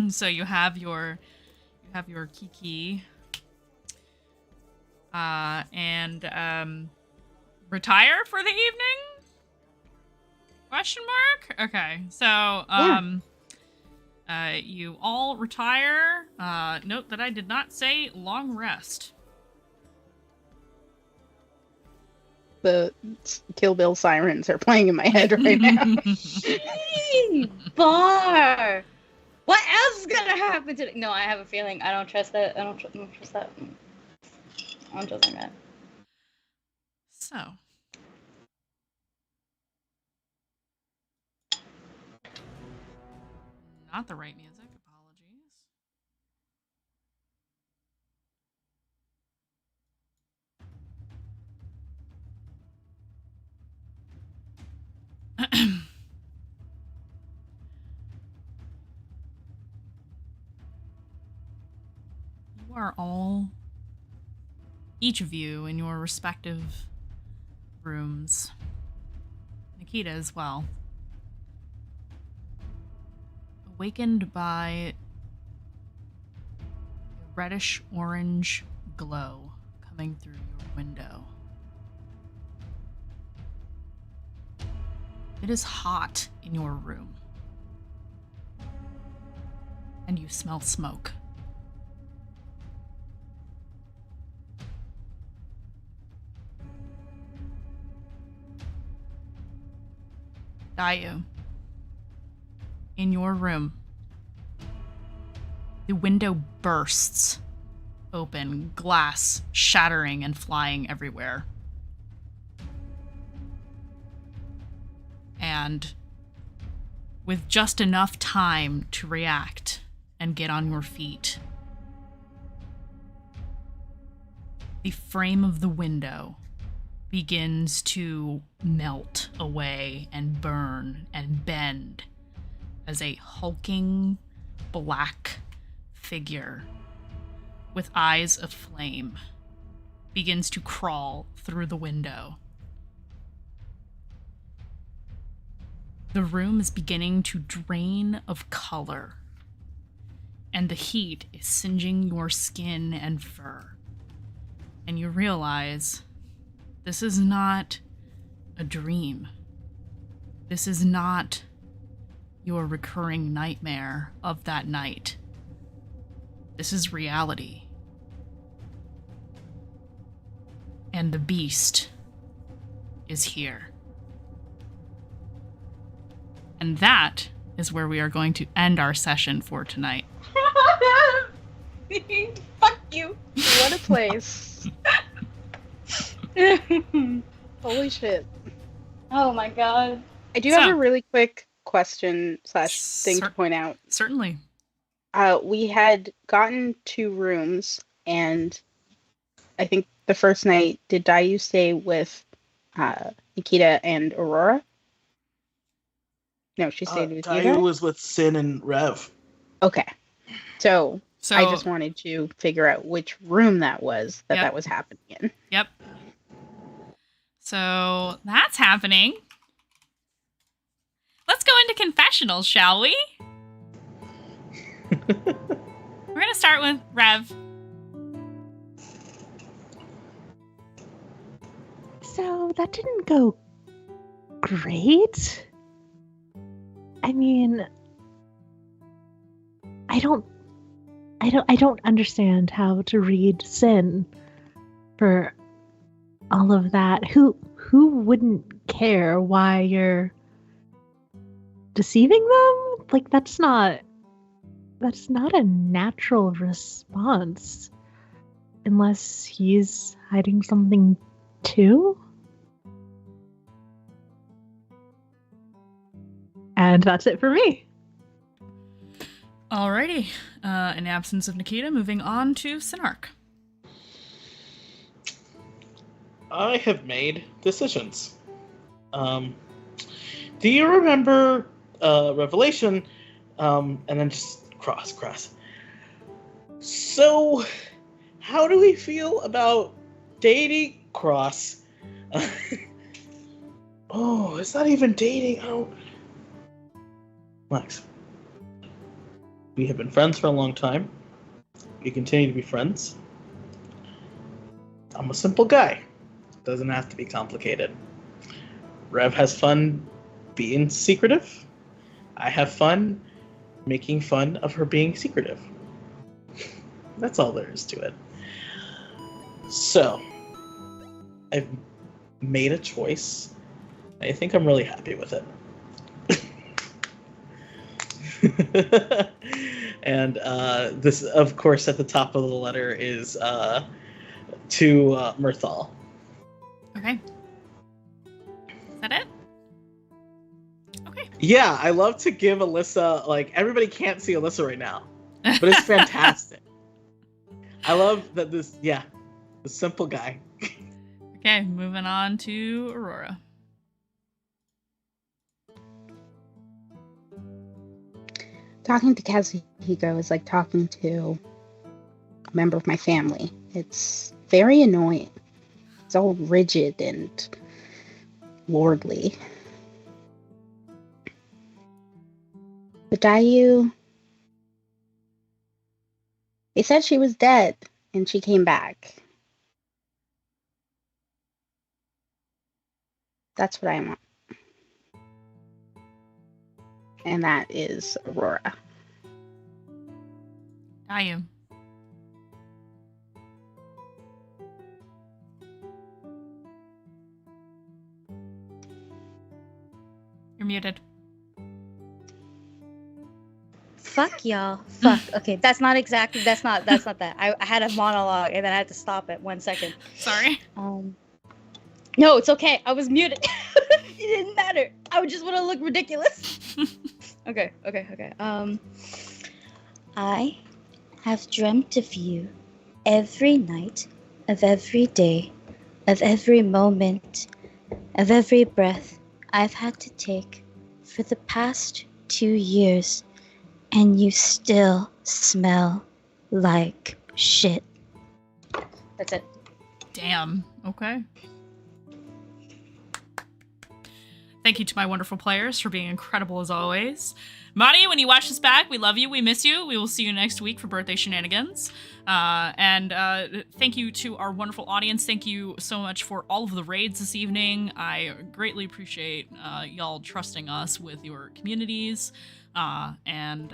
So you have your Kiki. And retire for the evening? Question mark? Okay. So you all retire. Note that I did not say long rest. The Kill Bill sirens are playing in my head right now. Bar. What else is gonna happen today? No, I have a feeling. I don't trust that. I don't trust that. I don't trust that. So. Not the right music. Apologies. You are all, each of you in your respective rooms, Nikita as well, awakened by a reddish orange glow coming through your window. It is hot in your room, and you smell smoke. Dayu, in your room, the window bursts open, glass shattering and flying everywhere. And with just enough time to react and get on your feet, the frame of the window begins to melt away and burn and bend as a hulking black figure with eyes of flame begins to crawl through the window. The room is beginning to drain of color, and the heat is singeing your skin and fur. And you realize this is not a dream. This is not your recurring nightmare of that night. This is reality. And the beast is here. And that is where we are going to end our session for tonight. Fuck you. What a place. Holy shit. Oh my god. I do have a really quick question / thing to point out. Certainly. We had gotten 2 rooms, and I think the first night, did Dayu stay with Nikita and Aurora? No, she stayed with you Dayu guys? was with Sin and Rev. Okay. So I just wanted to figure out which room that was that was happening in. Yep. So that's happening. Let's go into confessionals, shall we? We're going to start with Rev. So that didn't go great. I mean, I don't understand how to read Sin for all of that. Who wouldn't care why you're deceiving them? Like, that's not a natural response unless he's hiding something too. And that's it for me. Alrighty. In absence of Nikita, moving on to Sinark. I have made decisions. Do you remember Revelation? And then just cross. So, how do we feel about dating Cross? Oh, it's not even dating. Max, we have been friends for a long time. We continue to be friends. I'm a simple guy. Doesn't have to be complicated. Rev has fun being secretive. I have fun making fun of her being secretive. That's all there is to it. So, I've made a choice. I think I'm really happy with it. And this, of course, at the top of the letter is to Myrthal. Okay. Is that it? Okay. Yeah, I love to give Alyssa, like, everybody can't see Alyssa right now, but it's fantastic. I love that the simple guy. Okay, moving on to Aurora. Talking to Kazuhiko is like talking to a member of my family. It's very annoying. It's all rigid and lordly. But Dayu, they said she was dead and she came back. That's what I want. And that is Aurora. Dayu. You're muted. Fuck y'all. Fuck. Okay, that's not that. I had a monologue and then I had to stop it 1 second. Sorry. No, it's okay. I was muted. It didn't matter. I just want to look ridiculous. Okay. I have dreamt of you every night, of every day, of every moment, of every breath I've had to take for the past 2 years, and you still smell like Shit. That's it. Damn. Okay. Thank you to my wonderful players for being incredible as always. Madi, when you watch this back, we love you. We miss you. We will see you next week for birthday shenanigans. And thank you to our wonderful audience. Thank you so much for all of the raids this evening. I greatly appreciate y'all trusting us with your communities. And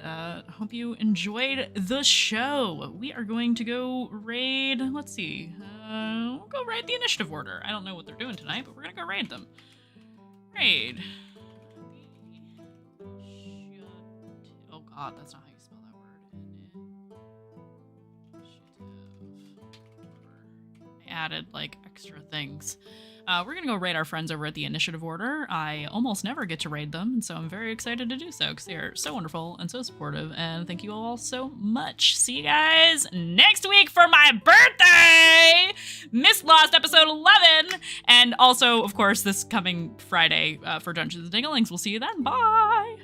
hope you enjoyed the show. We are going to go raid. Let's see. We'll go raid the initiative order. I don't know what they're doing tonight, but we're going to go raid them. Raid. Oh god, that's not how you spell that word. I added like extra things. We're gonna go raid our friends over at the initiative order. I almost never get to raid them, and so I'm very excited to do so because they are so wonderful and so supportive. And thank you all so much. See you guys next week for my birthday, Mistlost episode 11, and also, of course, this coming Friday for Dungeons and Dinglings. We'll see you then. Bye.